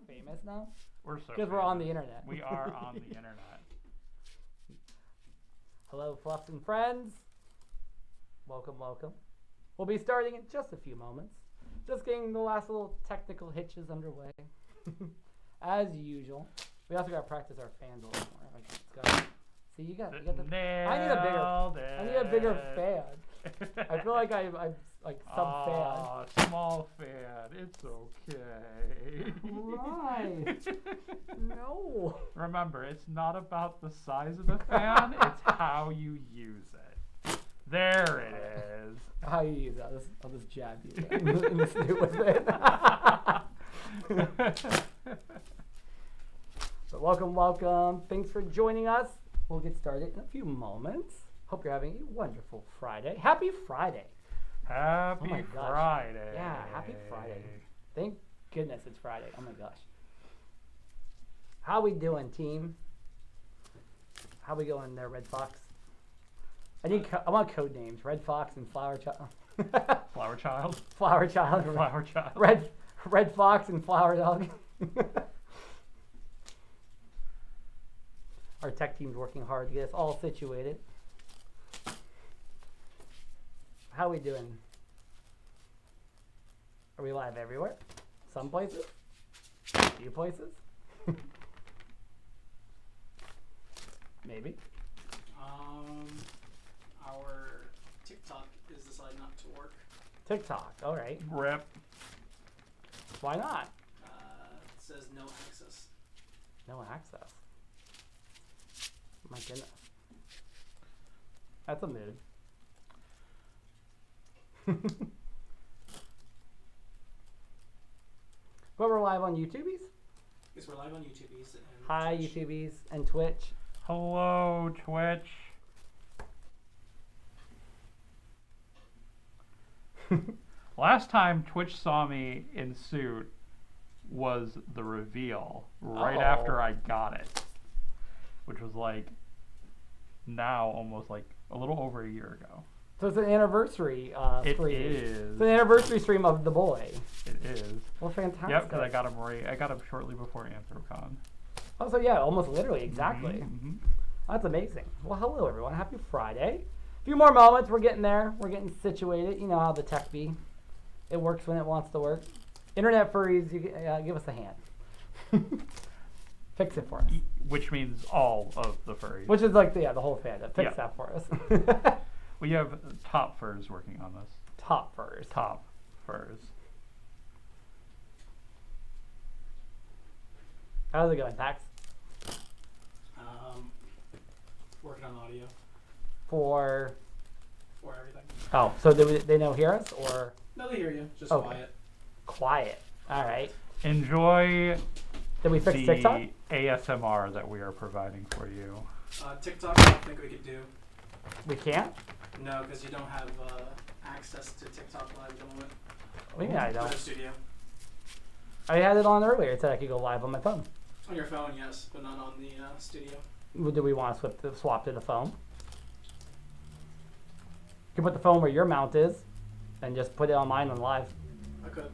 famous now? We're so Because we're on the internet. We are on the internet. Hello, Fluffs and friends. Welcome, welcome. We'll be starting in just a few moments. Just getting the last little technical hitches underway. As usual. We also got to practice our fans a little more. Okay, let's go. See, you got the. I need a bigger fan. I feel like I'm like some fan. Small fan. It's okay. Right. No. Remember, it's not about the size of the fan. It's how you use it. There it is. How you use it. I'll just jab you in the snoot with it. But welcome. Thanks for joining us. We'll get started in a few moments. Hope you're having a wonderful Friday. Happy Friday. Happy Friday. Yeah, happy Friday. Thank goodness it's Friday. Oh my gosh. How we doing, team? How we going there, Red Fox? I want code names. Red Fox and Flower Child. Flower Child. Flower Child. Flower Child. Red Fox and Flower Dog. Our tech team's working hard to get us all situated. How we doing? Are we live everywhere? Some places? A few places? Maybe. Our TikTok is decided not to work. TikTok, all right. Rip. Why not? It says no access. No access. My goodness. That's a mood. But we're live on YouTubies. Yes, we're live on YouTubies. And Hi, Twitch. YouTubies and Twitch. Hello, Twitch. Last time Twitch saw me in suit was the reveal right after I got it, which was like now almost like a little over a year ago. So it's an anniversary It stream. is. It's an anniversary stream of The Boy. It is. Well, fantastic. Yep, because I got him shortly before AnthroCon. Oh, so yeah, almost literally, exactly. Mm-hmm. That's amazing. Well, hello everyone. Happy Friday. A few more moments. We're getting there. We're getting situated. You know how the tech be. It works when it wants to work. Internet furries, you give us a hand. Fix it for us. Which means all of the furries. Which is like the whole fandom. Fix that for us. We have top furs working on this. Top furs. Top furs. How's it going, Pax? Working on audio For everything. Oh, so they know hear us or? No, they hear you. Just Okay. quiet. Quiet. All right. Enjoy Did we fix the TikTok? ASMR that we are providing for you. TikTok, I don't think we could do. We can't? No, because you don't have access to TikTok Live at the moment. What do you mean I For don't? the studio. I had it on earlier. It said I could go live on my phone. On your phone, yes, but not on the studio. Do we want to swap to the phone? You can put the phone where your mount is and just put it on mine on live. I could.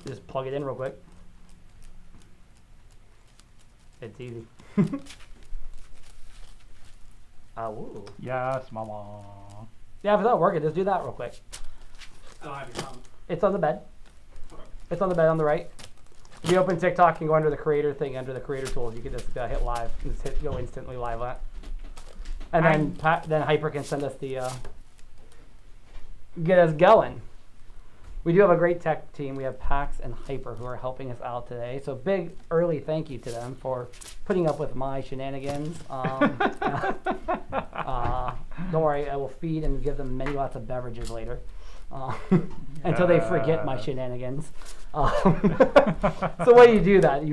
Just plug it in real quick. It's easy. Woo. Yes, mama. Yeah, if it's not working, just do that real quick. I don't have your phone. It's on the bed. Okay. It's on the bed on the right. If you open TikTok and go under the creator thing, under the creator tools, you can just hit live. Just go instantly live on it. And then Hyper can send us the get us going. We do have a great tech team. We have Pax and Hyper who are helping us out today. So big early thank you to them for putting up with my shenanigans. Don't worry, I will feed and give them many lots of beverages later until they forget my shenanigans. So what do you do that?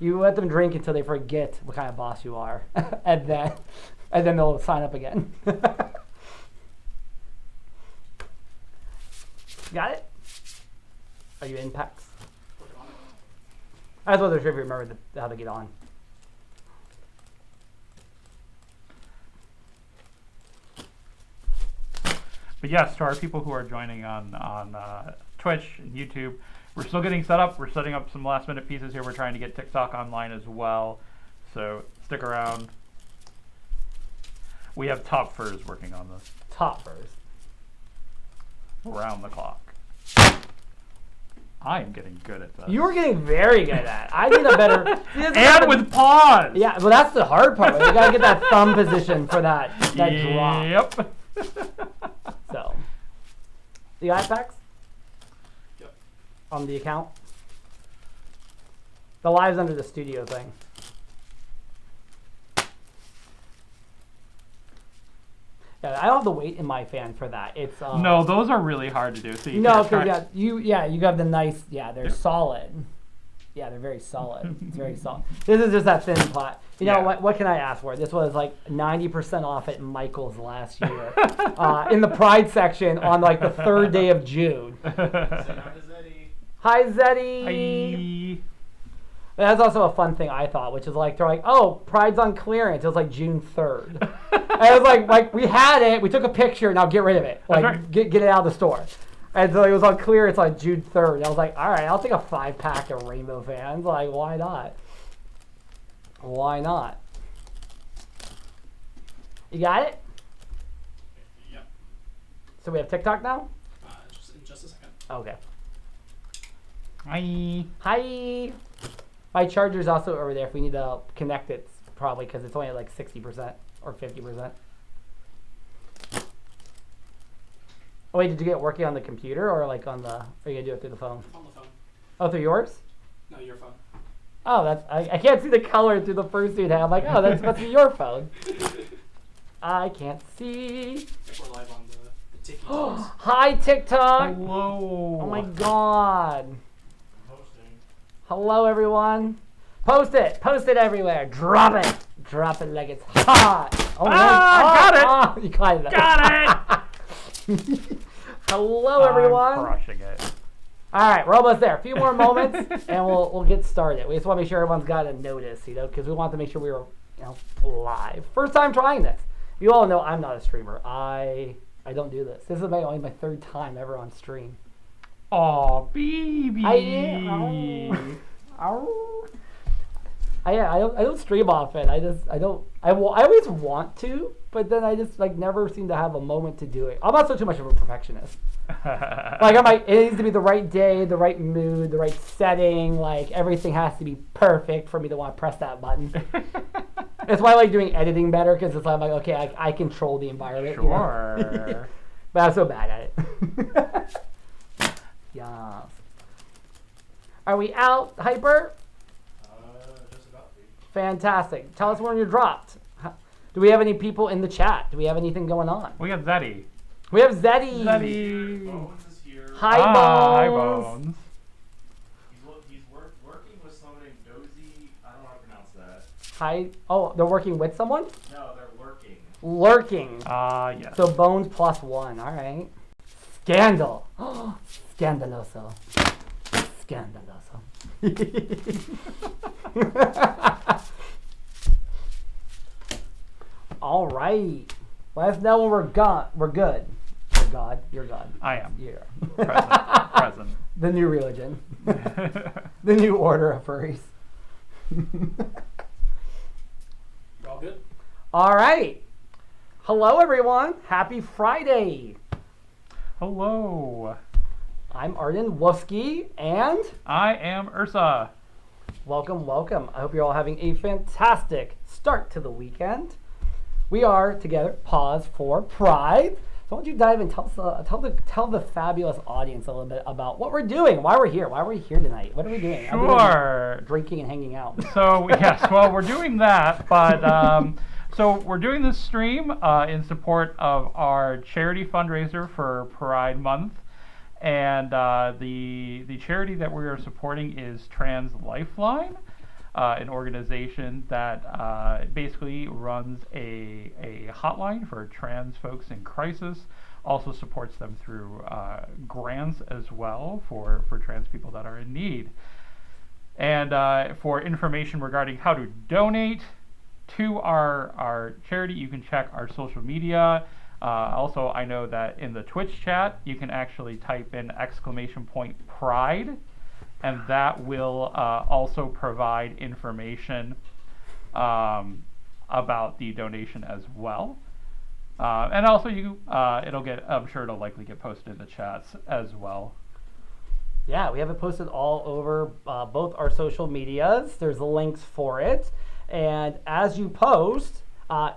You let them drink until they forget what kind of boss you are, and then they'll sign up again. Got it? Are you in PAX? Working on it. I wasn't sure if you remember how to get on. But yes, to our people who are joining on Twitch and YouTube. We're still getting set up. We're setting up some last minute pieces here. We're trying to get TikTok online as well. So stick around. We have top furs working on this. Top furs. Around the clock. I am getting good at this. You were getting very good at it. I need a better... And with pause! Yeah, well, that's the hard part. You gotta get that thumb position for that drop. Yep. So, the iPacks? Yep. On the account? The live's under the studio thing. Yeah, I don't have the weight in my fan for that. It's no, those are really hard to do. So you no, can't try- because you have the nice. Yeah, they're solid. Yeah, they're very solid. It's very solid. This is just that thin plot. You know Yeah. what can I ask for? This was like 90% off at Michael's last year, in the Pride section on like the 3rd day of June. Hi Zeddy. Hi. That's also a fun thing I thought, which is like they're like, oh, Pride's on clearance. It was like June 3rd. And I was like we had it, we took a picture, now get rid of it. Like right. get it out of the store. And so it was on clearance on June 3rd. And I was like, all right, I'll take a 5-pack of Rainbow Fans. Like, why not? Why not? You got it? Yep. So we have TikTok now? Just a second. Okay. Hi. Hi. My charger's also over there if we need to connect it, probably, because it's only at like 60% or 50%. Oh, wait, did you get it working on the computer or like on the, are you going to do it through the phone? On the phone. Oh, through yours? No, your phone. Oh, that's, I can't see the color through the first dude. I'm like, oh, that's must be your phone. I can't see. We're live on the Tiki Talks. Hi, TikTok. Hello. Oh my God. Hello, everyone. Post it everywhere. Drop it like it's hot. Oh, got it. Oh, you got it. Got it. Hello, everyone. I'm crushing it. All right, we're almost there. A few more moments, and we'll get started. We just want to make sure everyone's got a notice, because we want to make sure we were, live. First time trying this. You all know I'm not a streamer. I don't do this. This is only my 3rd time ever on stream. Aw, baby. I don't stream often. I always want to, but then I just never seem to have a moment to do it. I'm also too much of a perfectionist. It needs to be the right day, the right mood, the right setting. Everything has to be perfect for me to want to press that button. That's why I like doing editing better, because it's like, okay, I control the environment. Sure. But I'm so bad at it. Yes. Are we out, Hyper? Just about to be. Fantastic. Tell us when you're dropped. Do we have any people in the chat? Do we have anything going on? We got Zeddy. We have Zeddy. Zeddy. Bones is here. Hi, Bones. Hi, Bones. He's working with someone named Dozy. I don't know how to pronounce that. Hi. Oh, they're working with someone? No, they're lurking. Lurking. Yes. So Bones +1. All right. Scandal. Oh, scandaloso. Scandaloso. All right. Let us know when we're gone. We're good. You're God. You're God. I am. Yeah. Present. The new religion. The new order of furries. We're all good? All right. Hello, everyone. Happy Friday. Hello. I'm Arden Wolski, and I am Ursa. welcome, welcome. I hope you're all having a fantastic start to the weekend. We are together. Pause for Pride. So why don't you dive in? Tell the fabulous audience a little bit about what we're doing, why we're here tonight. What are we doing? Sure. Drinking and hanging out. So yes, well, we're doing that, but so we're doing this stream in support of our charity fundraiser for Pride Month, and the charity that we are supporting is Trans Lifeline, an organization that basically runs a hotline for trans folks in crisis. Also supports them through grants as well for trans people that are in need. And for information regarding how to donate to our charity, you can check our social media. Also, I know that in the Twitch chat, you can actually type in !pride, and that will also provide information about the donation as well. And also, I'm sure it'll likely get posted in the chats as well. Yeah, we have it posted all over both our social medias. There's links for it. And as you post,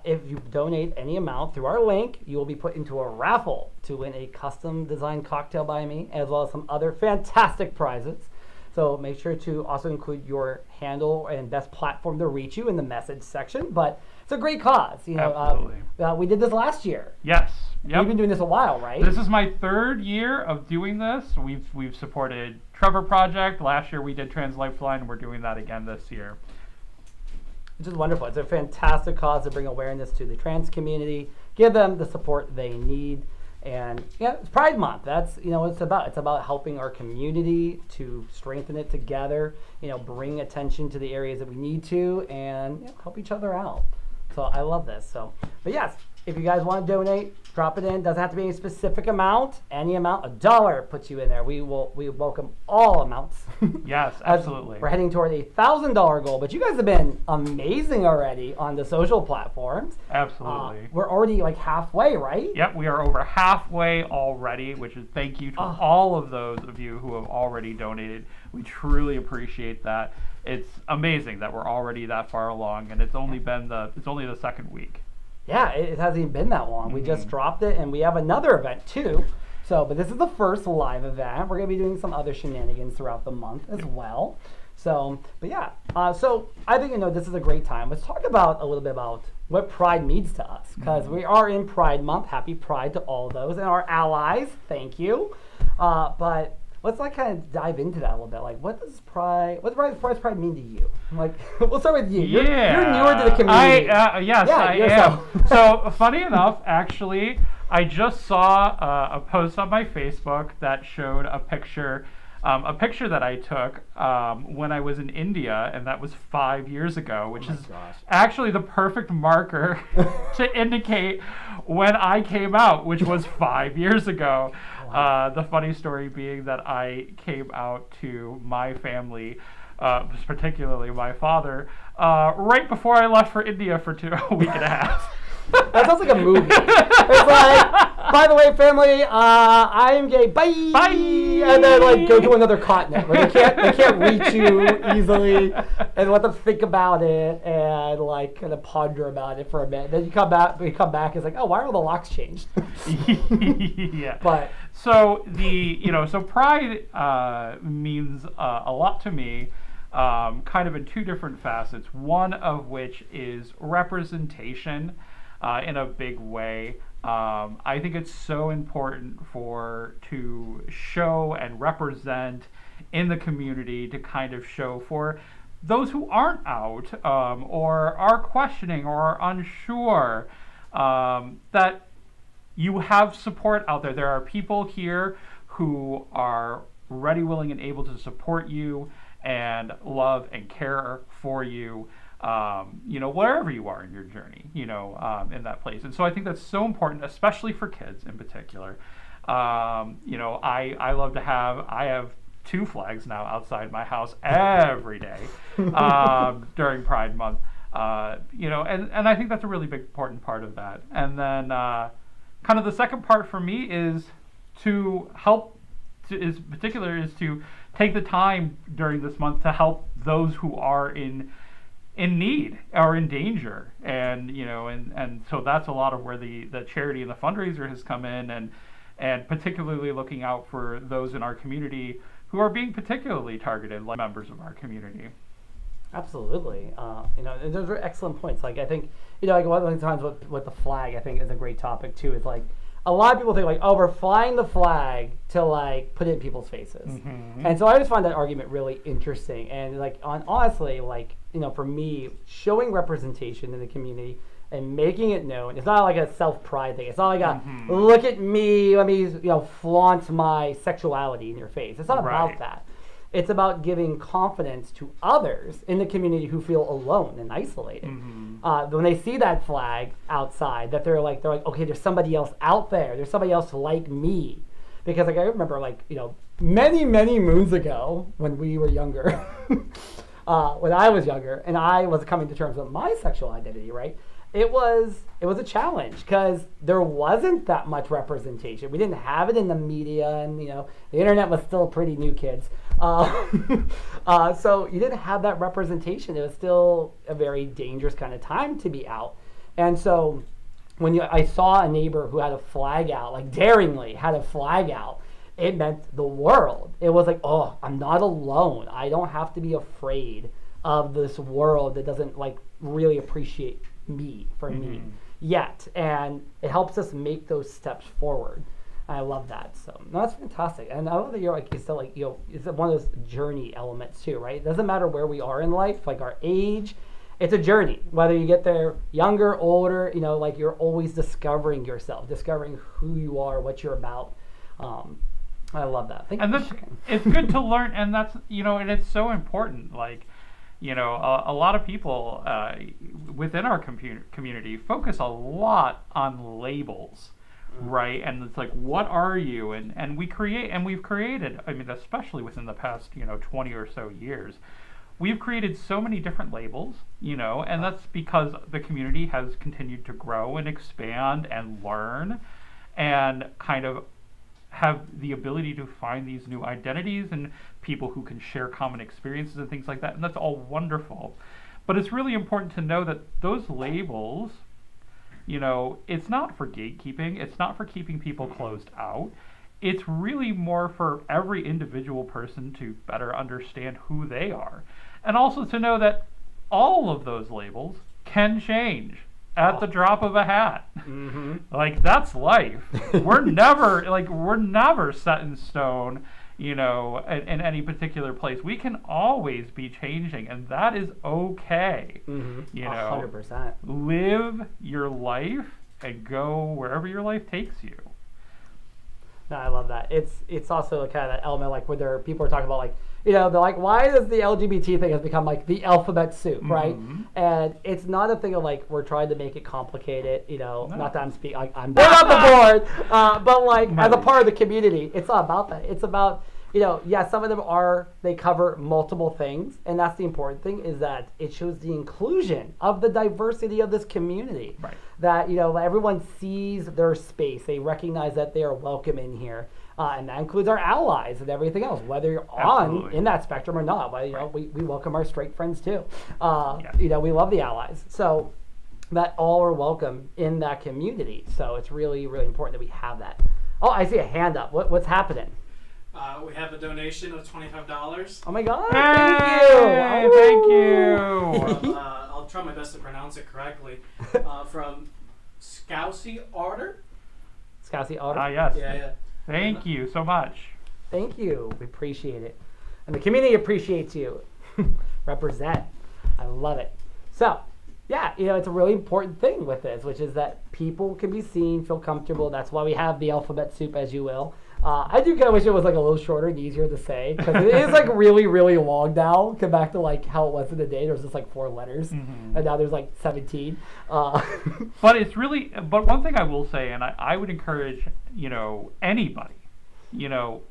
if you donate any amount through our link, you will be put into a raffle to win a custom designed cocktail by me, as well as some other fantastic prizes. So make sure to also include your handle and best platform to reach you in the message section. But it's a great cause. Absolutely. We did this last year. Yes. Yep. You've been doing this a while, right? This is my 3rd year of doing this. We've supported Trevor Project. Last year we did Trans Lifeline, and we're doing that again this year. Which is wonderful. It's a fantastic cause to bring awareness to the trans community, give them the support they need. And yeah, it's Pride Month. That's what it's about. It's about helping our community to strengthen it together, bring attention to the areas that we need to, and help each other out. So I love this. But yes, if you guys want to donate, drop it in. Doesn't have to be any specific amount. Any amount, $1 puts you in there. We welcome all amounts. Yes, absolutely. We're heading toward a $1,000 goal, but you guys have been amazing already on the social platforms. Absolutely. We're already like halfway, right? Yep, we are over halfway already, which is thank you to all of those of you who have already donated. We truly appreciate that. It's amazing that we're already that far along, and it's only the 2nd week. Yeah, it hasn't even been that long. We just dropped it, and we have another event too. But this is the first live event. We're going to be doing some other shenanigans throughout the month as well. So I think this is a great time. Let's talk a little bit about what Pride means to us, because we are in Pride Month. Happy Pride to all those and our allies. Thank you. But let's kind of dive into that a little bit. Like, what does Pride Pride mean to you? Like, we'll start with you. You're newer to the community. Yes, I am. So, funny enough, actually, I just saw a post on my Facebook that showed a picture that I took when I was in India, and that was 5 years ago, which is actually the perfect marker to indicate when I came out, which was 5 years ago. The funny story being that I came out to my family, particularly my father, right before I left for India for a week and a half. That sounds like a movie. It's like, by the way, family, I am gay. Bye. Bye. And then go to another continent where they can't reach you easily, and let them think about it and kind of ponder about it for a minute. Then you come back. It's like, oh, why are all the locks changed? Yeah. But so so Pride means a lot to me. Kind of in 2 different facets. One of which is representation. In a big way. I think it's so important to show and represent in the community, to kind of show for those who aren't out or are questioning or are unsure that you have support out there. There are people here who are ready, willing, and able to support you and love and care for you. Wherever you are in your journey, in that place. And so I think that's so important, especially for kids in particular. I love to I have 2 flags now outside my house every day during Pride Month. And I think that's a really big important part of that. And then kind of the second part for me is to take the time during this month to help those who are in need or in danger, and so that's a lot of where the charity and the fundraiser has come in, and particularly looking out for those in our community who are being particularly targeted, like members of our community. Absolutely. And those are excellent points. I think one of the times with the flag, I think is a great topic too. Is a lot of people think we're flying the flag to put it in people's faces. Mm-hmm. And so I just find that argument really interesting. And honestly, for me, showing representation in the community and making it known, it's not like a self-pride thing. It's not like look at me, let me flaunt my sexuality in your face. It's not about that. It's about giving confidence to others in the community who feel alone and isolated. When they see that flag outside, that they're like, okay, there's somebody else out there. There's somebody else like me. Because like I remember, like, you know, many moons ago when we were younger, when I was younger, and I was coming to terms with my sexual identity, right? It was a challenge because there wasn't that much representation. We didn't have it in the media, and you know, the internet was still pretty new, kids. So you didn't have that representation. It was still a very dangerous kind of time to be out, and so. When I saw a neighbor who had a flag out, like daringly had a flag out, it meant the world. It was like, oh, I'm not alone. I don't have to be afraid of this world that doesn't like really appreciate me for me yet. And it helps us make those steps forward. I love that. So no, that's fantastic. And I love that you're like, you said, like, you know, it's one of those journey elements too, right? It doesn't matter where we are in life, like our age. It's a journey, whether you get there younger, older, you know, like you're always discovering yourself, discovering who you are, what you're about. I love that. And that's, it's good to learn, and that's, you know, and it's so important. Like, you know, a lot of people within our community focus a lot on labels, right? And it's like, what are you? And we've created, I mean, especially within the past, you know, 20 or so years, we've created so many different labels, you know, and that's because the community has continued to grow and expand and learn and kind of have the ability to find these new identities and people who can share common experiences and things like that. And that's all wonderful. But it's really important to know that those labels, you know, it's not for gatekeeping. It's not for keeping people closed out. It's really more for every individual person to better understand who they are. And also to know that all of those labels can change at the drop of a hat. Like, that's life. We're never set in stone, you know, in any particular place. We can always be changing, and that is okay. You know, 100%. Live your life and go wherever your life takes you. No, I love that. It's also kind of that element, like, where people are talking about, like, you know, they're like, why does the LGBT thing has become like the alphabet soup, right? And it's not a thing of like we're trying to make it complicated, you know. Not that I'm speaking, I'm not on the board, but like as a part of the community, it's not about that. It's about, you know, yeah, some of them they cover multiple things, and that's the important thing, is that it shows the inclusion of the diversity of this community. Right. That, you know, everyone sees their space, they recognize that they are welcome in here. And that includes our allies and everything else, whether you're in that spectrum or not. But, you know, we welcome our straight friends too. You know, we love the allies. So that all are welcome in that community. So it's really, really important that we have that. Oh, I see a hand up. What's happening? We have a donation of $25. Oh my God! Hey, thank you. I'll try my best to pronounce it correctly. From Scousey Arden. Scousey Arden. Yes. Yeah. Thank you so much. Thank you. We appreciate it. And the community appreciates you. Represent. I love it. So, yeah, you know, it's a really important thing with this, which is that people can be seen, feel comfortable. That's why we have the alphabet soup, as you will. I do kind of wish it was like a little shorter and easier to say, because it is like really, really long now. Come back to like how it was in the day. There was just like 4 letters, and now there's like 17. But it's really, but one thing I will say, and I would encourage, you know, anybody, you know,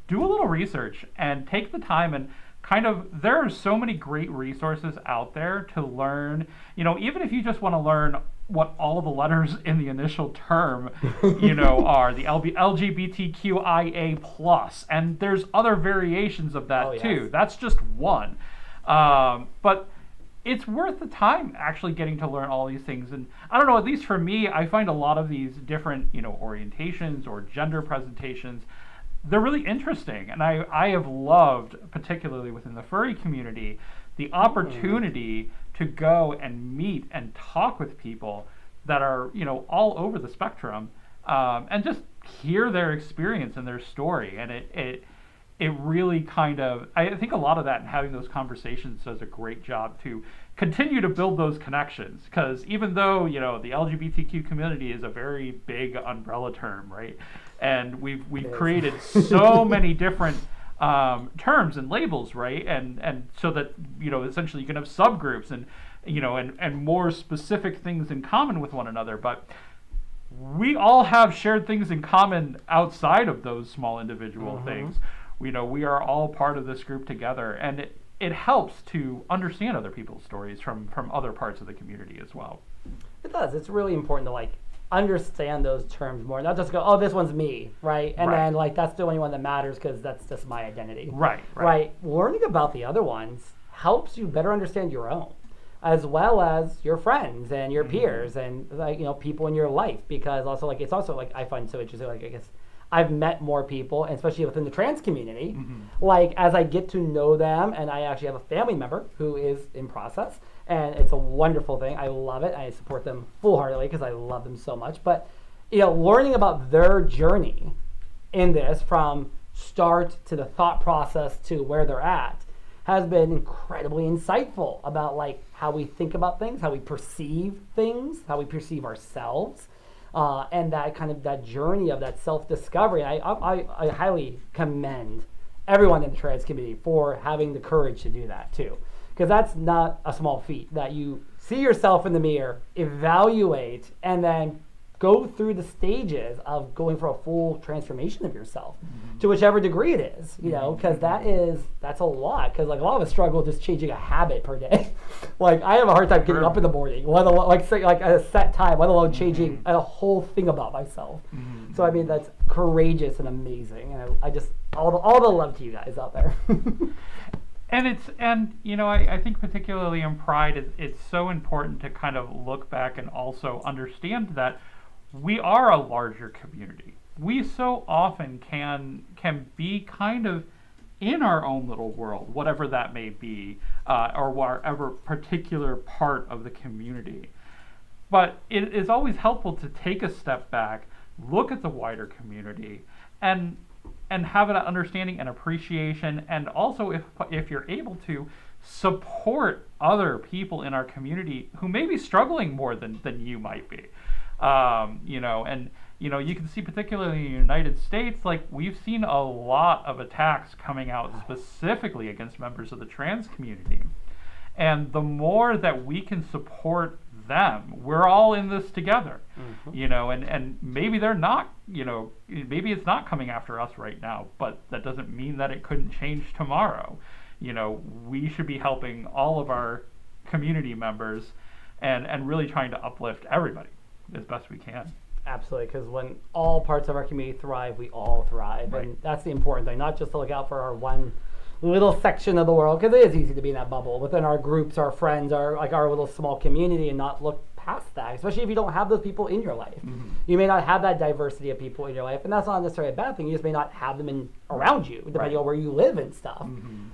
do a little research and take the time and kind of, there are so many great resources out there to learn, you know, even if you just want to learn what all the letters in the initial term, you know, are, the LGBTQIA plus, and there's other variations of that too. That's just one. But it's worth the time actually getting to learn all these things. And I don't know, at least for me, I find a lot of these different, you know, orientations or gender presentations, they're really interesting. And I have loved, particularly within the furry community, the opportunity to go and meet and talk with people that are, you know, all over the spectrum, and just hear their experience and their story. And it really kind of, I think a lot of that and having those conversations does a great job to continue to build those connections. Because even though, you know, the LGBTQ community is a very big umbrella term, right? And we've created so many different terms and labels, right? And so that, essentially you can have subgroups and, and more specific things in common with one another. But we all have shared things in common outside of those small individual things. We are all part of this group together, and it helps to understand other people's stories from other parts of the community as well. It does. It's really important to understand those terms more, not just go, oh, this one's me, right? And then that's the only one that matters because that's just my identity. Right. Learning about the other ones helps you better understand your own, as well as your friends and your peers and people in your life, because also it's also I find so interesting, I guess I've met more people, and especially within the trans community, as I get to know them, and I actually have a family member who is in process, and it's a wonderful thing. I love it. I support them full-heartedly because I love them so much. But, learning about their journey in this from start to the thought process to where they're at has been incredibly insightful about how we think about things, how we perceive things, how we perceive ourselves. And that journey of that self-discovery. I highly commend everyone in the trans community for having the courage to do that too, because that's not a small feat, that you see yourself in the mirror, evaluate, and then go through the stages of going for a full transformation of yourself to whichever degree it is, because that's a lot, because a lot of us struggle just changing a habit per day. I have a hard time getting up in the morning, let alone at a set time, let alone changing a whole thing about myself. So that's courageous and amazing, and I just all the love to you guys out there. I think particularly in Pride, it's so important to kind of look back and also understand that we are a larger community. We so often can be kind of in our own little world, whatever that may be, or whatever particular part of the community. But it is always helpful to take a step back, look at the wider community, and have an understanding and appreciation, and also if you're able to, support other people in our community who may be struggling more than you might be. You can see particularly in the United States, we've seen a lot of attacks coming out specifically against members of the trans community. And the more that we can support them, we're all in this together, and maybe they're not, maybe it's not coming after us right now, but that doesn't mean that it couldn't change tomorrow. We should be helping all of our community members and really trying to uplift everybody as best we can. Absolutely, because when all parts of our community thrive, we all thrive. And that's the important thing, not just to look out for our one little section of the world, because it is easy to be in that bubble within our groups, our friends, our little small community, and not look past that, especially if you don't have those people in your life. You may not have that diversity of people in your life, and that's not necessarily a bad thing. You just may not have them around you, depending on where you live and stuff.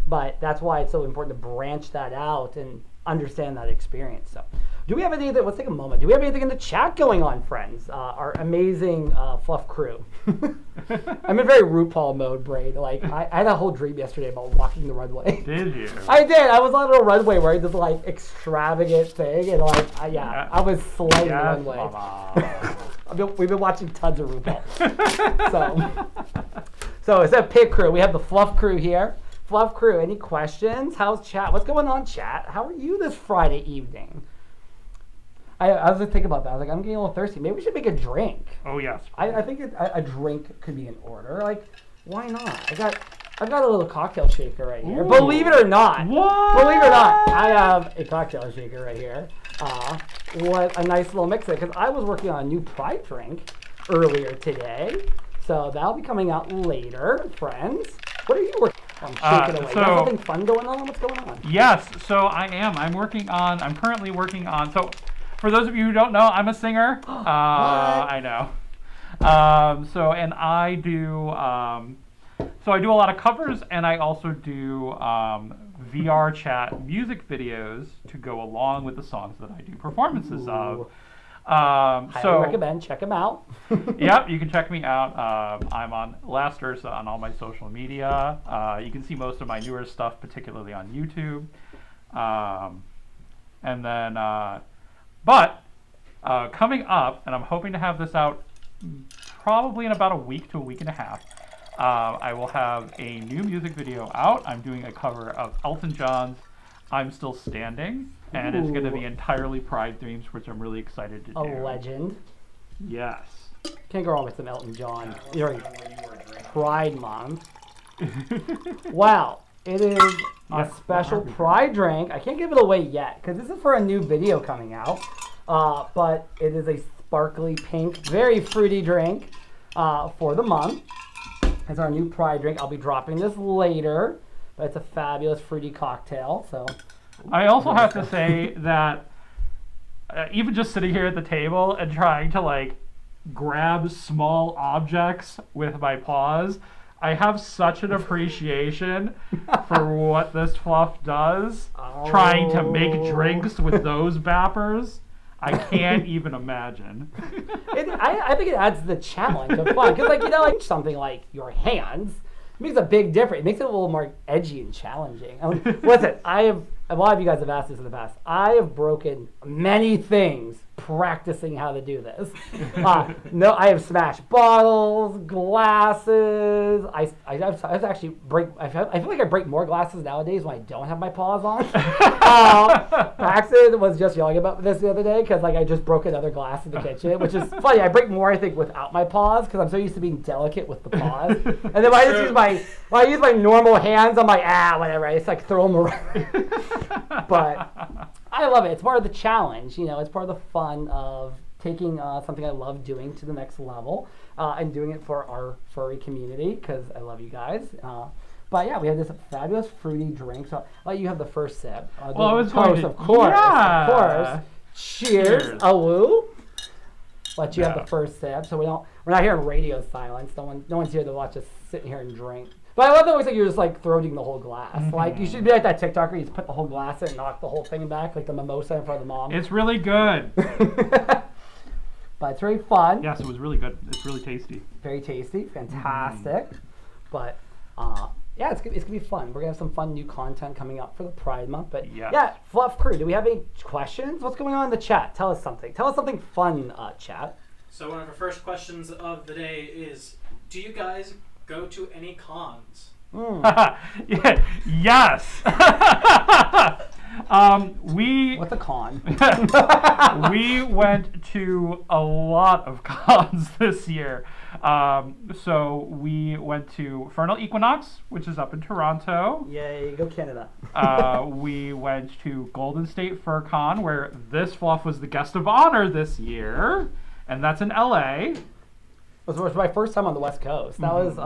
But that's why it's so important to branch that out and understand that experience. So, do we have anything? Let's take a moment. Do we have anything in the chat going on, friends? Our amazing fluff crew. I'm in very RuPaul mode, Braid. I had a whole dream yesterday about walking the runway. Did you? I did. I was on a runway wearing this extravagant thing, and I was slaying the runway. We've been watching tons of RuPaul. So it's a pig crew. We have the fluff crew here. Fluff crew, any questions? How's chat? What's going on, chat? How are you this Friday evening? I was just thinking about that. I was I'm getting a little thirsty. Maybe we should make a drink. Oh yes. I think a drink could be in order. Why not? I've got a little cocktail shaker right here. Ooh. Believe it or not. What? Believe it or not, I have a cocktail shaker right here. What a nice little mixer, because I was working on a new Pride drink earlier today. So that'll be coming out later, friends. What are you working on? Shake it away. You have something fun going on? What's going on? Yes, so I am. I'm currently working on, so for those of you who don't know, I'm a singer. I know. And I do, I do a lot of covers, and I also do VR chat music videos to go along with the songs that I do performances of. Highly recommend. Check them out. Yep, you can check me out. I'm on Last Ursa on all my social media. You can see most of my newer stuff, particularly on YouTube. But coming up, and I'm hoping to have this out probably in about a week to a week and a half, I will have a new music video out. I'm doing a cover of Elton John's I'm Still Standing, and it's going to be entirely Pride themes, which I'm really excited to do. A legend. Yes. Can't go wrong with some Elton John during Pride Month. Wow, it is a special Pride drink. I can't give it away yet because this is for a new video coming out. But it is a sparkly pink, very fruity drink for the month. It's our new Pride drink. I'll be dropping this later, but it's a fabulous fruity cocktail. So I also have to say that even just sitting here at the table and trying to like grab small objects with my paws, I have such an appreciation for what this fluff does. Trying to make drinks with those bappers. I can't even imagine. I think it adds to the challenge of fun. Because, like, you know, like something like your hands makes a big difference. It makes it a little more edgy and challenging. I mean, listen, a lot of you guys have asked this in the past. I have broken many things practicing how to do this. No, I have smashed bottles, glasses. I actually break. I feel like I break more glasses nowadays when I don't have my paws on. Paxton was just yelling about this the other day because like I just broke another glass in the kitchen, which is funny. I break more, I think, without my paws because I'm so used to being delicate with the paws. And then when I use my normal hands, I'm like whatever. I just like throw them around. But I love it. It's part of the challenge, you know. It's part of the fun of taking something I love doing to the next level and doing it for our furry community because I love you guys. But yeah, we have this fabulous fruity drink. So I'll let you have the first sip. Well, I was going to, of course. Cheers. Awoo. Let you have the first sip. So we're not hearing radio silence. No one's here to watch us sit here and drink. But I love that always like you're just like throwing the whole glass. Mm-hmm. Like you should be like that TikToker. You just put the whole glass in and knock the whole thing back, like the mimosa in front of the mom. It's really good. But it's very fun. Yes, it was really good. It's really tasty. Very tasty, fantastic. But yeah, it's gonna be fun. We're gonna have some fun new content coming up for the Pride Month. But yeah, Fluff Crew, do we have any questions? What's going on in the chat? Tell us something. Tell us something fun, chat. So one of our first questions of the day is: do you guys go to any cons? Yes. What's a con? We went to a lot of cons this year. So we went to Fernal Equinox, which is up in Toronto. Yay, go Canada. We went to Golden State Fur Con, where this fluff was the guest of honor this year, and that's in LA. It was my first time on the West Coast. That was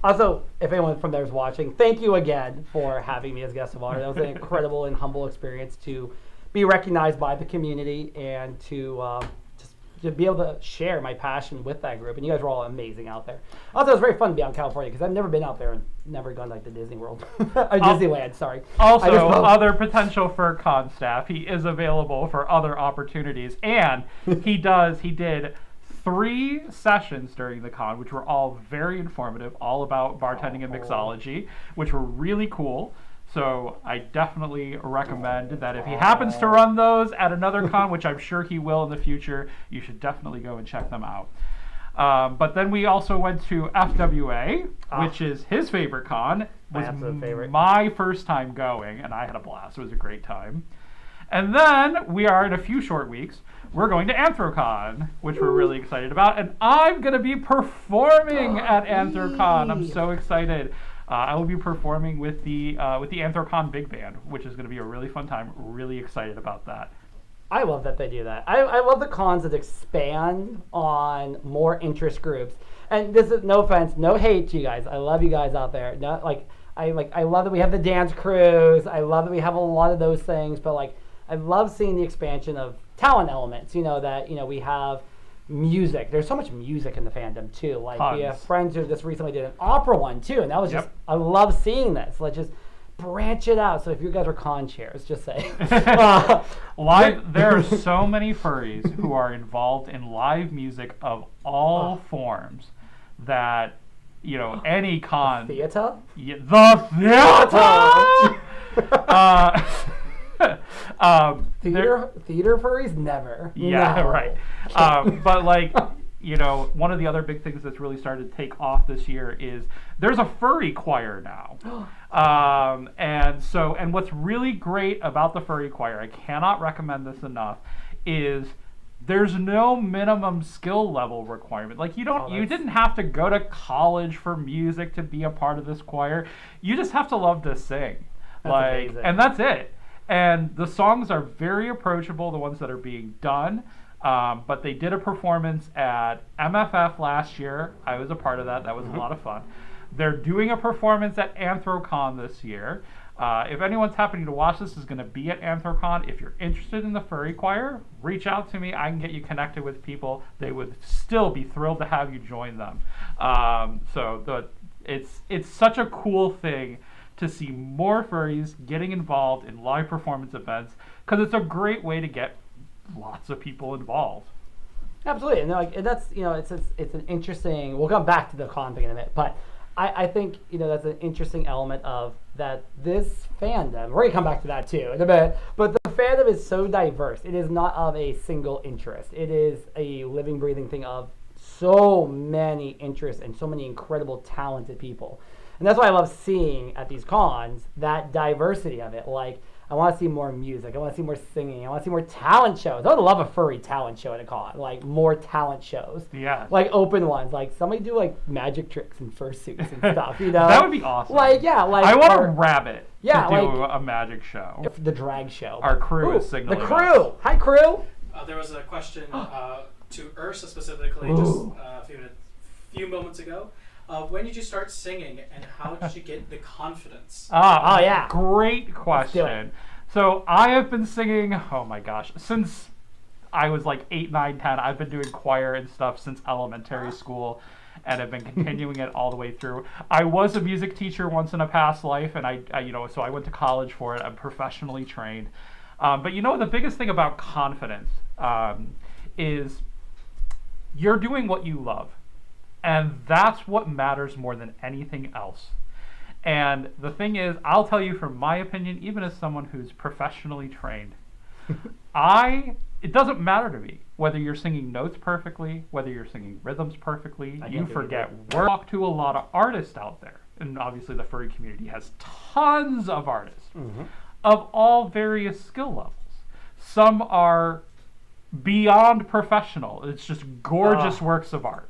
also, if anyone from there is watching, thank you again for having me as guest of honor. That was an incredible and humble experience to be recognized by the community and to just to be able to share my passion with that group. And you guys were all amazing out there. Also, it was very fun to be out in California because I've never been out there and never gone like to Disney World or Disneyland. Sorry. Also, other potential FurCon staff. He is available for other opportunities, and he did 3 sessions during the con, which were all very informative, all about bartending and mixology, which were really cool. So I definitely recommend that if he happens to run those at another con, which I'm sure he will in the future, you should definitely go and check them out. But then we also went to FWA, which is his favorite con. It was my first time going, and I had a blast. It was a great time. And then we are in a few short weeks. We're going to Anthrocon, which we're really excited about, and I'm going to be performing at Anthrocon. I'm so excited. I will be performing with the Anthrocon Big Band, which is going to be a really fun time. Really excited about that. I love that they do that. I love the cons that expand on more interest groups. And this is no offense, no hate to you guys. I love you guys out there. I love that we have the dance crews. I love that we have a lot of those things. But I love seeing the expansion of talent elements, we have music. There's so much music in the fandom too. We have friends who just recently did an opera one too, and that was just, I love seeing this. Let's just branch it out. So if you guys are con chairs, just say. There are so many furries who are involved in live music of all forms that, any con. The theater? Yeah, the theater! Theater furries never. Yeah, no. right. But one of the other big things that's really started to take off this year is there's a furry choir now. And what's really great about the furry choir, I cannot recommend this enough, is there's no minimum skill level requirement. Like you didn't have to go to college for music to be a part of this choir. You just have to love to sing. That's amazing. And that's it. And the songs are very approachable, the ones that are being done. But they did a performance at MFF last year. I was a part of that. That was a lot of fun. They're doing a performance at Anthrocon this year. If anyone's happening to watch this is going to be at Anthrocon, if you're interested in the furry choir, reach out to me. I can get you connected with people. They would still be thrilled to have you join them. It's such a cool thing to see more furries getting involved in live performance events because it's a great way to get lots of people involved. Absolutely, and that's it's an interesting. We'll come back to the con thing in a minute, but I think that's an interesting element of that. This fandom, we're gonna come back to that too in a bit, but the fandom is so diverse. It is not of a single interest. It is a living, breathing thing of so many interests and so many incredible, talented people. And that's why I love seeing at these cons that diversity of it. Like, I want to see more music. I want to see more singing. I want to see more talent shows. I would love a furry talent show at a con. Like, more talent shows. Yeah. Like, open ones. Like, somebody do, like, magic tricks and fursuits and stuff, That would be awesome. Like, I want a rabbit to do like, a magic show. The drag show. Our crew is signaling the crew! us. Hi, crew! There was a question to Ursa specifically just a few moments ago. When did you start singing, and how did you get the confidence? Oh yeah. Great question. So I have been singing, oh my gosh, since I was like 8, 9, 10. I've been doing choir and stuff since elementary school, and have been continuing it all the way through. I was a music teacher once in a past life, and I so I went to college for it. I'm professionally trained. But the biggest thing about confidence is you're doing what you love. And that's what matters more than anything else. And the thing is, I'll tell you from my opinion, even as someone who's professionally trained, it doesn't matter to me whether you're singing notes perfectly, whether you're singing rhythms perfectly. You forget words. I talk to a lot of artists out there. And obviously the furry community has tons of artists of all various skill levels. Some are beyond professional. It's just gorgeous works of art.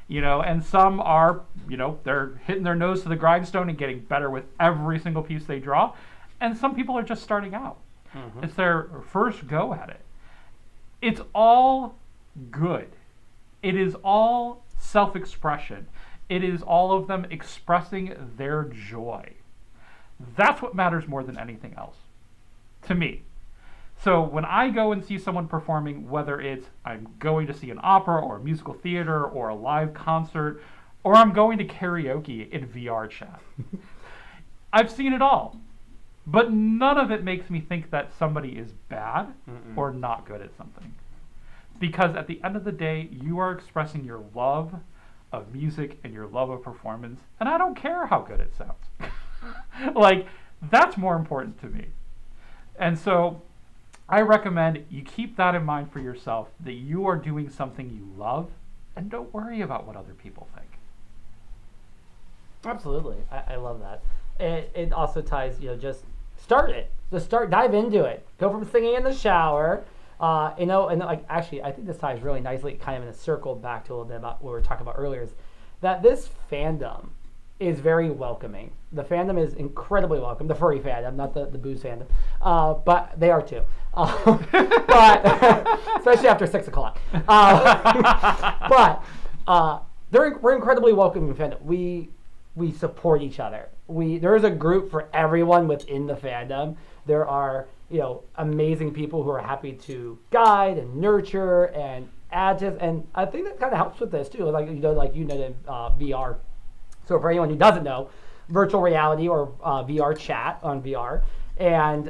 And some are, they're hitting their nose to the grindstone and getting better with every single piece they draw. And some people are just starting out. It's their first go at it. It's all good. It is all self-expression. It is all of them expressing their joy. That's what matters more than anything else, to me. So when I go and see someone performing, whether it's I'm going to see an opera or a musical theater or a live concert, or I'm going to karaoke in VR chat, I've seen it all. But none of it makes me think that somebody is bad or not good at something. Because at the end of the day, you are expressing your love of music and your love of performance, and I don't care how good it sounds. That's more important to me. And so I recommend you keep that in mind for yourself, that you are doing something you love, and don't worry about what other people think. Absolutely. I love that. It also ties, just start it. Just dive into it. Go from singing in the shower, actually, I think this ties really nicely, kind of in a circle back to a little bit about what we were talking about earlier, is that this fandom is very welcoming. The fandom is incredibly welcome. The furry fandom, not the booze fandom, but they are too. But especially after 6 o'clock. But we're incredibly welcoming fandom. We support each other. There is a group for everyone within the fandom. There are amazing people who are happy to guide and nurture and add to, and I think that kind of helps with this too. VR. So for anyone who doesn't know, virtual reality or VR chat on VR, and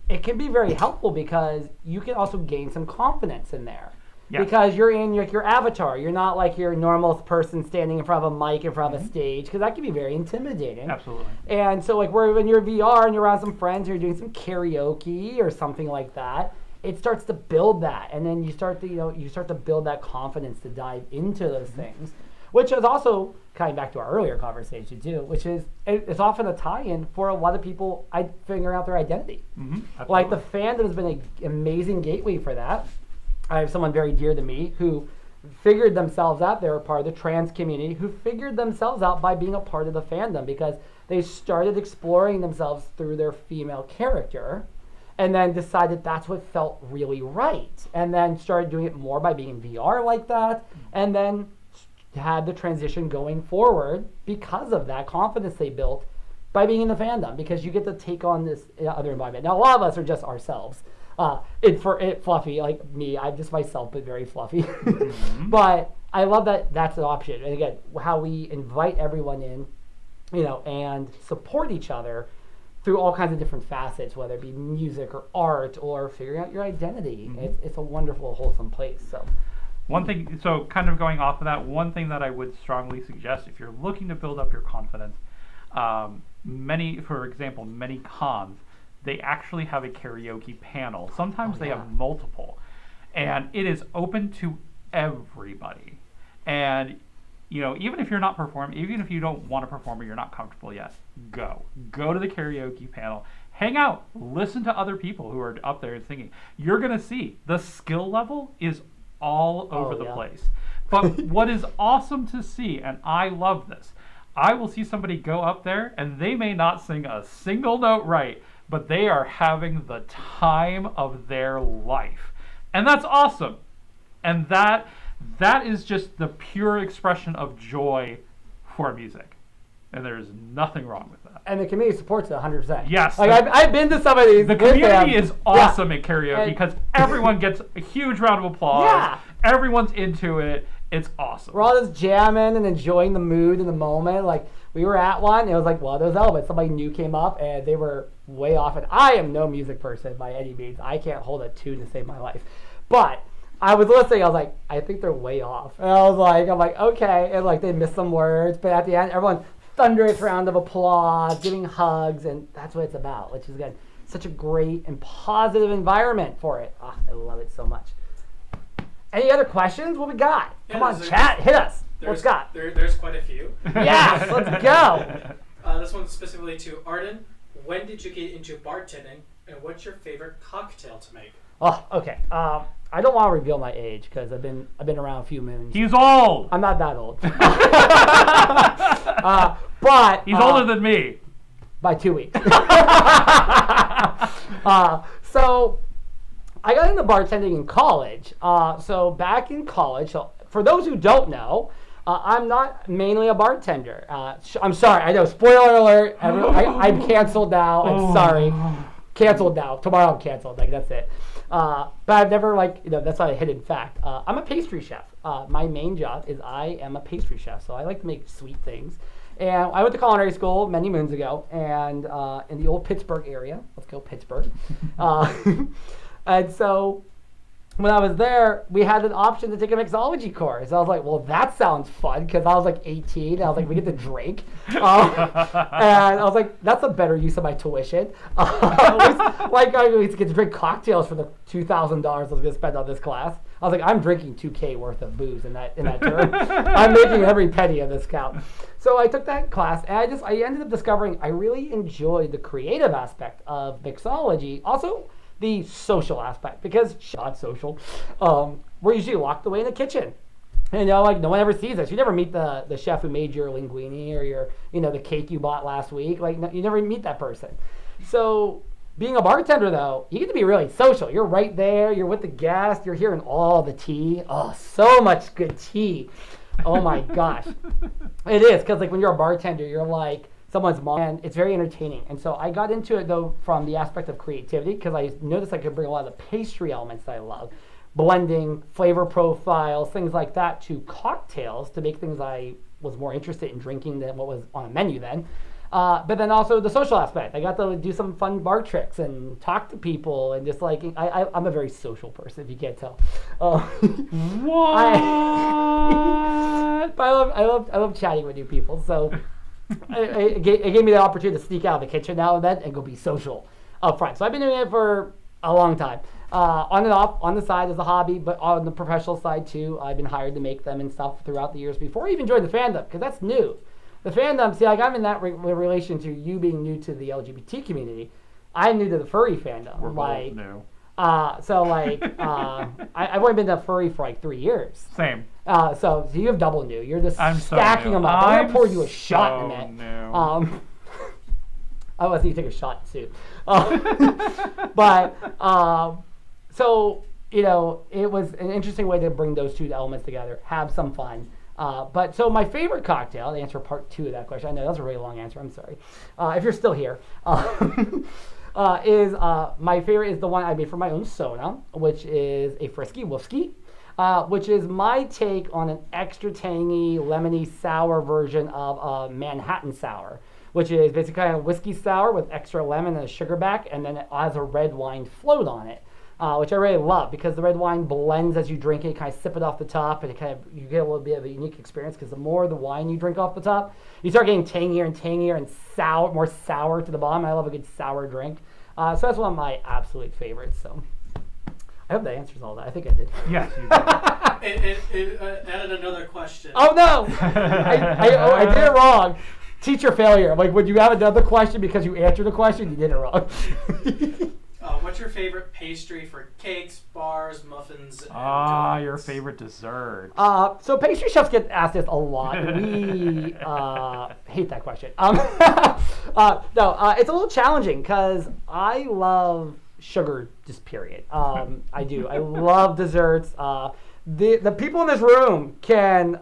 it can be very helpful because you can also gain some confidence in there. Yes. Because you're in your avatar. You're not like your normal person standing in front of a mic in front of a stage, because that can be very intimidating. Absolutely. And so when you're VR and you're around some friends, or you're doing some karaoke or something like that, it starts to build that, and then you start to build that confidence to dive into those things, which is also coming back to our earlier conversation too, which is it's often a tie-in for a lot of people figuring out their identity. Like the fandom has been an amazing gateway for that. I have someone very dear to me who figured themselves out. They were part of the trans community who figured themselves out by being a part of the fandom because they started exploring themselves through their female character and then decided that's what felt really right. And then started doing it more by being in VR like that, and then had the transition going forward because of that confidence they built by being in the fandom, because you get to take on this other environment. Now, a lot of us are just ourselves. Fluffy, like me, I'm just myself, but very fluffy. But I love that that's an option. And again, how we invite everyone in, and support each other through all kinds of different facets, whether it be music or art or figuring out your identity. It's a wonderful, wholesome place. So. One thing, so kind of going off of that, one thing that I would strongly suggest if you're looking to build up your confidence, for example, many cons, they actually have a karaoke panel. Sometimes they have multiple, and it is open to everybody. And even if you're not performing, even if you don't want to perform or you're not comfortable yet, go to the karaoke panel. Hang out, listen to other people who are up there singing. You're gonna see the skill level is all over the place. But what is awesome to see, and I love this, I will see somebody go up there and they may not sing a single note right, but they are having the time of their life. And that's awesome. And that is just the pure expression of joy for music. And there's nothing wrong with that. And the community supports it 100%. Yes. Like I've been to some of these. The community is awesome at karaoke because everyone gets a huge round of applause. Yeah. Everyone's into it. It's awesome. We're all just jamming and enjoying the mood and the moment. Like we were at one, it was like one of those elements. Somebody new came up and they were way off. And I am no music person by any means. I can't hold a tune to save my life. But I was listening, I was like, I think they're way off. And I'm like, okay. And like they missed some words, but at the end, everyone thunderous round of applause, giving hugs, and that's what it's about, which is, again, such a great and positive environment for it. I love it so much. Any other questions? What we got? Come on, chat, hit us. What's got? There's quite a few. Yes, let's go. This one's specifically to Arden. When did you get into bartending, and what's your favorite cocktail to make? Oh, okay. I don't want to reveal my age because I've been around a few moons. He's old. I'm not that old. But he's older than me by 2 weeks. So I got into bartending in college. So back in college, so for those who don't know, I'm not mainly a bartender. I'm sorry. I know. Spoiler alert. I'm canceled now. I'm sorry. Canceled now. Tomorrow I'm canceled. Like that's it. But I've never that's not a hidden fact. I'm a pastry chef. My main job is I am a pastry chef. So I like to make sweet things. And I went to culinary school many moons ago, and in the old Pittsburgh area. Let's go Pittsburgh. And so when I was there, we had an option to take a mixology course. I was like, well, that sounds fun, because I was like 18. And I was like, we get to drink. And I was like, that's a better use of my tuition. I used to get to drink cocktails for the $2,000 I was going to spend on this class. I was like, I'm drinking $2,000 worth of booze in that term. I'm making every penny of this count. So I took that class, and I ended up discovering I really enjoyed the creative aspect of mixology. Also, the social aspect, because not social. We're usually locked away in the kitchen. And no one ever sees us. You never meet the chef who made your linguine or your the cake you bought last week. You never meet that person. So being a bartender, though, you get to be really social. You're right there. You're with the guest. You're hearing all the tea. Oh, so much good tea. Oh my gosh. It is, because when you're a bartender, you're like someone's mom, and it's very entertaining. And so I got into it, though, from the aspect of creativity, because I noticed I could bring a lot of the pastry elements that I love, blending, flavor profiles, things like that, to cocktails to make things I was more interested in drinking than what was on a menu then. But then also the social aspect. I got to do some fun bar tricks and talk to people, and just I'm a very social person, if you can't tell. What? But I love chatting with new people. So it gave me the opportunity to sneak out of the kitchen now and then and go be social up front. So I've been doing it for a long time. on and off, on the side as a hobby, but on the professional side too. I've been hired to make them and stuff throughout the years before I even joined the fandom, because that's new. The fandom, see, like I'm in that relation to you being new to the LGBT community. I'm new to the furry fandom. We're like, both new. So like, I've only been to furry for like 3 years. Same. So you have double new. You're just I'm so stacking new. them up. I'm gonna pour you a so shot in a minute. new. I want to see you take a shot too. But so it was an interesting way to bring those two elements together, have some fun. But so my favorite cocktail, to answer part 2 of that question, I know that was a really long answer, I'm sorry. If you're still here, is my favorite is the one I made for my own soda, which is a Frisky Wolfski, which is my take on an extra tangy, lemony, sour version of a Manhattan sour, which is basically kind of whiskey sour with extra lemon and a sugar back, and then it has a red wine float on it. Which I really love because the red wine blends as you drink it, kind of sip it off the top, and you get a little bit of a unique experience because the more the wine you drink off the top, you start getting tangier and tangier and more sour to the bottom. I love a good sour drink. So that's one of my absolute favorites. So I hope that answers all that. I think I did. Yes, you did. It added another question. Oh no! I did it wrong. Teacher failure. Like, would you have another question because you answered the question? You did it wrong. What's your favorite pastry for cakes, bars, muffins, and your favorite dessert. So pastry chefs get asked this a lot. We hate that question. It's a little challenging because I love sugar, just period. I do. I love desserts. The people in this room can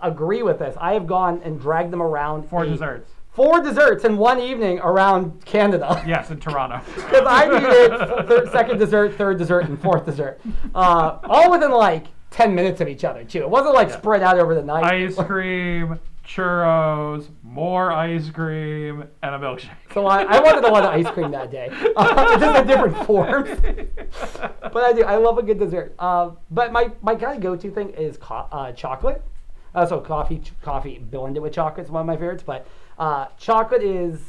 agree with this. I have gone and dragged them around. 4 desserts. 4 desserts in one evening around Canada. Yes, in Toronto. Because I needed second dessert, third dessert, and fourth dessert. All within like 10 minutes of each other, too. It wasn't like spread out over the night. Ice cream, churros, more ice cream, and a milkshake. So I wanted a lot of ice cream that day. Just in different forms. But I do. I love a good dessert. But my kind of go-to thing is chocolate. So coffee blended with chocolate is one of my favorites. But chocolate is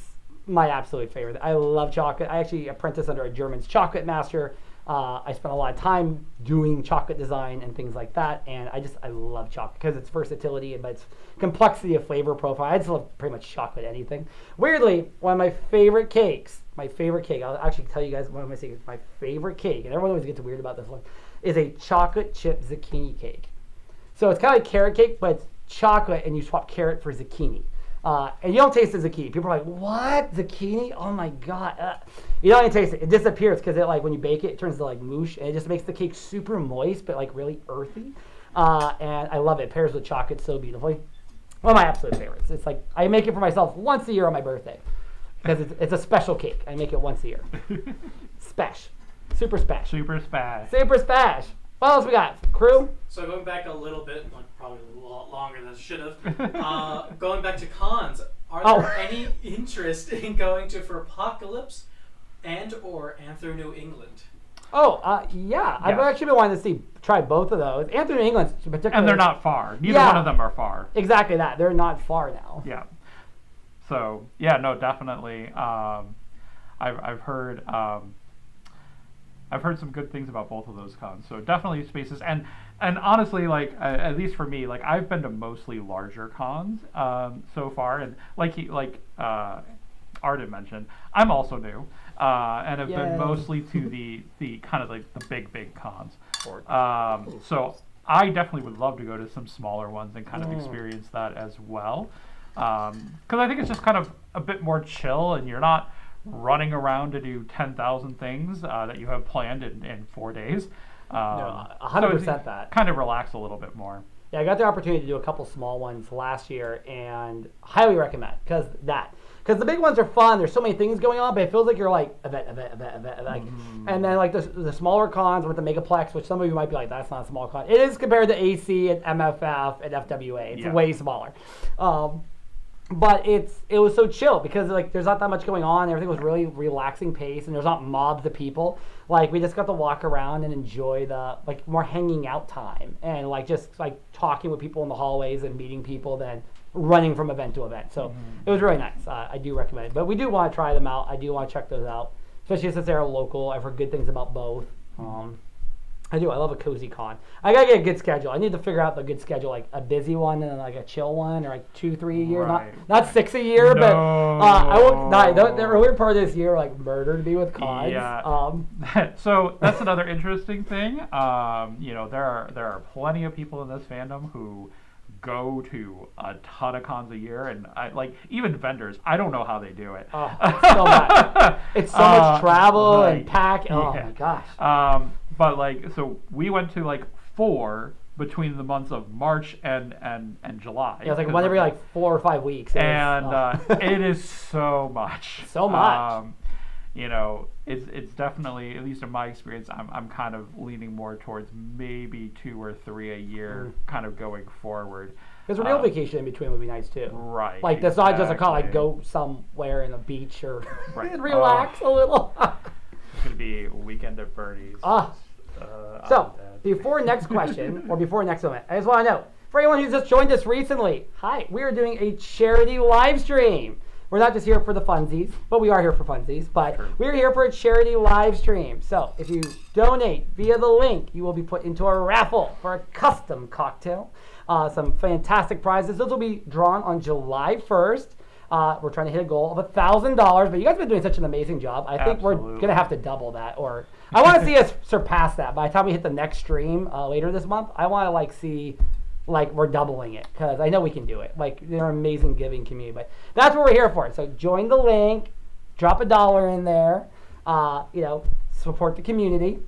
my absolute favorite. I love chocolate. I actually apprenticed under a German chocolate master. I spent a lot of time doing chocolate design and things like that, and I love chocolate because its versatility but its complexity of flavor profile. I just love pretty much chocolate anything. Weirdly, one of my favorite cakes, I'll actually tell you guys one of my secrets. My favorite cake, and everyone always gets weird about this one, is a chocolate chip zucchini cake. So it's kind of like carrot cake, but it's chocolate, and you swap carrot for zucchini. And you don't taste the zucchini. People are like, what? Zucchini? Oh my God. You don't even taste it. It disappears because when you bake it, it turns to like mousse. And it just makes the cake super moist, but like really earthy. And I love it. It pairs with chocolate so beautifully. One of my absolute favorites. It's like, I make it for myself once a year on my birthday. Because it's a special cake. I make it once a year. Spash. Super spash. Super spash. Super spash. What else we got? Crew? So going back a little bit, like probably a lot longer than I should have. Going back to cons, are there any interest in going to for Apocalypse and through New England? Yeah. I've actually been wanting to try both of those. And through New England, particularly. And they're not far. Neither one of them are far. Exactly that. They're not far now. Yeah. So yeah, no, definitely. I've heard. I've heard some good things about both of those cons, so definitely spaces. And honestly, like at least for me, like I've been to mostly larger cons so far, and like Arden mentioned, I'm also new, and have been mostly to the kind of like the big cons. So I definitely would love to go to some smaller ones and kind of experience that as well, because I think it's just kind of a bit more chill, and you're not running around to do 10,000 things that you have planned in 4 days. 100% that. Kind of relax a little bit more. Yeah, I got the opportunity to do a couple small ones last year, and highly recommend because the big ones are fun. There's so many things going on, but it feels like you're like event. And then like the smaller cons with the Megaplex, which some of you might be like, that's not a small con. It is compared to AC and MFF and FWA. It's way smaller. But it was so chill because like there's not that much going on. Everything was really relaxing pace, and there's not mobs of people. Like we just got to walk around and enjoy the like more hanging out time, and like just like talking with people in the hallways and meeting people than running from event to event. So it was really nice. I do recommend it. But we do want to try them out. I do want to check those out, especially since they're local. I've heard good things about both. I do. I love a cozy con. I gotta get a good schedule. I need to figure out the good schedule, like a busy one and then like a chill one, or like 2-3 a year, not 6 a year. No. But I won't. The earlier part of this year, like murdered me with cons. Yeah. So that's another interesting thing. You know, there are plenty of people in this fandom who go to a ton of cons a year, and I like even vendors. I don't know how they do it. Oh, it's so much. It's so much travel and pack. Oh yeah. my gosh. But like, so we went to like 4 between the months of March and July. Yeah, it's like one every like 4 or 5 weeks. It is so much. So much. You know, it's definitely, at least in my experience, I'm kind of leaning more towards maybe 2 or 3 a year, kind of going forward. Because a real vacation in between would be nice too. Right. Like that's not just a call. Like go somewhere in the beach or Right. relax a little. It's gonna be a weekend at Bernie's. So before next question or before next moment, I just want to know for anyone who's just joined us recently. Hi, we are doing a charity live stream. We're not just here for the funsies, but we are here for funsies. But we're here for a charity live stream. So if you donate via the link, you will be put into a raffle for a custom cocktail. Some fantastic prizes. Those will be drawn on July 1st. We're trying to hit a goal of $1,000, but you guys have been doing such an amazing job. I think we're going to have to double that, or I want to see us surpass that. By the time we hit the next stream later this month, I want to like see like we're doubling it, because I know we can do it. Like, they're an amazing giving community, but that's what we're here for. So join the link, drop $1 in there, you know, support the community,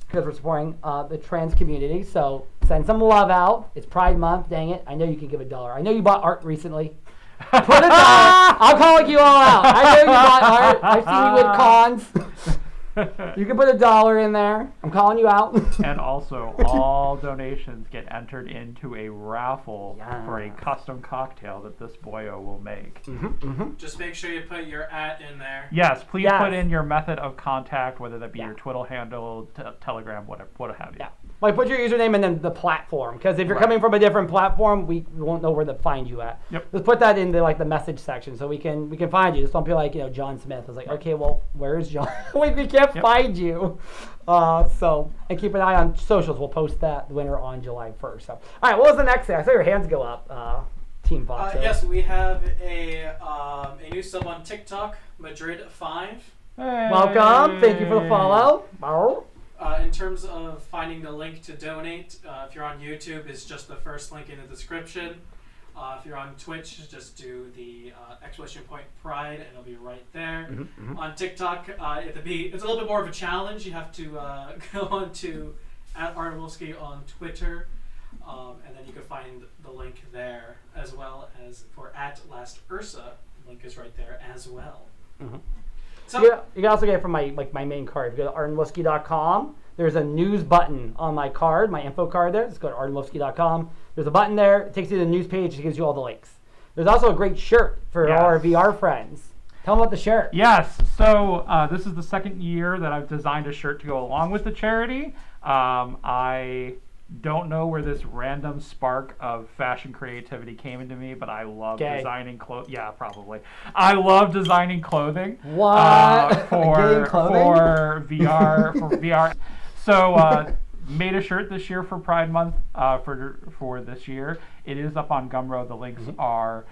because we're supporting the trans community. So send some love out. It's Pride Month, dang it. I know you can give $1. I know you bought art recently. Put $1. I'm calling you all out. I know you bought art. I've seen you with cons. You can put $1 in there. I'm calling you out. And also, all donations get entered into a raffle for a custom cocktail that this boyo will make. Just make sure you put your @ in there. Yes, please put in your method of contact, whether that be your Twitter handle, Telegram, whatever, what have you. Yeah. Like, put your username and then the platform, because if you're coming from a different platform, we won't know where to find you at. Yep. Just put that in the like the message section so we can find you. Just don't be like, you know, John Smith. It's like, okay, well, where is John? we can't find you. So, and keep an eye on socials. We'll post that winner on July 1st. So, all right, what was the next thing? I saw your hands go up, Team Fox. Yes, we have a new sub on TikTok, Madrid5. Hey. Welcome. Thank you for the follow. In terms of finding the link to donate, if you're on YouTube, it's just the first link in the description. If you're on Twitch, just do the !Pride and it'll be right there. On TikTok, it's a little bit more of a challenge. You have to go on to @Arden on Twitter, and then you can find the link there, as well as for @LastUrsa. The link is right there as well. So you can also get it from my main card. If you go to ardenwhiskey.com, there's a news button on my card, my info card there. Just go to ardenwhiskey.com. There's a button there. It takes you to the news page. It gives you all the links. There's also a great shirt for all our VR friends. Tell them about the shirt. Yes. So this is the second year that I've designed a shirt to go along with the charity. I don't know where this random spark of fashion creativity came into me, but I love designing clothes. Yeah, probably. I love designing clothing. What? For VR. For VR. So made a shirt this year for Pride Month for this year. It is up on Gumroad. The links are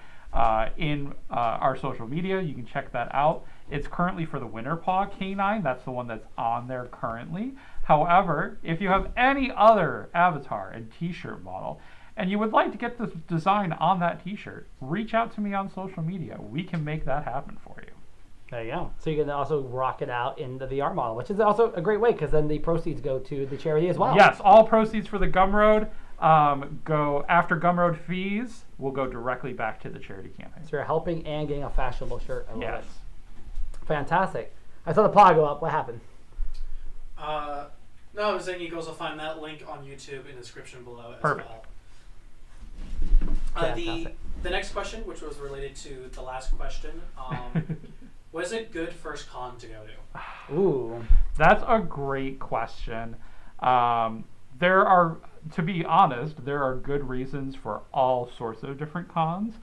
in our social media. You can check that out. It's currently for the Winterpaw canine. That's the one that's on there currently. However, if you have any other avatar and t-shirt model and you would like to get this design on that t-shirt, reach out to me on social media. We can make that happen for you. There you go. So you can also rock it out in the VR model, which is also a great way, because then the proceeds go to the charity as well. Yes, all proceeds for the Gumroad go after Gumroad fees will go directly back to the charity campaign. So you're helping and getting a fashionable shirt. I love Yes. it. Fantastic. I saw the pod go up. What happened? No, I was saying you guys will find that link on YouTube in the description below as Perfect. well. The next question, which was related to the last question, was it good first con to go to? Ooh. That's a great question. There are, to be honest, there are good reasons for all sorts of different cons.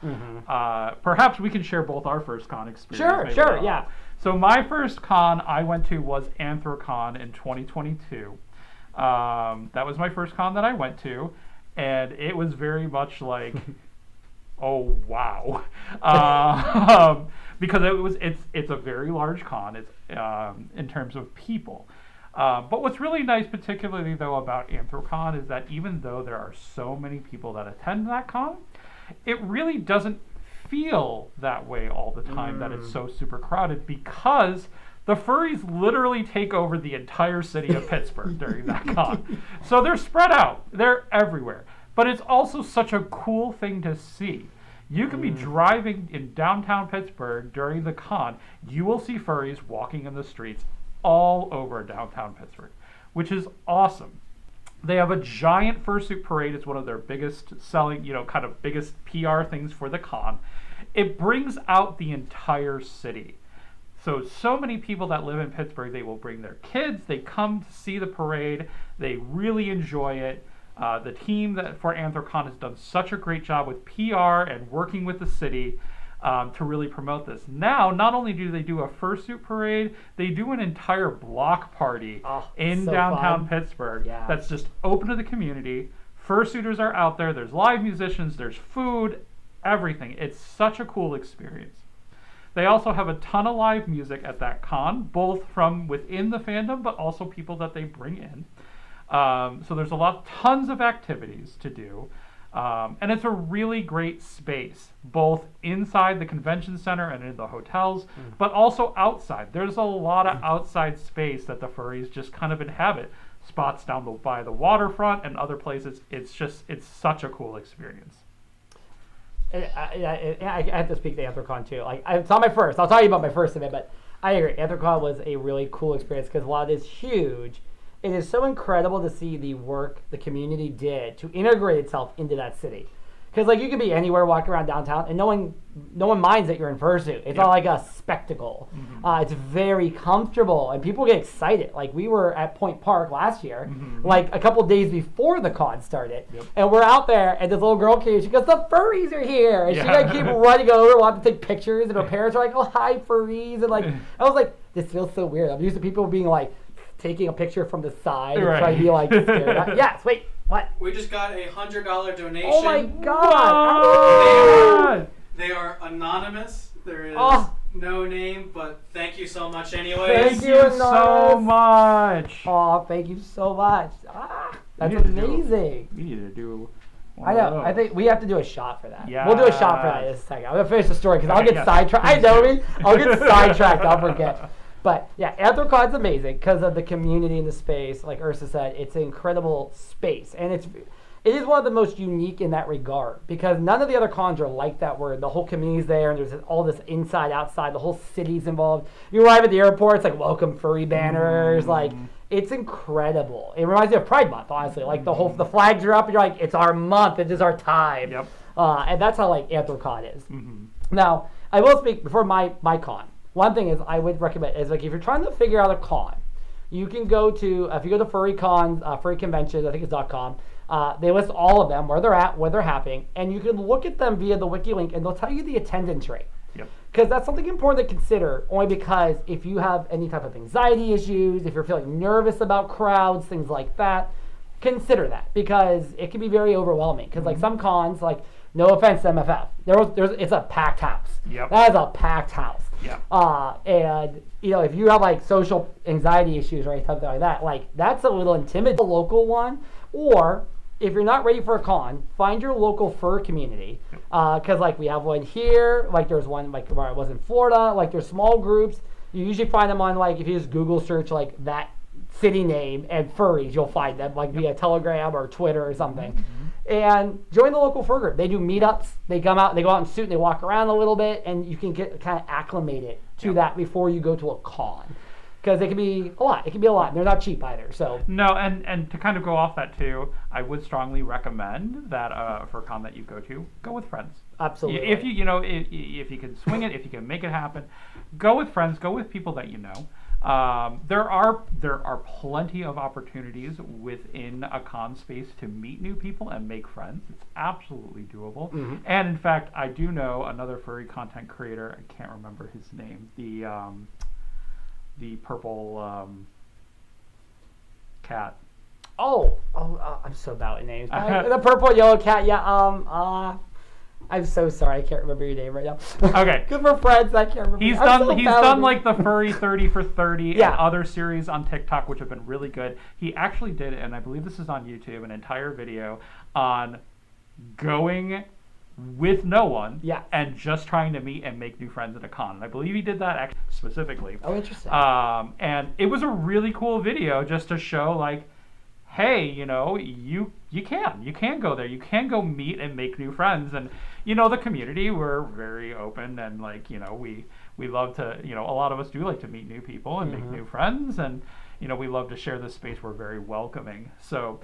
Perhaps we can share both our first con experience. Sure, yeah. So my first con I went to was Anthrocon in 2022. That was my first con that I went to, and it was very much like, oh wow, because it's a very large con. It's in terms of people. But what's really nice, particularly though about Anthrocon, is that even though there are so many people that attend that con, it really doesn't feel that way all the time, that it's so super crowded, because the furries literally take over the entire city of Pittsburgh during that con. So they're spread out. They're everywhere. But it's also such a cool thing to see. You can be driving in downtown Pittsburgh during the con. You will see furries walking in the streets all over downtown Pittsburgh, which is awesome. They have a giant fursuit parade. It's one of their biggest selling, kind of biggest PR things for the con. It brings out the entire city. So many people that live in Pittsburgh, they will bring their kids. They come to see the parade. They really enjoy it. The team for Anthrocon has done such a great job with PR and working with the city to really promote this. Now, not only do they do a fursuit parade, they do an entire block party in downtown Pittsburgh that's just open to the community. Fursuiters are out there. There's live musicians. There's food, everything. It's such a cool experience. They also have a ton of live music at that con, both from within the fandom, but also people that they bring in. So there's tons of activities to do. And it's a really great space, both inside the convention center and in the hotels, but also outside. There's a lot of outside space that the furries just kind of inhabit. Spots down by the waterfront and other places. It's such a cool experience. I have to speak to Anthrocon too. It's not my first. I'll tell you about my first event, but I agree. Anthrocon was a really cool experience because while it is huge, it is so incredible to see the work the community did to integrate itself into that city. Because you can be anywhere, walk around downtown, and no one minds that you're in fursuit. It's not like a spectacle. It's very comfortable, and people get excited. We were at Point Park last year, a couple days before the con started, and we're out there, and this little girl came. She goes, "The furries are here!" And she keep running over, wanting to take pictures, and her parents are like, "Oh, hi, furries!" And I was like, "This feels so weird." I'm used to people being taking a picture from the side and trying to be scared. Yes, wait. What? We just got a $100 donation. Oh my God! They are anonymous. There is no name, but thank you so much anyways. Thank you so much. Oh, thank you so much. That's amazing. We need to do I know. I think we have to do a shot for that. Yeah. We'll do a shot for that in a second. I'm going to finish the story because I'll get sidetracked. I know me. I'll get sidetracked. I'll forget. But yeah, Anthrocon's amazing because of the community in the space. Like Ursa said, it's an incredible space, and it is one of the most unique in that regard because none of the other cons are like that, where the whole community's there and there's all this inside, outside, the whole city's involved. You arrive at the airport, it's welcome furry banners, it's incredible. It reminds me of Pride Month, honestly. The flags are up and you're like, it's our month, it is our time. Yep. And that's how Anthrocon is. Now, I will speak before my con. One thing is I would recommend is if you're trying to figure out a con, you can go to, if you go to furry cons, furry conventions, I think it's .com, they list all of them, where they're at, where they're happening, and you can look at them via the wiki link and they'll tell you the attendance rate. Yep. Because that's something important to consider, only because if you have any type of anxiety issues, if you're feeling nervous about crowds, things like that, consider that because it can be very overwhelming. Because some cons, no offense to MFF, it's a packed house. Yep. That is a packed house. Yeah. And if you have social anxiety issues or something like that, that's a little intimidating. A local one, or if you're not ready for a con, find your local fur community. Because we have one here, there's one where I was in Florida. There's small groups. You usually find them on if you just Google search that city name and furries, you'll find them via Telegram or Twitter or something. And join the local fur group. They do meetups. They go out in suit and they walk around a little bit, and you can get kind of acclimated to that before you go to a con. Because it can be a lot. It can be a lot. And they're not cheap either. So no, and to kind of go off that too, I would strongly recommend that for a con that you go with friends. Absolutely. If if you can swing it, if you can make it happen, go with friends. Go with people that you know. There are plenty of opportunities within a con space to meet new people and make friends. It's absolutely doable. And in fact, I do know another furry content creator. I can't remember his name. the purple cat. I'm so bad with names. The purple and yellow cat. Yeah. I'm so sorry. I can't remember your name right now. Okay. Because we're friends. I can't remember. He's done like the furry 30 for 30 Yeah. and other series on TikTok, which have been really good. He actually did, and I believe this is on YouTube, an entire video on going with no one and just trying to meet and make new friends at a con. And I believe he did that specifically. Oh, interesting. And it was a really cool video just to show like, hey, you know, you can go there. You can go meet and make new friends. And, you know, the community, we're very open and like, you know, we love to, you know, a lot of us do like to meet new people and make new friends. And, you know, we love to share this space. We're very welcoming. So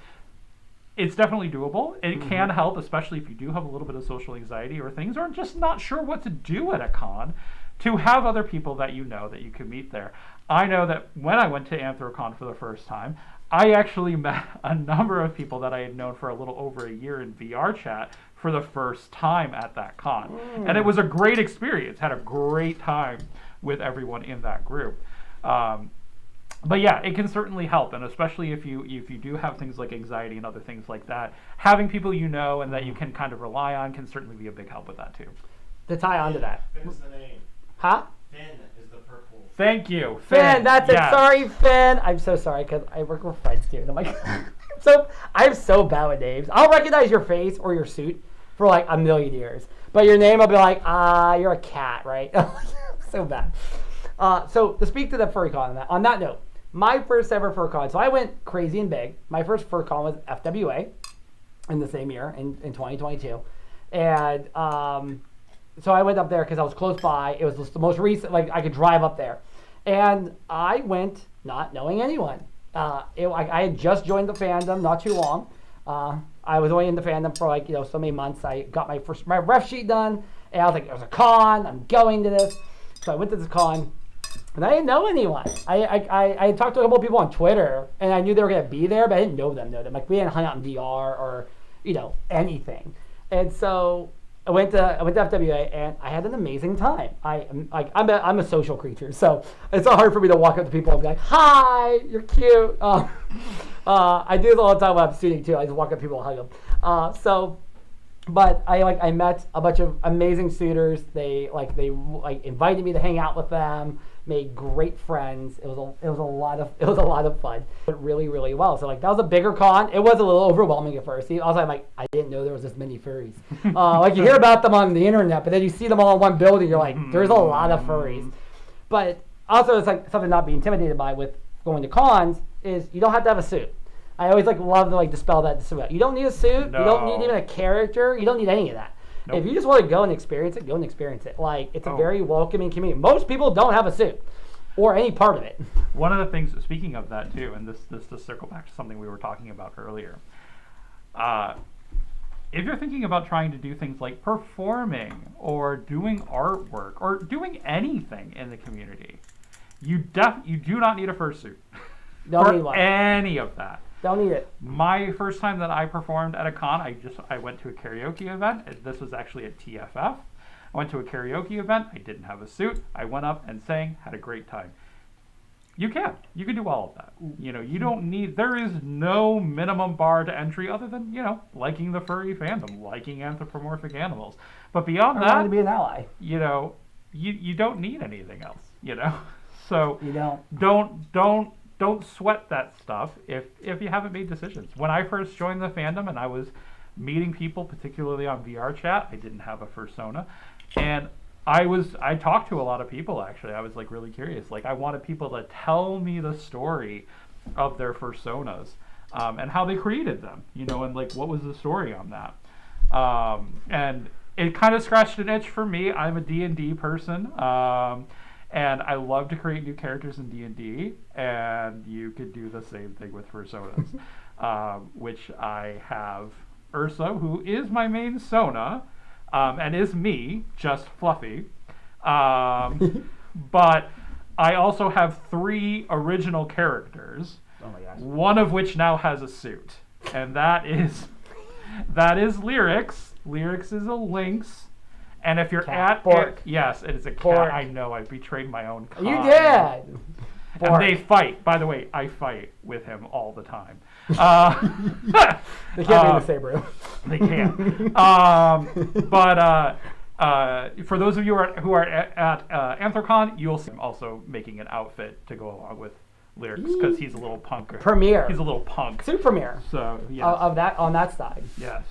it's definitely doable. It can help, especially if you do have a little bit of social anxiety or things are just not sure what to do at a con, to have other people that you know that you can meet there. I know that when I went to AnthroCon for the first time, I actually met a number of people that I had known for a little over a year in VR chat for the first time at that con. And it was a great experience. Had a great time with everyone in that group. But yeah, it can certainly help, and especially if you do have things like anxiety and other things like that, having people you know and that you can kind of rely on can certainly be a big help with that too. To tie onto that. Finn's the name. Huh? Finn is the purple. Thank you, Finn, that's yes. it. Sorry, Finn. I'm so sorry because I work with friends too. And I'm like, I'm so bad with names. I'll recognize your face or your suit for like a million years, but your name I'll be like, you're a cat, right? So bad. So to speak to the FurryCon on that note, my first ever FurCon. So I went crazy and big. My first FurCon was FWA in the same year in 2022, and so I went up there because I was close by. It was just the most recent, like I could drive up there. And I went not knowing anyone. I had just joined the fandom not too long. I was only in the fandom for like, you know, so many months. I got my ref sheet done, and I was like, there's a con, I'm going to this. So I went to this con, and I didn't know anyone. I talked to a couple of people on Twitter, and I knew they were going to be there, but I didn't know them. Like, we didn't hang out in VR or, you know, anything. And so I went to FWA, and I had an amazing time. I'm a social creature, so it's so hard for me to walk up to people and be like, "Hi, you're cute." I do this all the time when I'm shooting too. I just walk up to people and hug them. But I met a bunch of amazing suitors. They invited me to hang out with them. Made great friends. It was a lot of fun. Went really, really well. So like that was a bigger con. It was a little overwhelming at first. Also, I didn't know there was this many furries. Like you hear about them on the internet, but then you see them all in one building. You're like, there's a lot of furries. But also, it's like something not be intimidated by with going to cons is you don't have to have a suit. I always love to dispel that. You don't need a suit. No. You don't need even a character. You don't need any of that. Nope. If you just want to go and experience it, go and experience it. Like, it's a very welcoming community. Most people don't have a suit or any part of it. One of the things, speaking of that too, and this to circle back to something we were talking about earlier, if you're thinking about trying to do things like performing or doing artwork or doing anything in the community, you do not need a fursuit Don't need one. Any of that. Don't need it. My first time that I performed at a con, I went to a karaoke event. This was actually at TFF. I went to a karaoke event. I didn't have a suit. I went up and sang, had a great time. You can do all of that. You know, you don't need, there is no minimum bar to entry other than, you know, liking the furry fandom, liking anthropomorphic animals. But beyond that, to be an ally. You know, you don't need anything else, you know? So you don't. Don't sweat that stuff if you haven't made decisions. When I first joined the fandom and I was meeting people, particularly on VR chat, I didn't have a fursona, and I talked to a lot of people actually. I was really curious. I wanted people to tell me the story of their fursonas and how they created them, you know, and what was the story on that. And it kind of scratched an itch for me. I'm a D&D person. And I love to create new characters in D&D, and you could do the same thing with fursonas, which I have Ursa, who is my main Sona, and is me, just fluffy. But I also have 3 original characters, oh my gosh. One of which now has a suit, and that is Lyrics. Lyrics is a lynx. And if you're cat. Pork. yes, it is a cat. Pork. I know, I betrayed my own kind. You did. And they fight. By the way, I fight with him all the time. They can't be in the same room. They can't. But for those of you who are at Anthrocon, you'll see him also making an outfit to go along with lyrics because he's a little punker. Premiere. He's a little punk. Super premiere. So yes. Of that on that side. Yes.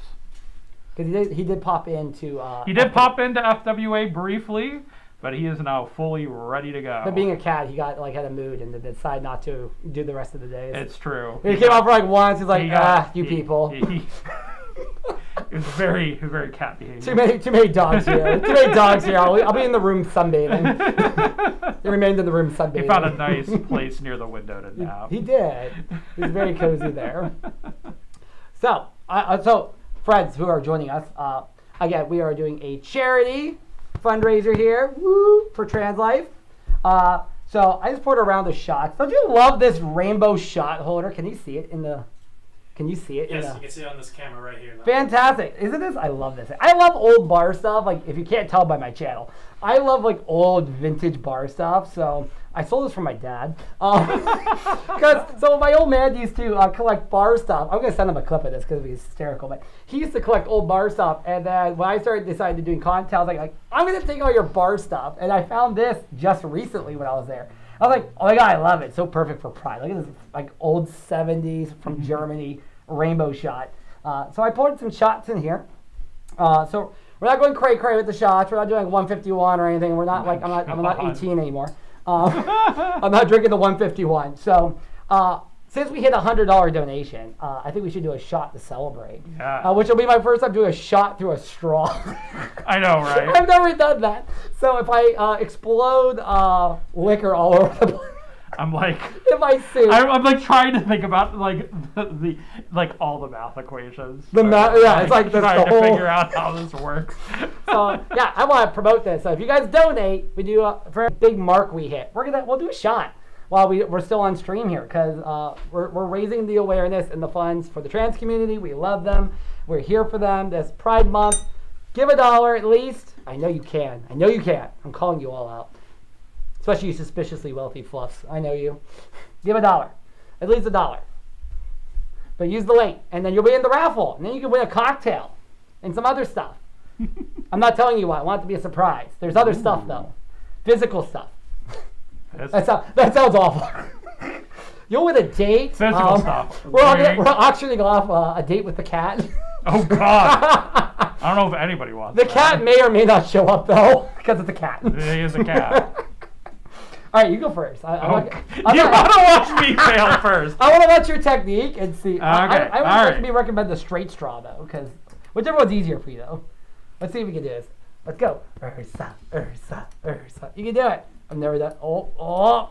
Because he did pop into. He did pop into FWA briefly, but he is now fully ready to go. But being a cat, he got had a mood and decided not to do the rest of the days. It's true. He came out for once. He's like, people. It was very cat behavior. Too many dogs here. Too many dogs here. I'll be in the room sunbathing. He remained in the room sunbathing. He found a nice place near the window to nap. He did. He's very cozy there. So friends who are joining us, again, we are doing a charity fundraiser here, for Trans Life. So I just poured a round of shots. Don't you love this rainbow shot holder? Can you see it in the? Can you see it? Yes, you can see it on this camera right here. Fantastic. Isn't this? I love this. I love old bar stuff. Like, if you can't tell by my channel, I love, like, old vintage bar stuff. So I sold this from my dad. So my old man used to collect bar stuff. I'm going to send him a clip of this because it's hysterical. But he used to collect old bar stuff. And then when I decided to doing content, I was like, I'm going to take all your bar stuff. And I found this just recently when I was there. I was like, oh my God, I love it. So perfect for Pride. Look at this, like, old 70s from Germany rainbow shot. So I poured some shots in here. So we're not going cray with the shots. We're not doing 151 or anything. We're not like, I'm not 18 anymore. I'm not drinking the 151. So since we hit a $100 donation, I think we should do a shot to celebrate. Yeah. Which will be my first time doing a shot through a straw. I know, right? I've never done that. So if I explode liquor all over the place, I'm like, if I sue, I'm like trying to think about like the like all the math equations. It's like trying the to whole figure out how this works. So yeah, I want to promote this. So if you guys donate, we do for a big mark we hit. We'll do a shot while we're still on stream here because we're raising the awareness and the funds for the trans community. We love them. We're here for them. This Pride Month. Give $1 at least. I know you can. I'm calling you all out. Especially you suspiciously wealthy fluffs. I know you. Give $1. At least $1. But use the link. And then you'll be in the raffle. And then you can win a cocktail. And some other stuff. I'm not telling you what. I want it to be a surprise. There's other stuff, though. Physical stuff. That sounds awful. You'll win a date. Physical stuff. We're auctioning off a date with the cat. Oh, God. I don't know if anybody wants The cat may or may not show up, though, because it's a cat. It is a cat. All right, you go first. You want to watch me fail first. I want to watch your technique and see. Okay. I would recommend the straight straw, though, because whichever one's easier for you, though. Let's see if we can do this. Let's go. Ursa, Ursa, Ursa. You can do it. I've never done. Oh.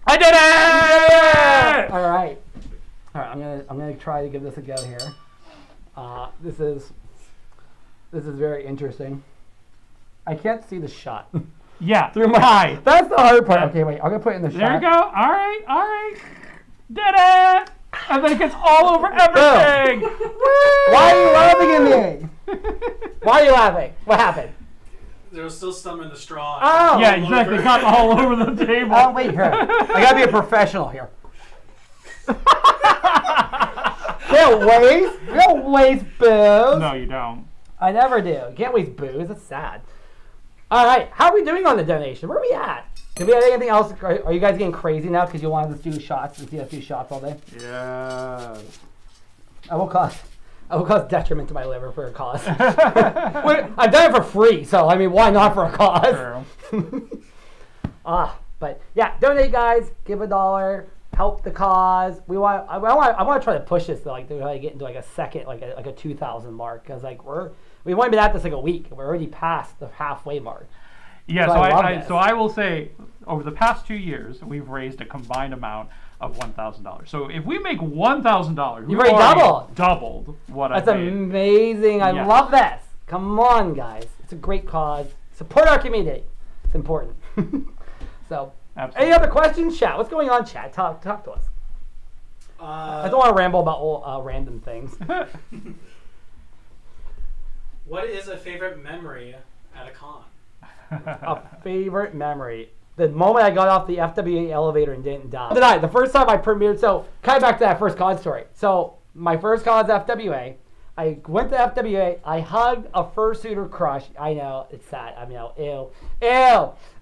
I did it! All right. I'm gonna try to give this a go here. This is very interesting. I can't see the shot. Yeah. Through my eye. That's the hard part. Okay, wait. I'm gonna put it in the shot. There you go. All right. Did it! And then it gets all over everything. Why are you laughing at me? Why are you laughing? What happened? There was still some in the straw. Oh. Yeah, exactly. Got all over the table. Oh, wait, here. I gotta be a professional here. You don't waste booze. No, you don't. I never do. You can't waste booze. That's sad. All right. How are we doing on the donation? Where are we at? Did we have anything else? Are you guys getting crazy now because you wanted us to do shots and see us do shots all day? Yeah. I will cause detriment to my liver for a cause. I've done it for free, so I mean, why not for a cause? True. But yeah, donate, guys. Give $1. Help the cause. I want to try to push this to like to get into like a second, like a 2,000 mark, because like we've only been at this like a week. We're already past the halfway mark. Yeah, so I will say, over the past 2 years, we've raised a combined amount of $1,000. So if we make $1,000, you've already doubled what I made. That's amazing. I love this. Come on, guys. It's a great cause. Support our community. It's important. So, absolutely. Any other questions, chat? What's going on, chat? Talk to us. I don't want to ramble about all random things. What is a favorite memory at a con? A favorite memory. The moment I got off the FWA elevator and didn't die. The first time I premiered, so kind of back to that first con story. So my first con was FWA. I went to FWA. I hugged a fursuiter crush. I know it's sad. I mean, ew.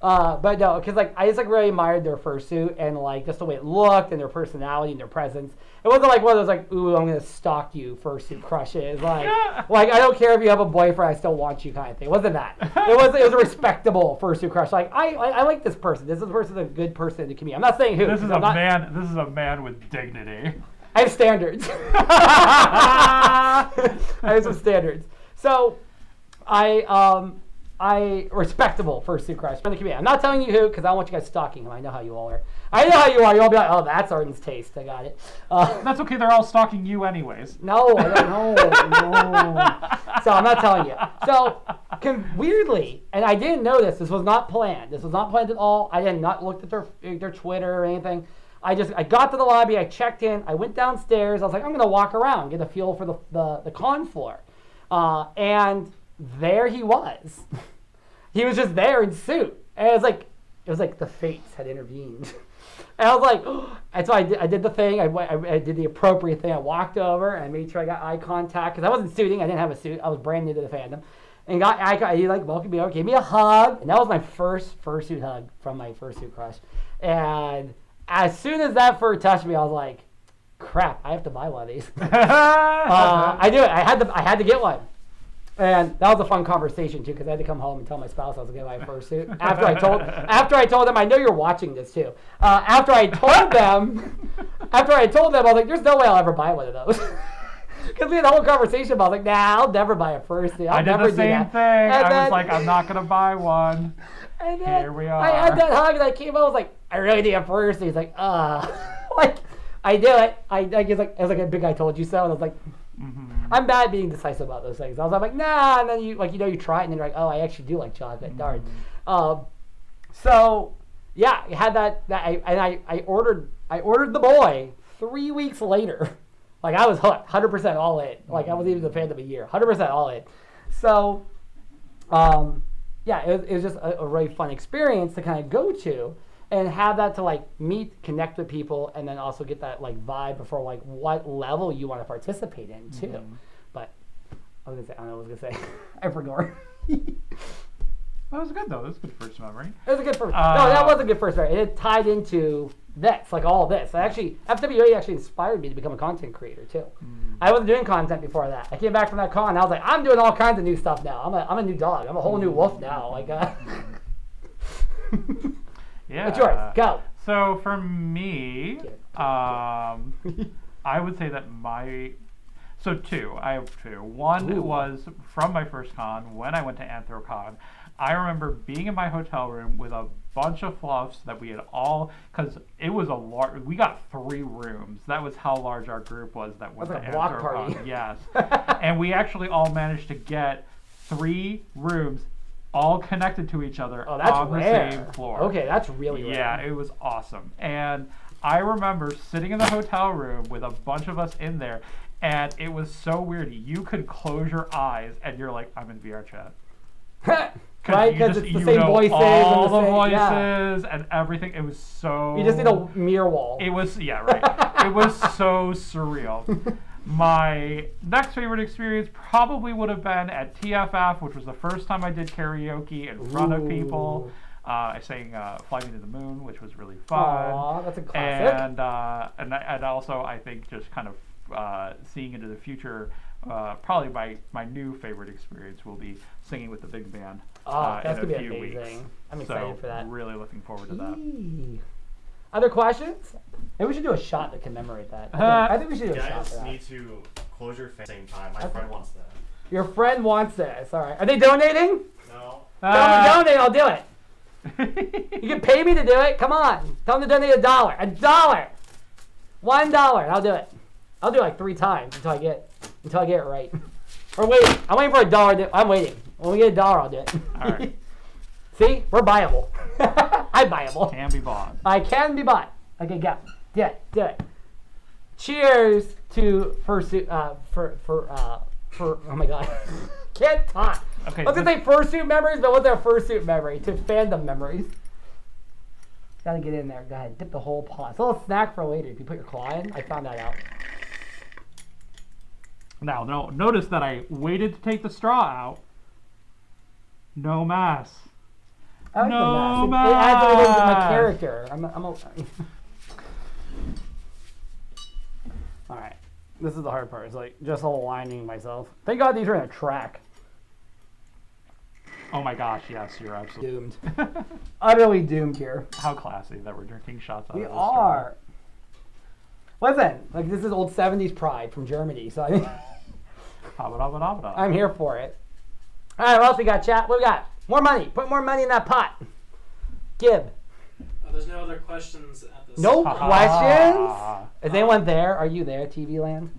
But no, because like I just like really admired their fursuit and like just the way it looked and their personality and their presence. It wasn't like one of those like, ooh, I'm gonna stalk you fursuit crushes. Like I don't care if you have a boyfriend, I still want you kind of thing. It wasn't that. It was a respectable fursuit crush. Like I like this person. This person's a good person in the community. I'm not saying who. This is a man with dignity. I have standards. I have some standards. So, I respectable fursuit crush in the community. I'm not telling you who because I don't want you guys stalking him. I know how you all are. I know how you are. You'll be like, oh, that's Arden's taste. I got it. That's okay. They're all stalking you anyways. No, I don't know. So I'm not telling you. So weirdly, and I didn't know this. This was not planned. This was not planned at all. I did not look at their Twitter or anything. I got to the lobby, I checked in, I went downstairs, I was like, I'm gonna walk around, get a feel for the con floor. And there he was. He was just there in suit. And it was like the fates had intervened. And I was like, and so I did the thing, I did the appropriate thing, I walked over and made sure I got eye contact, because I wasn't suiting, I didn't have a suit, I was brand new to the fandom. And he like welcomed me over, gave me a hug, and that was my first fursuit hug from my fursuit crush. And as soon as that fur touched me, I was like, crap, I have to buy one of these. I do it. I had to get one. And that was a fun conversation, too, because I had to come home and tell my spouse I was going to buy a fursuit. After I told them, I know you're watching this, too. After I told them, I was like, there's no way I'll ever buy one of those. Because we had a whole conversation about, like, nah, I'll never buy a fursuit. I did the same thing. I was like, I'm not going to buy one. And then here we are. I had that hug, and I came out, I was like, I really need a fursuit. He's like, like, I do it. I was like a big I told you so. And I was like, I'm bad at being decisive about those things. I was like, nah. And then you try it, and then you're like, oh, I actually do like chocolate. Darn. So yeah, I had that. I ordered the boy 3 weeks later. Like I was hooked, 100% all in. Like I wasn't even a fan of a year, 100% all in. So, yeah, it was just a really fun experience to kind of go to and have that to like meet, connect with people, and then also get that like vibe before like what level you want to participate in too. But I was gonna say I forgot. That was good though. That was a good first memory. It was a good first. No, that was a good first memory. It tied into this, like all of this. FWA actually inspired me to become a content creator too. I wasn't doing content before that. I came back from that con, and I was like, I'm doing all kinds of new stuff now. I'm a new dog. I'm a whole new wolf now. Like, yeah. What's yours? Go. So for me, I would say that I have two. One was from my first con when I went to Anthrocon. I remember being in my hotel room with a bunch of fluffs that we had all, because it was a large, we got 3 rooms. That was how large our group was that went to like a block Anthrocon. party. Yes. And we actually all managed to get 3 rooms all connected to each other on rare. the same floor. Okay, that's really rare. Yeah, it was awesome. And I remember sitting in the hotel room with a bunch of us in there, and it was so weird. You could close your eyes and you're like, I'm in VR chat. Right, because it's the same voices all and the voices and everything. It was so. You just need a mirror wall. It was right. It was so surreal. My next favorite experience probably would have been at TFF, which was the first time I did karaoke in front of people. I sang "Fly Me to the Moon," which was really fun. Aww, that's a classic. And also I think just kind of seeing into the future. Probably my new favorite experience will be singing with the big band that's in gonna a be few amazing. weeks. I'm excited for that. Really looking forward to that. Other questions? Maybe we should do a shot to commemorate that. I think we should do a shot guys for that. need to close your face at the same time. My friend wants that. Your friend wants this. All right. Are they donating? No. Tell them to donate. I'll do it. You can pay me to do it. Come on. Tell them to donate $1. $1. $1. I'll do it. I'll do it like 3 times until I get it right. Or wait, I'm waiting for $1. I'm waiting. When we get $1, I'll do it. All right. See, we're buyable. I'm buyable. Can be bought. I can be bought. Okay, go. Do it. Cheers to for oh my god. Can't talk. Okay. I was gonna say fursuit memories, but what's our fursuit memory? To fandom memories. Gotta get in there. Go ahead, dip the whole pot. It's a little snack for later. If you put your claw in, I found that out. Now, no, notice that I waited to take the straw out. No mess. I like No the mess. It adds a little bit to my mess. character. All right. This is the hard part. It's like just aligning myself. Thank God these are in a track. Oh my gosh, yes, you're absolutely Doomed. Utterly doomed here. How classy that we're drinking shots out We of this straw. are. Listen, like this is old 70s pride from Germany, so I'm here for it. All right, what else we got, chat? What we got? More money. Put more money in that pot. Gib. There's no other questions at this No time. questions? Is anyone there? Are you there, TV Land?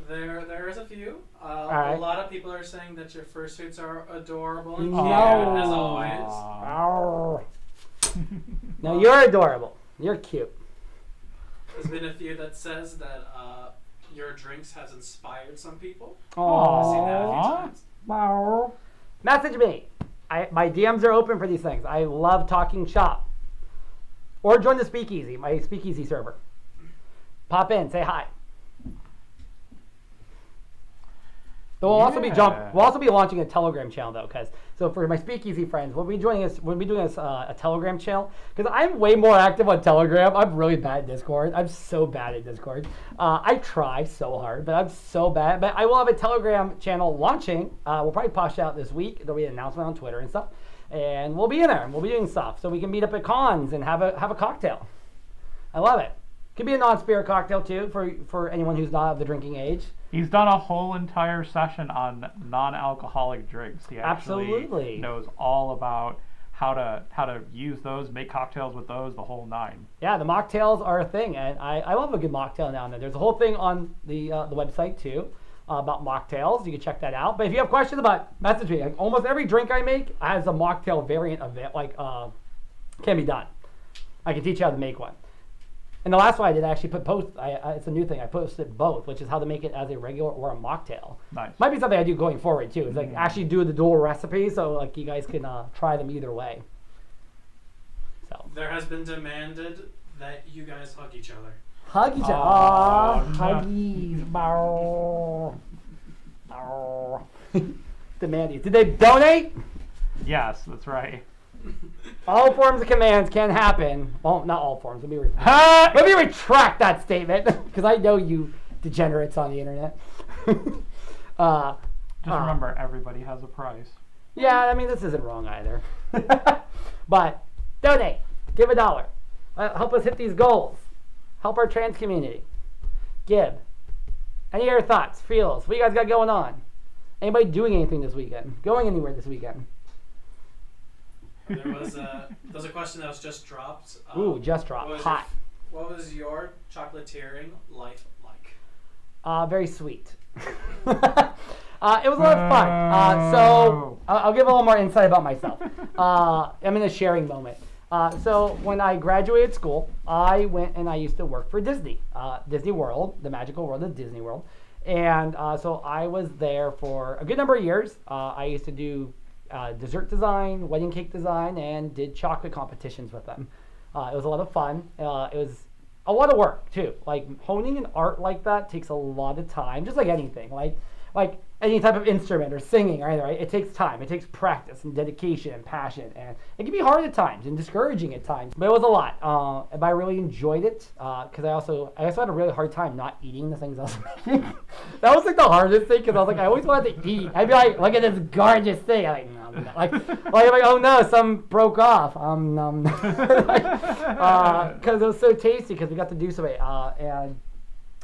There is a few. right. A lot of people are saying that your fursuits are adorable and No. cute, as always. Arr. No, you're adorable. You're cute. There's been a few that says that your drinks has inspired some people. Aww. I've seen that a few times. Wow. Message me. My DMs are open for these things. I love talking shop. Or join the Speakeasy, my Speakeasy server. Pop in, say hi. We'll also be launching a Telegram channel though, so for my Speakeasy friends, we'll be doing a Telegram channel because I'm way more active on Telegram. I'm really bad at Discord. I'm so bad at Discord. I try so hard, but I'm so bad. But I will have a Telegram channel launching. We'll probably push it out this week. There'll be an announcement on Twitter and stuff, and we'll be in there and we'll be doing stuff so we can meet up at cons and have a cocktail. I love it. Could be a non-spirit cocktail too for anyone who's not of the drinking age. He's done a whole entire session on non-alcoholic drinks. He actually Absolutely knows all about how to use those, make cocktails with those, the whole nine. Yeah, the mocktails are a thing, and I love a good mocktail now and then. There's a whole thing on the website too about mocktails. You can check that out. But if you have questions about, message me. Like, almost every drink I make has a mocktail variant of it, can be done. I can teach you how to make one. And the last one I did, I actually it's a new thing. I posted both, which is how to make it as a regular or a mocktail. Nice. Might be something I do going forward too. It's like actually do the dual recipe, so like you guys can try them either way. So There has been demanded that you guys hug each other. hug each other. Oh, Huggies. Bow. Bow. Demanding. Did they donate? Yes, that's right. All forms of commands can happen. Well, not all forms. Let me retract that statement because I know you degenerates on the internet. Just remember, everybody has a price. Yeah, I mean, this isn't wrong either. But donate. Give $1. Help us hit these goals. Help our trans community. Gib. Any of your thoughts, feels? What you guys got going on? Anybody doing anything this weekend? Going anywhere this weekend? There was a question that was just dropped. Ooh, just dropped. Hot. What was your chocolatiering life like? Very sweet. It was a lot of fun. So I'll give a little more insight about myself. I'm in a sharing moment. So when I graduated school, I went and I used to work for Disney, Disney World, the magical world of Disney World. And so I was there for a good number of years. I used to do dessert design, wedding cake design, and did chocolate competitions with them. It was a lot of fun. It was a lot of work too. Like honing an art like that takes a lot of time, just like anything. Like any type of instrument or singing or anything, right? It takes time. It takes practice and dedication and passion, and it can be hard at times and discouraging at times. But it was a lot. But I really enjoyed it because I also had a really hard time not eating the things I was making. That was like the hardest thing because I was like, I always wanted to eat. I'd be like, look at this gorgeous thing. I'm like, I'm like, oh no, some broke off. Because it was so tasty because we got to do so many. And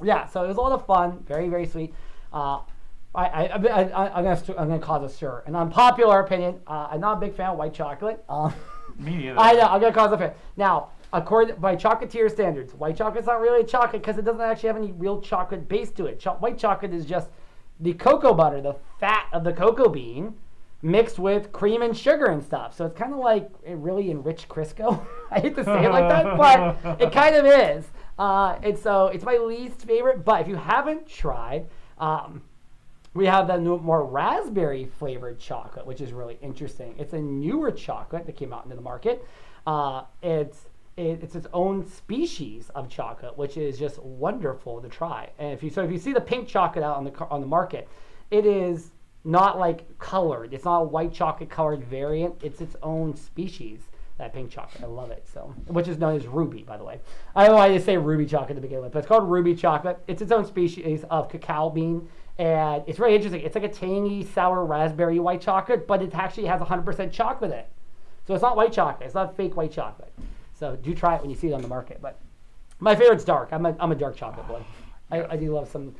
yeah, so it was a lot of fun. Very, very sweet. I'm gonna cause a stir. An unpopular opinion. I'm not a big fan of white chocolate. Me neither. I know. I'm gonna cause a fit. Now, according by chocolatier standards, white chocolate's not really a chocolate because it doesn't actually have any real chocolate base to it. White chocolate is just the cocoa butter, the fat of the cocoa bean, mixed with cream and sugar and stuff. So it's kind of like a really enriched Crisco. I hate to say it like that, but it kind of is. And so it's my least favorite. But if you haven't tried, We have the more raspberry flavored chocolate, which is really interesting. It's a newer chocolate that came out into the market. It's its own species of chocolate, which is just wonderful to try. And if you see the pink chocolate out on the market, it is not like colored. It's not a white chocolate colored variant. It's its own species. That pink chocolate, I love it. So, which is known as ruby, by the way. I don't know why they say ruby chocolate to begin with, but it's called ruby chocolate. It's its own species of cacao bean, and it's very interesting. It's like a tangy, sour raspberry white chocolate, but it actually has 100% chocolate in it. So it's not white chocolate. It's not fake white chocolate. So do try it when you see it on the market. But my favorite's dark. I'm a dark chocolate boy. I do love some.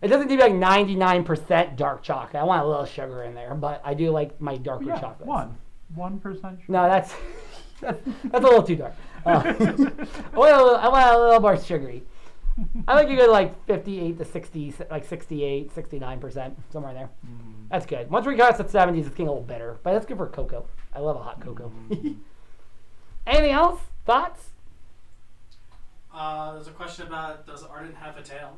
It doesn't need to be like 99% dark chocolate. I want a little sugar in there, but I do like my darker chocolates. 1%. No, that's a little too dark. I want a little more sugary. I like you go to like 58 to 60, like 68, 69%, somewhere in there. That's good. Once we got to the 70s, it's getting a little bitter, but that's good for cocoa. I love a hot cocoa. Anything else? Thoughts? There's a question about, does Arden have a tail?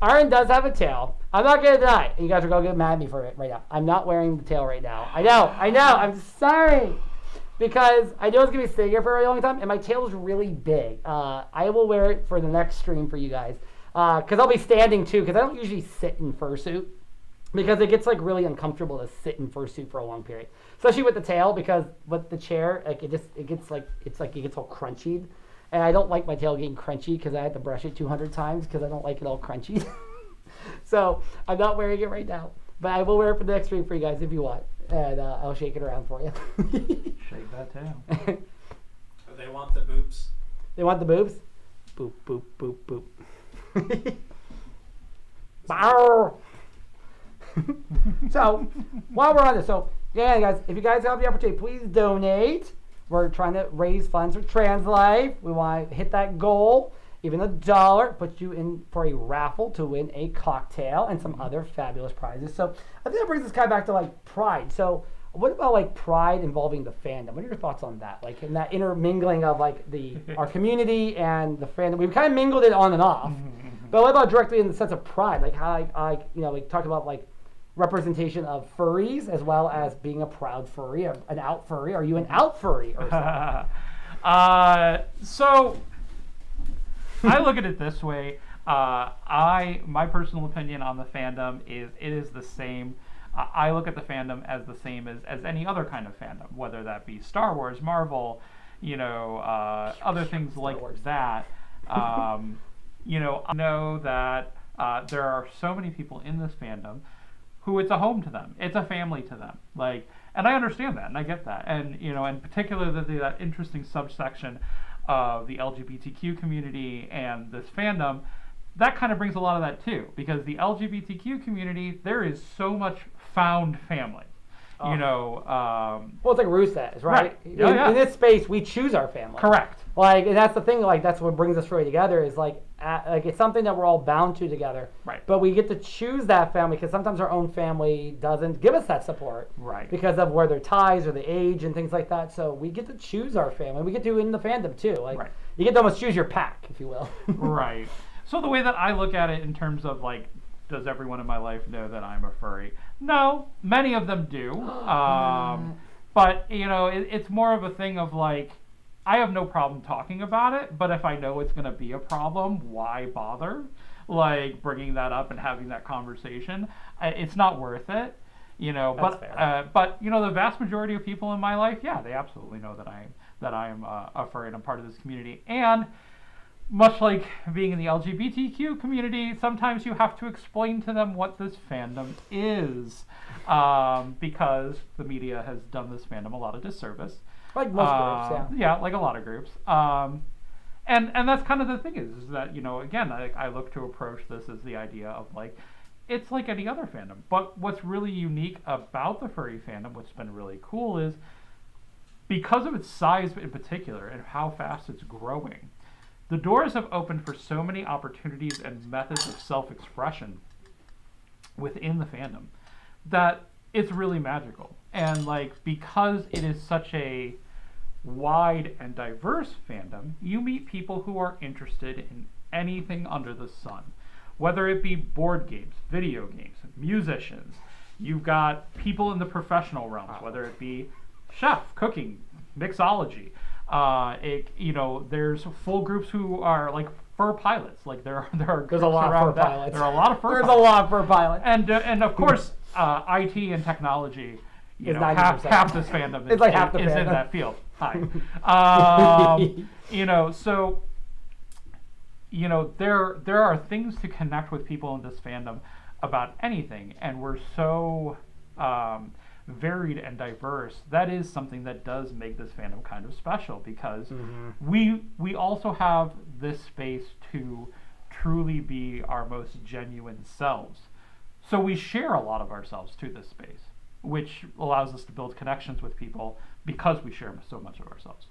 Arden does have a tail. I'm not going to deny it. You guys are going to get mad at me for it right now. I'm not wearing the tail right now. I know. I'm sorry. Because I know it's going to be sitting here for a long time, and my tail is really big. I will wear it for the next stream for you guys. Because I'll be standing too, because I don't usually sit in fursuit. Because it gets like really uncomfortable to sit in fursuit for a long period. Especially with the tail, because with the chair, like it gets all crunchy. And I don't like my tail getting crunchy because I have to brush it 200 times because I don't like it all crunchy. So I'm not wearing it right now. But I will wear it for the next stream for you guys if you want. And I'll shake it around for you. Shake that tail. They want the boobs. They want the boobs? Boop, boop, boop, boop. Bow. So, while we're on this, yeah, guys, if you guys have the opportunity, please donate. We're trying to raise funds for Trans Life. We want to hit that goal. Even $1 puts you in for a raffle to win a cocktail and some other fabulous prizes. So I think that brings us kind of back to like pride. So what about like pride involving the fandom? What are your thoughts on that? Like in that intermingling of like our community and the fandom. We've kind of mingled it on and off. But what about directly in the sense of pride? Like how we talked about like representation of furries as well as being a proud furry, an out furry. Are you an out furry or something? So I look at it this way. My personal opinion on the fandom is it is the same. I look at the fandom as the same as any other kind of fandom, whether that be Star Wars, Marvel, other things like that. I know that there are so many people in this fandom who it's a home to them. It's a family to them. And I understand that, and I get that. And, in particular, that interesting subsection of the LGBTQ community and this fandom, that kind of brings a lot of that too. Because the LGBTQ community, there is so much found family. Well, it's like Ruth says, right? Yeah. In this space, we choose our family. Correct. And that's the thing. That's what brings us really together. Is it's something that we're all bound to together. Right. But we get to choose that family because sometimes our own family doesn't give us that support. Right. Because of where their ties or the age and things like that. So we get to choose our family. We get to in the fandom too. Right. You get to almost choose your pack, if you will. Right. So the way that I look at it in terms of does everyone in my life know that I'm a furry? No, many of them do. But it's more of a thing of I have no problem talking about it, but if I know it's going to be a problem, why bother? Bringing that up and having that conversation, it's not worth it. That's fair. But the vast majority of people in my life, yeah, they absolutely know that I am a furry and I'm part of this community. And much like being in the LGBTQ community, sometimes you have to explain to them what this fandom is, because the media has done this fandom a lot of disservice. Like most groups, yeah. Yeah, like a lot of groups. And that's kind of the thing is that, again, I look to approach this as the idea of it's like any other fandom. But what's really unique about the furry fandom, what's been really cool is because of its size in particular and how fast it's growing, the doors have opened for so many opportunities and methods of self-expression within the fandom that it's really magical. And because it is such a wide and diverse fandom, you meet people who are interested in anything under the sun. whether it be board games, video games, musicians. You've got people in the professional realms, whether it be chef, cooking, mixology. There's full groups who are like fur pilots. Like there are There's a lot of fur pilots. There are a lot of fur There's pilots. a lot of fur pilots. And of course, IT and technology. Half this fandom It's like half the is in fandom. that field. Hi. There are things to connect with people in this fandom about anything, and we're so varied and diverse. That is something that does make this fandom kind of special, because we also have this space to truly be our most genuine selves. So we share a lot of ourselves to this space, which allows us to build connections with people because we share so much of ourselves.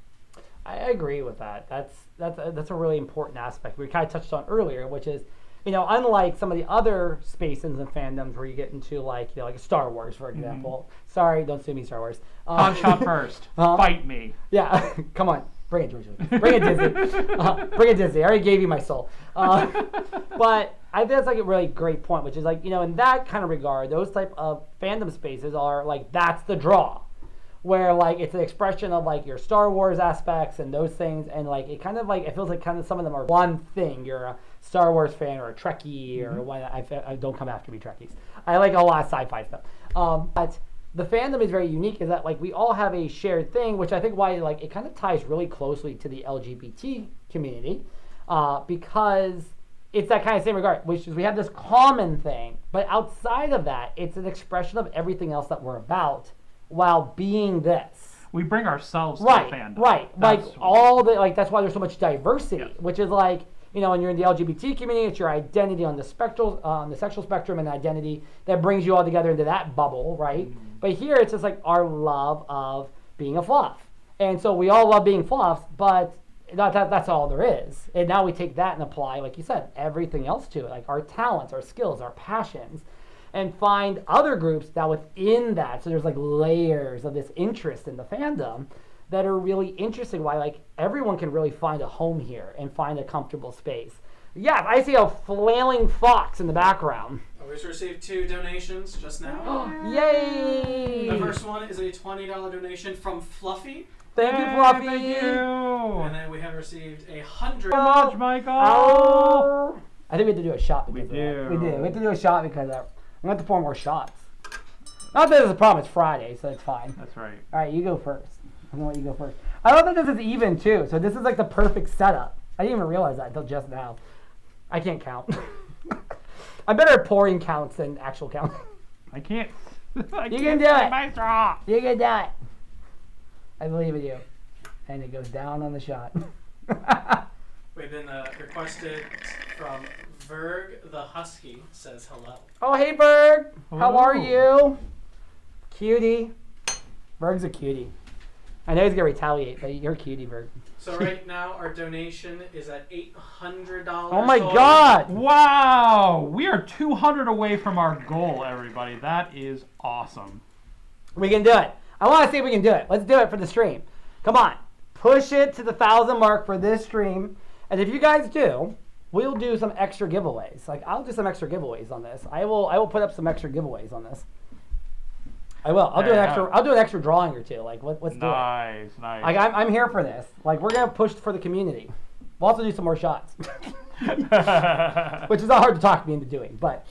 I agree with that. That's a really important aspect we kind of touched on earlier, which is, unlike some of the other spaces and fandoms where you get into like Star Wars, for example. Sorry, don't sue me, Star Wars. On shot first. Fight me. Yeah, come on. Bring it, George Lucas. Bring it, Disney. Bring it, Disney. I already gave you my soul. But I think that's like a really great point, which is like, in that kind of regard, those type of fandom spaces are like, that's the draw. Where like it's an expression of like your Star Wars aspects and those things, and like it kind of like it feels like kind of some of them are one thing. You're a Star Wars fan or a Trekkie or what? I don't come after me, Trekkies. I like a lot of sci-fi stuff. But the fandom is very unique, is that like we all have a shared thing, which I think why like it kind of ties really closely to the LGBT community, because it's that kind of same regard, which is we have this common thing, but outside of that, it's an expression of everything else that we're about, while being this. We bring ourselves to Right, the fandom. right. That's Like all the that's why there's so much diversity, which is like, when you're in the LGBT community, it's your identity on the sexual spectrum, and identity that brings you all together into that bubble, right? But here it's just like our love of being a fluff. And so we all love being fluffs, but that's all there is. And now we take that and apply, like you said, everything else to it, like our talents, our skills, our passions, and find other groups that within that, so there's like layers of this interest in the fandom that are really interesting, why like everyone can really find a home here and find a comfortable space. Yeah, I see a flailing fox in the background. We just received 2 donations just now. Yay! The first one is a $20 donation from Fluffy. Thank you, Fluffy. Thank you. And then we have received a $100. So much, Michael. Oh. I think we have to do a shot because We of that. do. We do. We have to do a shot because of that. We have to pour more shots. Not that there's a problem. It's Friday, so it's fine. That's right. All right, you go first. I'm gonna let you go first. I love that this is even too. So this is like the perfect setup. I didn't even realize that until just now. I can't count. I'm better at pouring counts than actual count. I can't. You can do it. My straw. You can do it. I believe in you. And it goes down on the shot. We've been requested from Verg the Husky, says hello. Oh, hey, Berg. How are Hello. you? Cutie. Berg's a cutie. I know he's going to retaliate, but you're a cutie, Berg. So right now our donation is at $800. Oh, my total. God. Wow, we are 200 away from our goal, everybody. That is awesome. We can do it. I want to see if we can do it. Let's do it for the stream. Come on. Push it to the 1,000 mark for this stream. And if you guys do, we'll do some extra giveaways. Like, I'll do some extra giveaways on this. I will put up some extra giveaways on this. I will. I'll do an extra drawing or two. Like, let's do it. Nice. Like, I'm here for this. Like, we're gonna push for the community. We'll also do some more shots, which is not hard to talk me into doing. But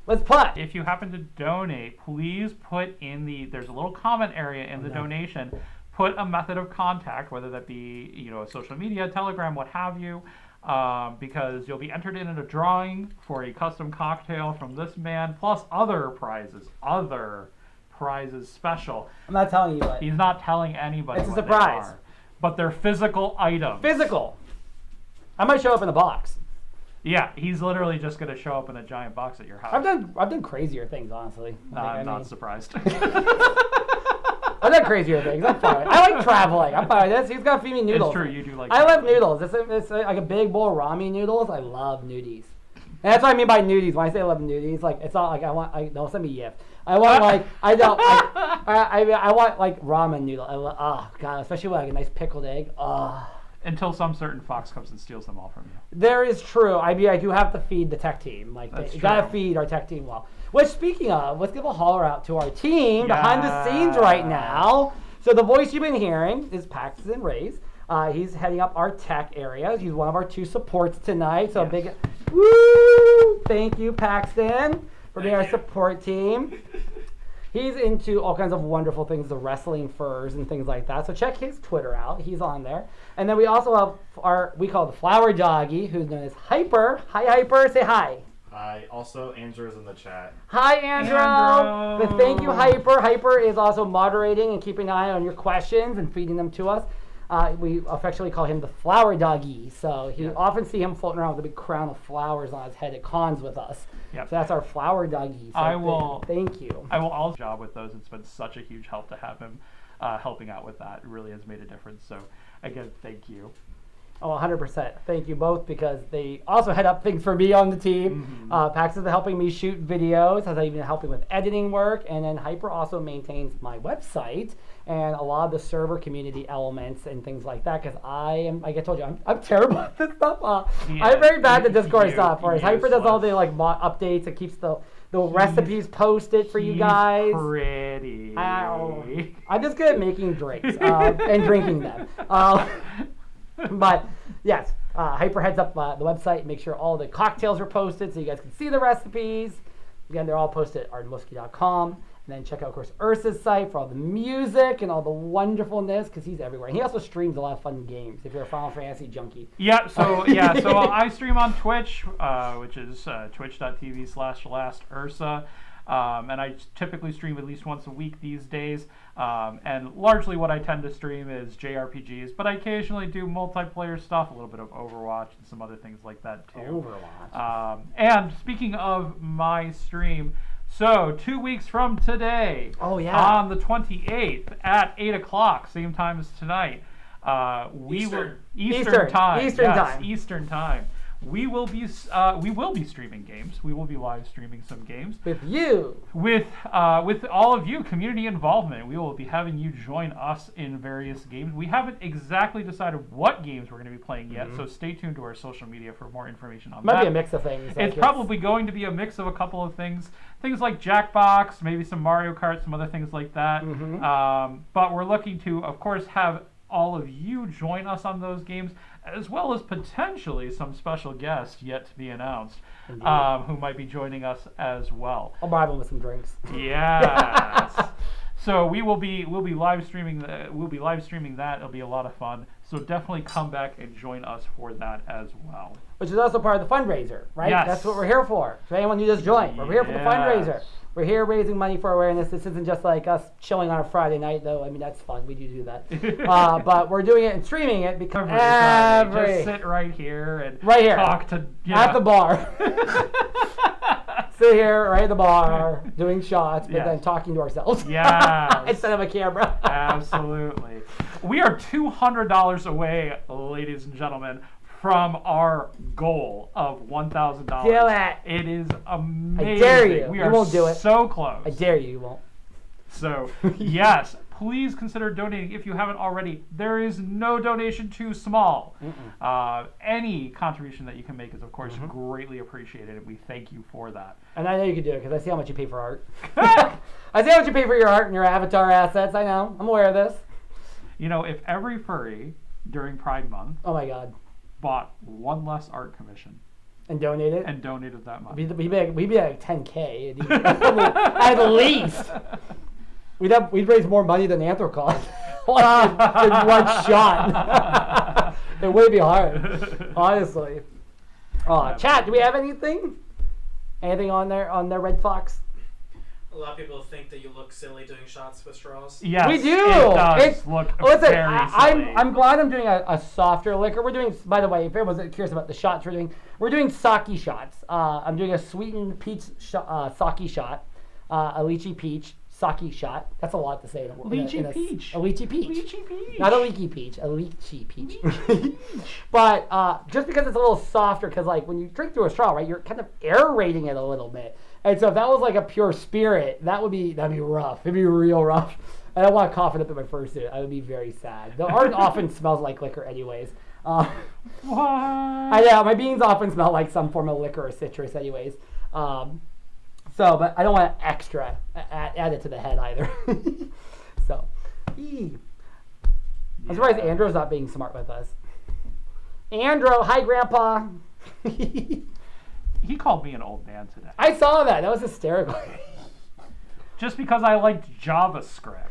let's put. If you happen to donate, please put in there's a little comment area in the donation. Put a method of contact, whether that be social media, Telegram, what have you, because you'll be entered in a drawing for a custom cocktail from this man, plus other prizes special. I'm not telling you what. He's not telling anybody. It's a what surprise. They are, but they're physical items. Physical. I might show up in a box. Yeah, he's literally just going to show up in a giant box at your house. I've done crazier things, honestly. I'm not surprised. I've done crazier things. I'm fine. I like traveling. I'm fine with this. He's got to feed me noodles. It's true, you do like I love traveling. noodles. It's like a big bowl of ramen noodles. I love nudies. And that's what I mean by nudies. When I say I love nudies, like it's not like don't send me a gift. I want like I want like ramen noodle. Oh god, especially with like a nice pickled egg. Oh until some certain fox comes and steals them all from you. There is true. I mean, I do have to feed the tech team. Like, That's you gotta true. feed our tech team well. Which, speaking of, let's give a holler out to our team behind the scenes right now. So the voice you've been hearing is Paxton Ray's. He's heading up our tech area. He's one of our 2 supports tonight. So a big woo! Thank you, Paxton, for being our support team. He's into all kinds of wonderful things, the wrestling furs and things like that. So check his Twitter out. He's on there. And then we also have we call the flower doggy, who's known as Hyper. Hi, Hyper. Say hi. Hi. Also, Andrew's in the chat. Hi, Andrew. But thank you, Hyper. Hyper is also moderating and keeping an eye on your questions and feeding them to us. We affectionately call him the flower doggy. So you often see him floating around with a big crown of flowers on his head at cons with us. Yep. So that's our flower doggy. So thank you. I will also job with those. It's been such a huge help to have him helping out with that. It really has made a difference. So again, thank you. Oh, 100%. Thank you both, because they also head up things for me on the team. Paxton's helping me shoot videos, has even helping with editing work, and then Hyper also maintains my website and a lot of the server community elements and things like that, because like I told you, I'm terrible at this stuff. I'm very bad at Discord stuff, whereas Hyper does all the updates and keeps the recipes posted for you guys. Pretty. I'm just good at making drinks and drinking them. But yes, Hyper heads up the website, make sure all the cocktails are posted so you guys can see the recipes. Again, they're all posted at ardenwhiskey.com. And then check out, of course, Ursa's site for all the music and all the wonderfulness, because he's everywhere. And he also streams a lot of fun games if you're a Final Fantasy junkie. So I stream on Twitch, which is twitch.tv/LastUrsa. And I typically stream at least once a week these days. And largely what I tend to stream is JRPGs, but I occasionally do multiplayer stuff, a little bit of Overwatch and some other things like that too. Overwatch. And speaking of my stream, so 2 weeks from today, on the 28th at 8 o'clock, same time as tonight, Eastern time. We will be streaming games. We will be live streaming some games with you, with all of you. Community involvement. We will be having you join us in various games. We haven't exactly decided what games we're going to be playing yet, so stay tuned to our social media for more information on that. Might be a mix of things. It's probably going to be a mix of a couple of things like Jackbox, maybe some Mario Kart, some other things like that. But we're looking to, of course, have all of you join us on those games, as well as potentially some special guests yet to be announced, who might be joining us as well. I'll bribe them with some drinks. Yes. So we'll be live streaming that. It'll be a lot of fun. So definitely come back and join us for that as well. Which is also part of the fundraiser, right? Yes. That's what we're here for. So anyone who just joined, we're here for the fundraiser. We're here raising money for awareness. This isn't just like us chilling on a Friday night, though. I mean, that's fun. We do that. But we're doing it and streaming it because just sit right here and talk to at the bar. Sit here right at the bar doing shots, but then talking to ourselves. Yeah. Instead of a camera. Absolutely. We are $200 away, ladies and gentlemen, from our goal of $1,000. Do it. It is amazing. I dare you. We are won't do it. So close. I dare you. You won't. So, yes, please consider donating if you haven't already. There is no donation too small. Any contribution that you can make is, of course, greatly appreciated, and we thank you for that. And I know you can do it because I see how much you pay for art. I see how much you pay for your art and your avatar assets. I know. I'm aware of this. You know, if every furry during Pride Month bought one less art commission and donated that money, we'd be like 10K at least. We'd raise more money than Anthrocon in one shot. It would be hard, honestly. Chat, do we have anything? Anything on their Red Fox? A lot of people think that you look silly doing shots with straws. Yes, we do. It does look very silly. I'm glad I'm doing a softer liquor. We're doing, by the way, if everyone's curious about the shots we're doing sake shots. I'm doing a sweetened peach sake shot, a lychee peach sake shot. That's a lot to say. Lychee peach. A lychee peach. Lychee peach. Not a leaky peach. A lychee peach. But just because it's a little softer, because like when you drink through a straw, right, you're kind of aerating it a little bit. And so if that was like a pure spirit, that'd be rough. It'd be real rough. I don't want to cough it up in my fursuit. I would be very sad. The art often smells like liquor anyways. What? I know, my beans often smell like some form of liquor or citrus anyways. But I don't want to extra add it to the head either. So, I'm surprised Andrew's not being smart with us. Andrew, hi, Grandpa. He called me an old man today. I saw that. That was hysterical. Just because I liked JavaScript.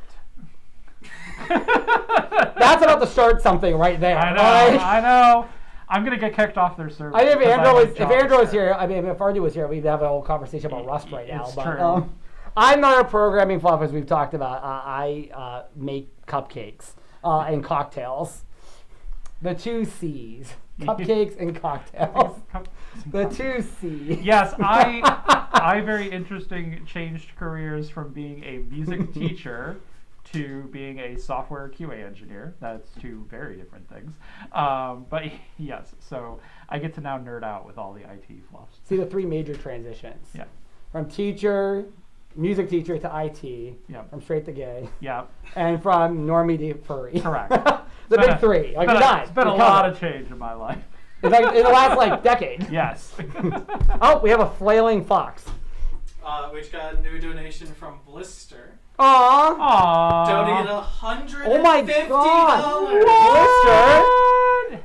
That's about to start something right there. I know. I'm gonna get kicked off their server. I think if Andrew was JavaScript. here, if Arden was here, we'd have a whole conversation about Rust right now. It's But true. I'm not a programming fluff, as we've talked about. I make cupcakes and cocktails. The 2 C's. Cupcakes and cocktails. The 2 C's. Yes, I very interesting changed careers from being a music teacher to being a software QA engineer. That's 2 very different things. But yes, so I get to now nerd out with all the IT fluffs. See the 3 major transitions. Yeah. From music teacher to IT. Yeah. From straight to gay. Yeah. And from normie to furry. Correct. The big 3. Like, you're done. It's been a You're lot covered. of change in my life. It's like in the last decade. Yes. Oh, we have a flailing fox. Which got a new donation from Blister. Aww. Donated $150. Oh my God. Blister.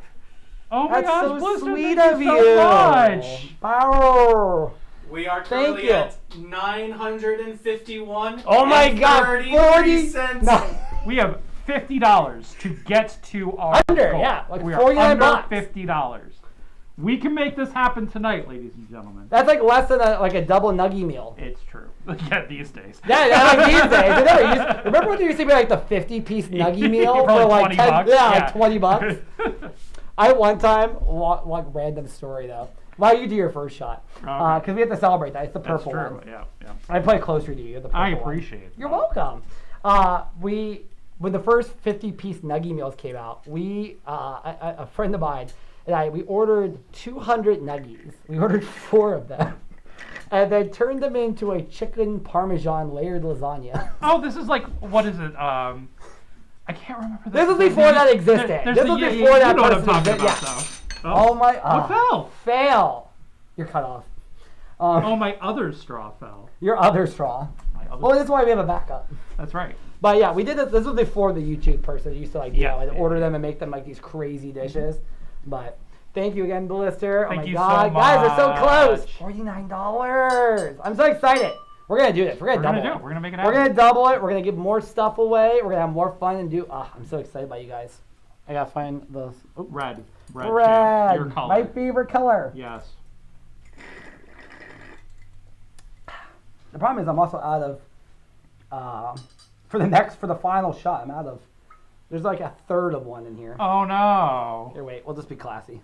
Oh my That's gosh, so Blister, sweet thank of you you. so much. Wow. We are Thank currently you. at 951. Oh my God. 33 cents. No. We have $50 to get to our Under, goal. yeah, like we 49 are under bucks. $50. We can make this happen tonight, ladies and gentlemen. That's like less than a double nuggie meal. It's true. Yeah, these days. Yeah, like these days. Remember when there used to be like the 50-piece nuggie meal For like 20 10 bucks? Yeah, Yeah. like 20 bucks. I one time, like random story though. Why you do your first shot? Okay. Because we have to celebrate that. It's the That's purple true. one. Yeah, yeah. I play closer to you. The purple I one. appreciate it. You're welcome. When the first 50-piece nuggie meals came out, a friend of mine and we ordered 200 nuggies. We ordered 4 of them. And then turned them into a chicken parmesan layered lasagna. Oh, this is like, what is it? I can't remember. This was before that existed. This was before that You know what I'm person talking existed, about, yeah. though. Oh my! What fell? Fail. You're cut off. Oh, my other straw fell. Your other straw. My other Well, that's why we have a backup. That's right. But yeah, we did this. This was before the YouTube person used to Yeah. order them and make them like these crazy dishes. But thank you again, Blister. Thank oh my you God, so guys, we're so close. much. $49. I'm so excited. We're gonna do this. We're gonna double it. We're gonna make it We're happen. gonna double it. We're gonna give more stuff away. We're gonna have more fun and do. I'm so excited about you guys. I gotta find the Red. red. Your color. My favorite color. Yes. The problem is I'm also out of for the final shot. I'm out of. There's like a third of one in here. Oh no. Here, wait. We'll just be classy.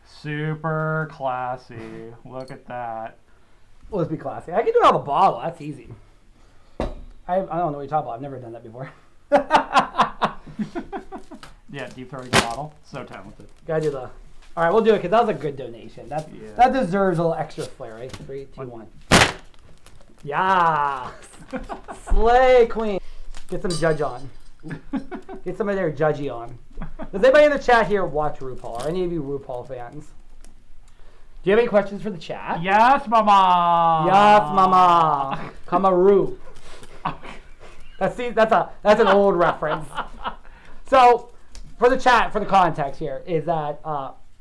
Super classy. Look at that. We'll just be classy. I can do it out of a bottle. That's easy. I don't know what you're talking about. I've never done that before. Yeah, deep throwing a bottle. So talented. Gotta do the. All right, we'll do it because that was a good donation. That deserves a little extra flair, right? 3, 2, 1. Yeah. Slay Queen. Get some judge on. Get some of their judgy on. Does anybody in the chat here watch RuPaul? Are any of you RuPaul fans? Do you have any questions for the chat? Yes, mama. Yes, mama. Kamaru. That's an old reference. So, for the chat, for the context here, is that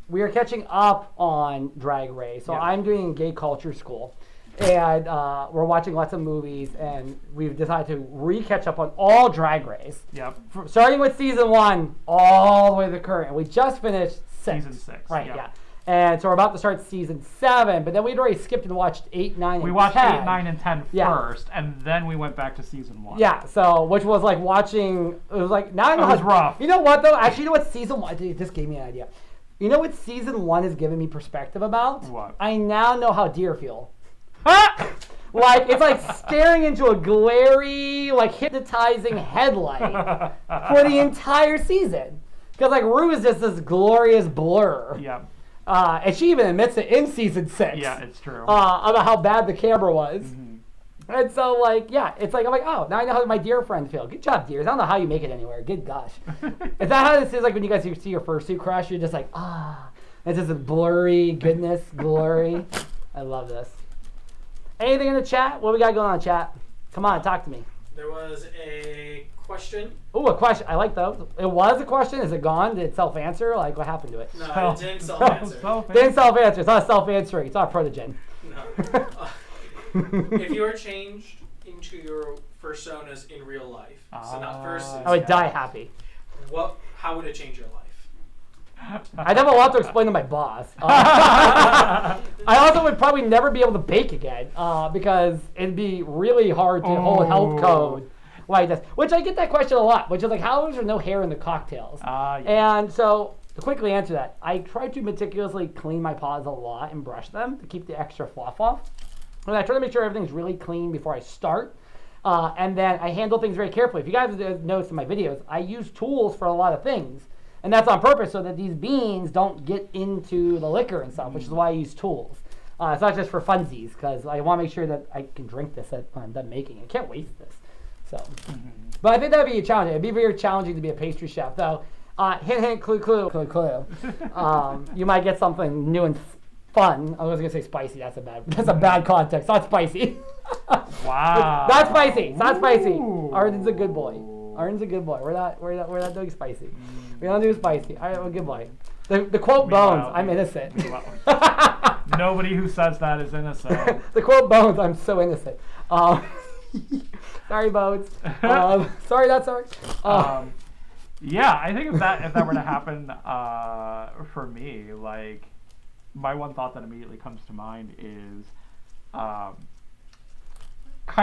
we are catching up on Drag Race. So Yeah. I'm doing gay culture school, and we're watching lots of movies, and we've decided to re-catch up on all Drag Race. Yep. Starting with season 1 all the way to the current. We just finished 6. Season 6. Right, yep. yeah. And so we're about to start season 7, but then we'd already skipped and watched 8, 9, and 10. We watched 8, 9, and 10 Yeah. first, and then we went back to season 1. Yeah, so, which was like watching, it was like, now I know It was rough. You know what, though? Actually, you know what season 1, dude, this gave me an idea. You know what season 1 has given me perspective about? What? I now know how deer feel. Like, it's like staring into a glary, like, hypnotizing headlight for the entire season. Because, like, Rue is just this glorious blur. Yeah. And she even admits it in season 6. Yeah, it's true. About how bad the camera was. Mm-hmm. And so, like, yeah, it's like, I'm like, oh, now I know how my deer friends feel. Good job, deers. I don't know how you make it anywhere. Good gosh. Is that how this is, like, when you guys see your fursuit crush? You're just like, ah. It's just a blurry goodness, glory. I love this. Anything in the chat? What we got going on, chat? Come on, talk to me. There was a question. Ooh, a question. I like those. It was a question. Is it gone? Did it self-answer? Like, what happened to it? No, it didn't self-answer. Didn't self-answer. It's not self-answering. It's not protogen. No. If you were changed into your personas in real life, so not persons, I would die happy. how would it change your life? I'd have a lot to explain to my boss. I also would probably never be able to bake again because it'd be really hard to hold health code like this. Which I get that question a lot, which is like, how is there no hair in the cocktails? Yeah. And so to quickly answer that, I try to meticulously clean my paws a lot and brush them to keep the extra fluff off. And I try to make sure everything's really clean before I start. And then I handle things very carefully. If you guys notice in my videos, I use tools for a lot of things. And that's on purpose so that these beans don't get into the liquor and stuff, which is why I use tools. It's not just for funsies, because I want to make sure that I can drink this when I'm done making it. I can't waste this. So, But I think that would be a challenge. It would be very challenging to be a pastry chef, though. Hint, hint, clue, clue, clue, clue. You might get something new and fun. I was going to say spicy. That's a bad context. Not spicy. Wow. Not spicy. It's not spicy. Ooh. Arden's a good boy. Arden's a good boy. We're not doing spicy. We don't do spicy. All right, we're a good boy. The quote Bones, I'm innocent. Nobody who says that is innocent. The quote Bones, I'm so innocent. Sorry, Bones. Sorry, not sorry. Yeah, I think if that were to happen for me, like, my one thought that immediately comes to mind is kind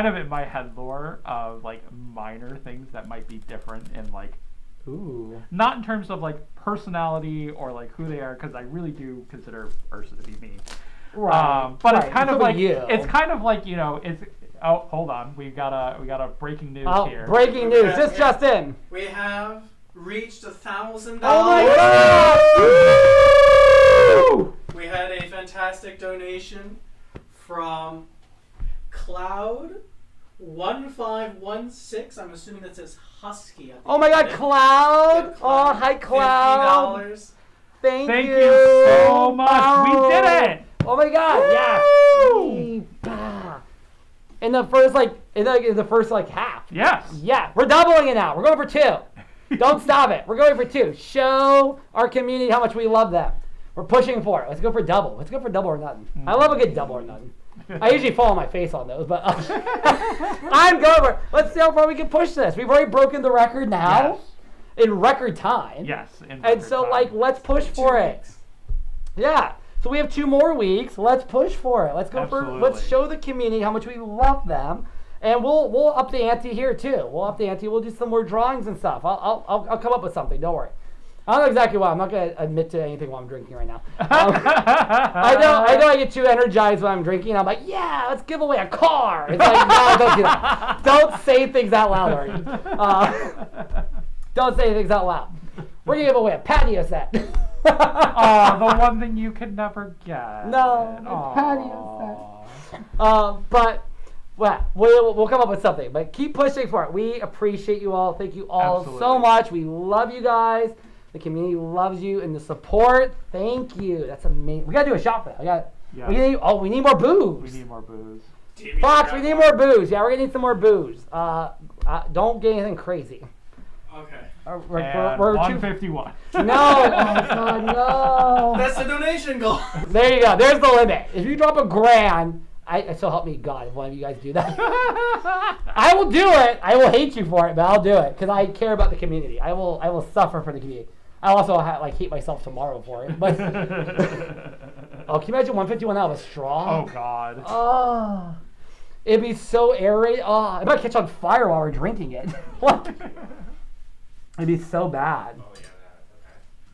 of in my head lore of like minor things that might be different in like, ooh, not in terms of like personality or like who they are, because I really do consider Ursa to be me. Right. But right. it's kind of like you. it's kind of like, you know, it's hold on, we got a breaking news here. Breaking news, just in. We have reached $1,000. Oh my God! We had a fantastic donation from Cloud1516. I'm assuming that says Husky. Oh my God, Cloud! Oh, hi, Cloud! $50. Thank Thank you so much. We did it! Oh my God! Yeah. In the first half. Yes. Yeah, we're doubling it now. We're going for 2. Don't stop it. We're going for 2. Show our community how much we love them. We're pushing for it. Let's go for double. Let's go for double or nothing. I love a good double or nothing. I usually fall on my face on those, but I'm going for it. Let's see how far we can push this. We've already broken the record now in record time. Yes. And so, like, let's push for it. Yeah. So we have 2 more weeks. Let's push for it. Let's go let's show the community how much we love them. And we'll up the ante here too. We'll up the ante. We'll do some more drawings and stuff. I'll come up with something. Don't worry. I don't know exactly why. I'm not going to admit to anything while I'm drinking right now. I know I get too energized when I'm drinking. I'm like, yeah, let's give away a car. It's like, no, don't do that. Don't say things out loud, Arden. Don't say things out loud. We're going to give away a patio set. The one thing you could never get. No, patio set. But we'll come up with something. But keep pushing for it. We appreciate you all. Thank you all so much. We love you guys. The community loves you and the support. Thank you. That's amazing. We gotta do a shot for that. We need more booze. We need more booze. Fox, we need more booze. Yeah, we're gonna need some more booze. Don't get anything crazy. Okay. We're 151. No, oh God, no. That's the donation goal. There you go. There's the limit. If you drop $1,000, so help me God, if one of you guys do that. I will do it. I will hate you for it, but I'll do it because I care about the community. I will suffer for the community. I also hate myself tomorrow for it. But oh, can you imagine 151 out of a straw? Oh God. Oh, it'd be so aerated. Oh, it might catch on fire while we're drinking it. What? It'd be so bad. Oh, yeah, okay.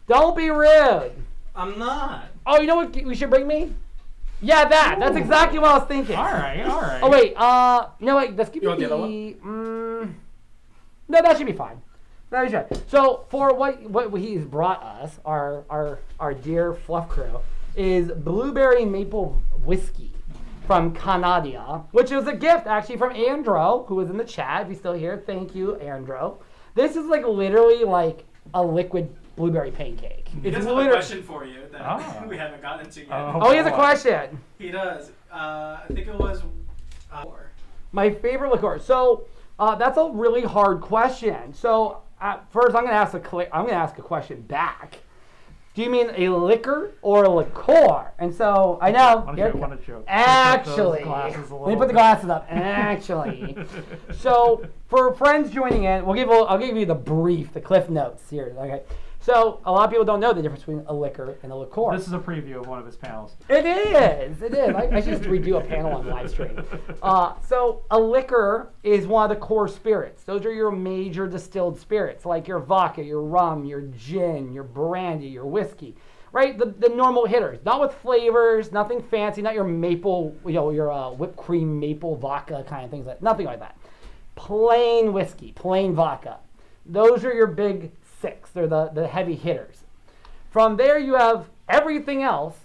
Don't be rude. I'm not. Oh, you know what we should bring me? Yeah, that's exactly what I was thinking. All right. Oh wait, you know what? Let's give You me want the other one. No, that should be fine. That should be fine. So for what he's brought us, our dear fluff crew, is blueberry maple whiskey. from Canada, which is a gift actually from Andro, who was in the chat. If he's still here, thank you, Andro. This is like literally like a liquid blueberry pancake. He does have a question for you that we haven't gotten to yet. Oh, he has a question. He does. I think it was my favorite liqueur. So that's a really hard question. So first, I'm going to ask a question back. Do you mean a liquor or a liqueur? And so I know. Actually, let me put the glasses up. Actually, so for friends joining in, I'll give you the Cliff Notes here. Okay. So a lot of people don't know the difference between a liquor and a liqueur. This is a preview of one of his panels. It is. I should just redo a panel on Livestream. So a liquor is one of the core spirits. Those are your major distilled spirits, like your vodka, your rum, your gin, your brandy, your whiskey. Right? The normal hitters. Not with flavors, nothing fancy, not your maple, your whipped cream maple vodka kind of things. Nothing like that. Plain whiskey, plain vodka. Those are your big six. They're the heavy hitters. From there, you have everything else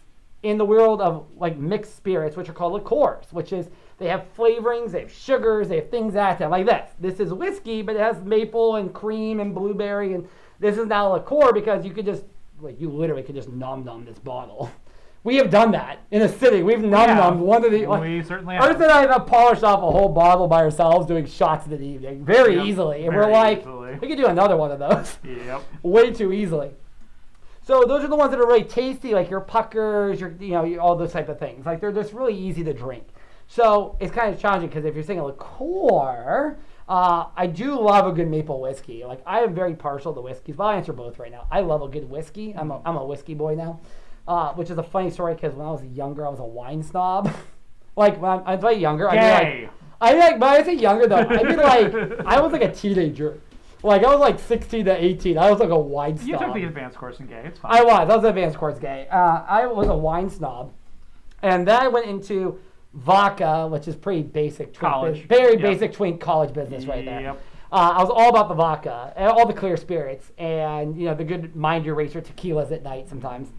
in the world of like mixed spirits, which are called liqueurs, which is they have flavorings, they have sugars, they have things that like this. This is whiskey, but it has maple and cream and blueberry, and this is now a liqueur because you literally could just nom this bottle. We have done that in a city. We've nom one of the. We certainly have. Arden and I have polished off a whole bottle by ourselves doing shots in the evening very easily. And we're like, we could do another one of those. Yep. Way too easily. So those are the ones that are really tasty, like your puckers, all those type of things. Like they're just really easy to drink. So it's kind of challenging because if you're saying a liqueur, I do love a good maple whiskey. Like I am very partial to whiskeys, but I'll answer both right now. I love a good whiskey. I'm a whiskey boy now. Which is a funny story because when I was younger, I was a wine snob. Like when I was younger, when I say younger though, I mean like I was like a teenager. Like I was like 16 to 18. I was like a wine snob. You took the advanced course in gay. It's fine. I was an advanced course gay. I was a wine snob, and then I went into vodka, which is pretty basic. Basic twink college business right there. Yep. I was all about the vodka and all the clear spirits, and the good mind eraser tequilas at night sometimes.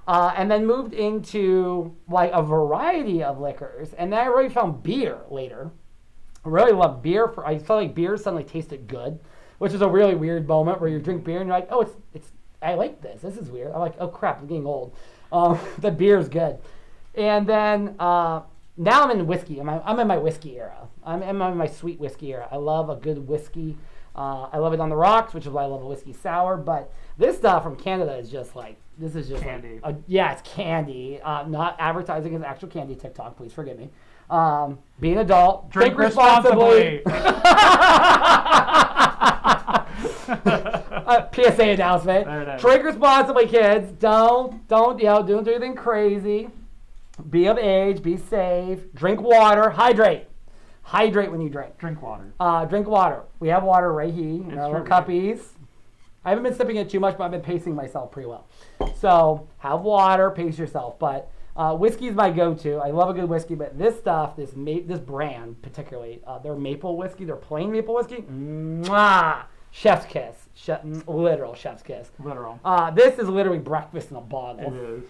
And then moved into like a variety of liquors, and then I really found beer later. I really loved beer. I felt like beer suddenly tasted good, which is a really weird moment where you drink beer and you're like, oh, it's I like this. This is weird. I'm like, oh crap, I'm getting old. The beer's good, and then now I'm in whiskey. I'm in my whiskey era. I'm in my sweet whiskey era. I love a good whiskey. I love it on the rocks, which is why I love a whiskey sour. But this stuff from Canada is just like. This is just candy. It's candy. Not advertising as actual candy. TikTok, please forgive me. Be an adult. Drink responsibly. PSA announcement. Drink responsibly, kids. Don't do anything crazy. Be of age. Be safe. Drink water. Hydrate when you drink. Drink water. Drink water. We have water right here in our little cuppies. I haven't been sipping it too much, but I've been pacing myself pretty well. So have water, pace yourself. But whiskey is my go-to. I love a good whiskey, but this stuff, this brand particularly, their maple whiskey, their plain maple whiskey, mwah, chef's kiss, literal chef's kiss. Literal. This is literally breakfast in a bottle. It is.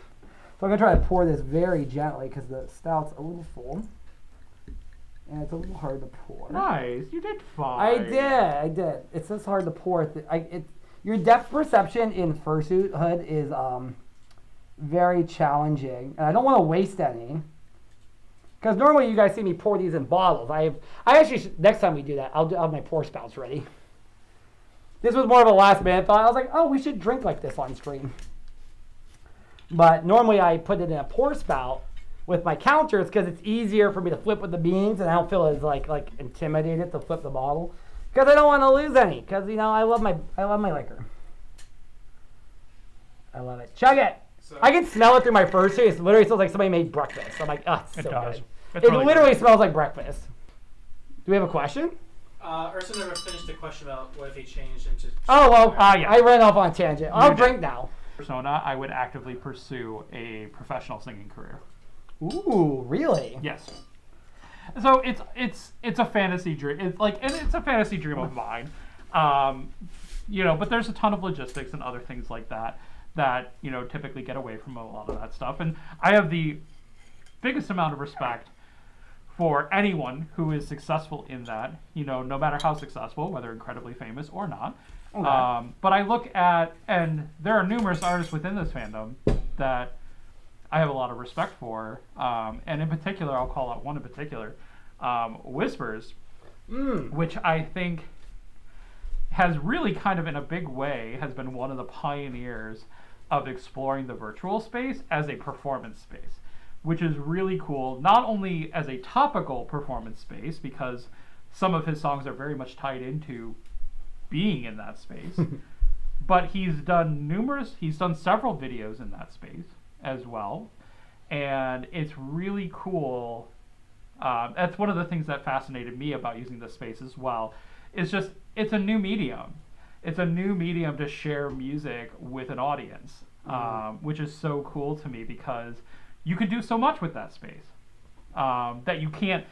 So I'm gonna try to pour this very gently because the stout's a little full. And it's a little hard to pour. Nice, you did fine. I did. It's just hard to pour. Your depth perception in fursuithood is very challenging, and I don't want to waste any. Because normally you guys see me pour these in bottles. Next time we do that, I'll have my pour spouts ready. This was more of a last minute thought. I was like, oh, we should drink like this on stream. But normally I put it in a pour spout with my counters because it's easier for me to flip with the beans, and I don't feel as like intimidated to flip the bottle. Because I don't want to lose any. Because I love my liquor. I love it. Chug it. So, I can smell it through my fursuit. It literally smells like somebody made breakfast. I'm like, oh, it's so good. It literally smells like breakfast. Do we have a question? Ursa never finished the question about what if he changed into. Yeah. I ran off on a tangent. I'll drink now. Persona, I would actively pursue a professional singing career. Ooh, really? Yes. So it's a fantasy dream. It's a fantasy dream of mine. But there's a ton of logistics and other things like that typically get away from a lot of that stuff. And I have the biggest amount of respect for anyone who is successful in that, no matter how successful, whether incredibly famous or not. Okay. But I look at, and there are numerous artists within this fandom that I have a lot of respect for, and in particular, I'll call out one in particular, Whispers, which I think has really kind of in a big way has been one of the pioneers of exploring the virtual space as a performance space, which is really cool, not only as a topical performance space, because some of his songs are very much tied into being in that space, but he's done several videos in that space as well, and it's really cool. That's one of the things that fascinated me about using this space as well. It's a new medium. It's a new medium to share music with an audience, which is so cool to me because you can do so much with that space that you can't,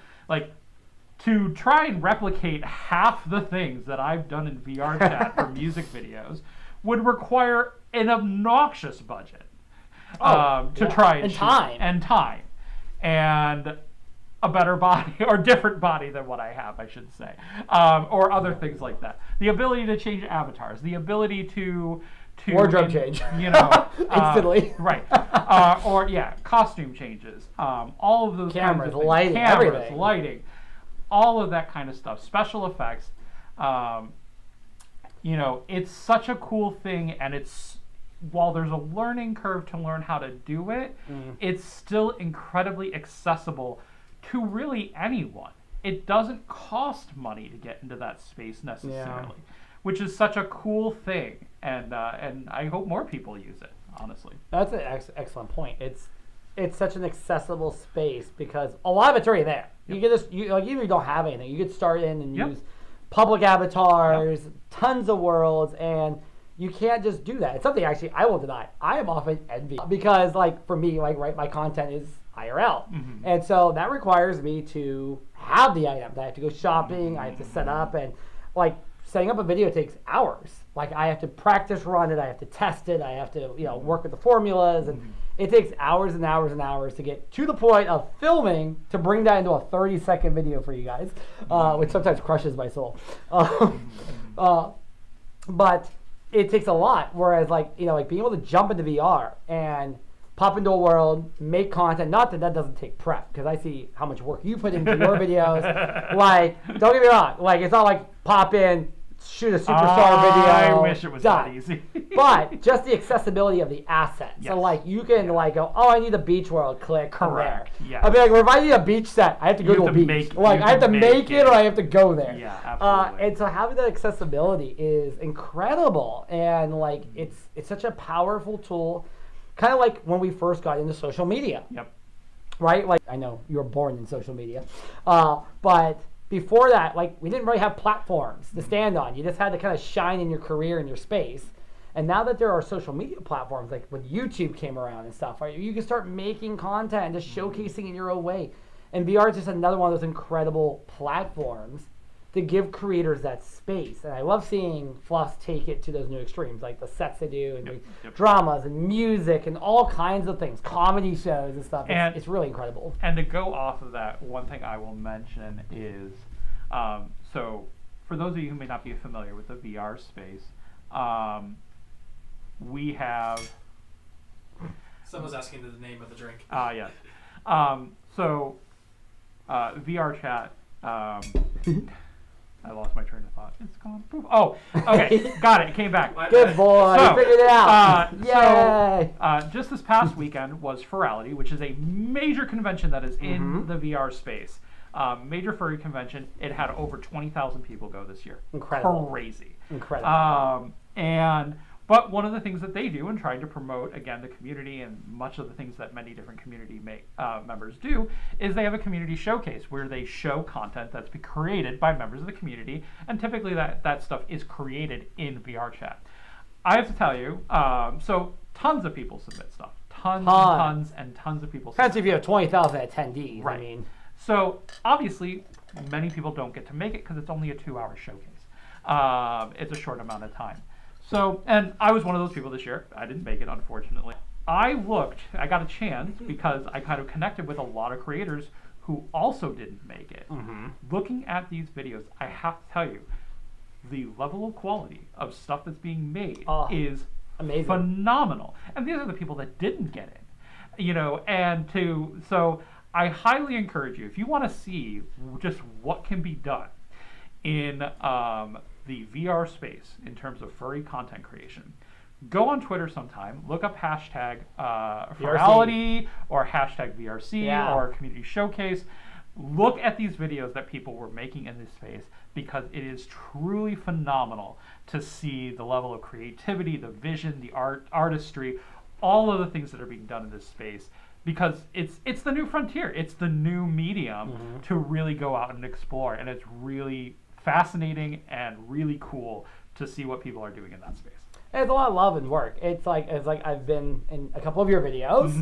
to try and replicate half the things that I've done in VR chat for music videos would require an obnoxious budget to try and time and a better body or different body than what I have, I should say, or other things like that. The ability to change avatars, the ability to wardrobe change, instantly, right? Costume changes, all of those cameras, kinds of lighting, everything. Lighting, all of that kind of stuff, special effects. It's such a cool thing, and while there's a learning curve to learn how to do it, it's still incredibly accessible to really anyone. It doesn't cost money to get into that space necessarily, which is such a cool thing, and I hope more people use it, honestly. That's an excellent point. It's such an accessible space because a lot of it's already there. You can just even if you don't have anything, you could start in and use public avatars, tons of worlds, and you can't just do that. It's something actually I won't deny. I am often envious because for me, my content is IRL. And so that requires me to have the items. I have to go shopping, I have to set up, and setting up a video takes hours. I have to practice run it, I have to test it, I have to work with the formulas, and it takes hours and hours and hours to get to the point of filming to bring that into a 30-second video for you guys, which sometimes crushes my soul. But it takes a lot, whereas being able to jump into VR and pop into a world, make content. Not that doesn't take prep, because I see how much work you put into your videos. Don't get me wrong. It's not pop in, shoot a superstar video. I wish it was that easy. But just the accessibility of the assets. Yes. So you can go, I need a beach world. Click. Correct. Yeah. I'll be if I need a beach set, I have to go to a beach. I have to make it, or I have to go there. Yeah, absolutely. And so having that accessibility is incredible, and it's such a powerful tool. Kind of like when we first got into social media. Yep. Right? I know you were born in social media. But before that, we didn't really have platforms to stand on. You just had to kind of shine in your career and your space. And now that there are social media platforms, when YouTube came around and stuff, right, you can start making content and just showcasing in your own way. And VR is just another one of those incredible platforms to give creators that space. And I love seeing Fluffs take it to those new extremes, the sets they do, and the dramas and music and all kinds of things, comedy shows and stuff. It's really incredible. And to go off of that, one thing I will mention is, so for those of you who may not be familiar with the VR space, we have... Someone's asking the name of the drink. Yes. VR chat... I lost my train of thought. It's gone. Poof. Oh, okay. Got it. It came back. Good boy. You figured it out. Yay. Just this past weekend was Furality, which is a major convention that is in the VR space. Major furry convention. It had over 20,000 people go this year. Incredible. Crazy. Incredible. But one of the things that they do in trying to promote, again, the community, and much of the things that many different community members do, is they have a community showcase where they show content that's been created by members of the community, and typically that stuff is created in VR chat. I have to tell you, so tons of people submit stuff. Tons of people submit. Depends if you have 20,000 attendees. Right. I mean. So obviously, many people don't get to make it because it's only a 2-hour showcase. It's a short amount of time. So, and I was one of those people this year. I didn't make it, unfortunately. I got a chance because I kind of connected with a lot of creators who also didn't make it. Looking at these videos, I have to tell you, the level of quality of stuff that's being made is amazing, phenomenal. And these are the people that didn't get in, you know, so I highly encourage you, if you want to see just what can be done in the VR space in terms of furry content creation, go on Twitter sometime, look up hashtag virality or hashtag VRC or community showcase. Look at these videos that people were making in this space, because it is truly phenomenal to see the level of creativity, the vision, the artistry, all of the things that are being done in this space, because it's the new frontier. It's the new medium to really go out and explore, and it's really fascinating and really cool to see what people are doing in that space. And it's a lot of love and work. It's like I've been in a couple of your videos,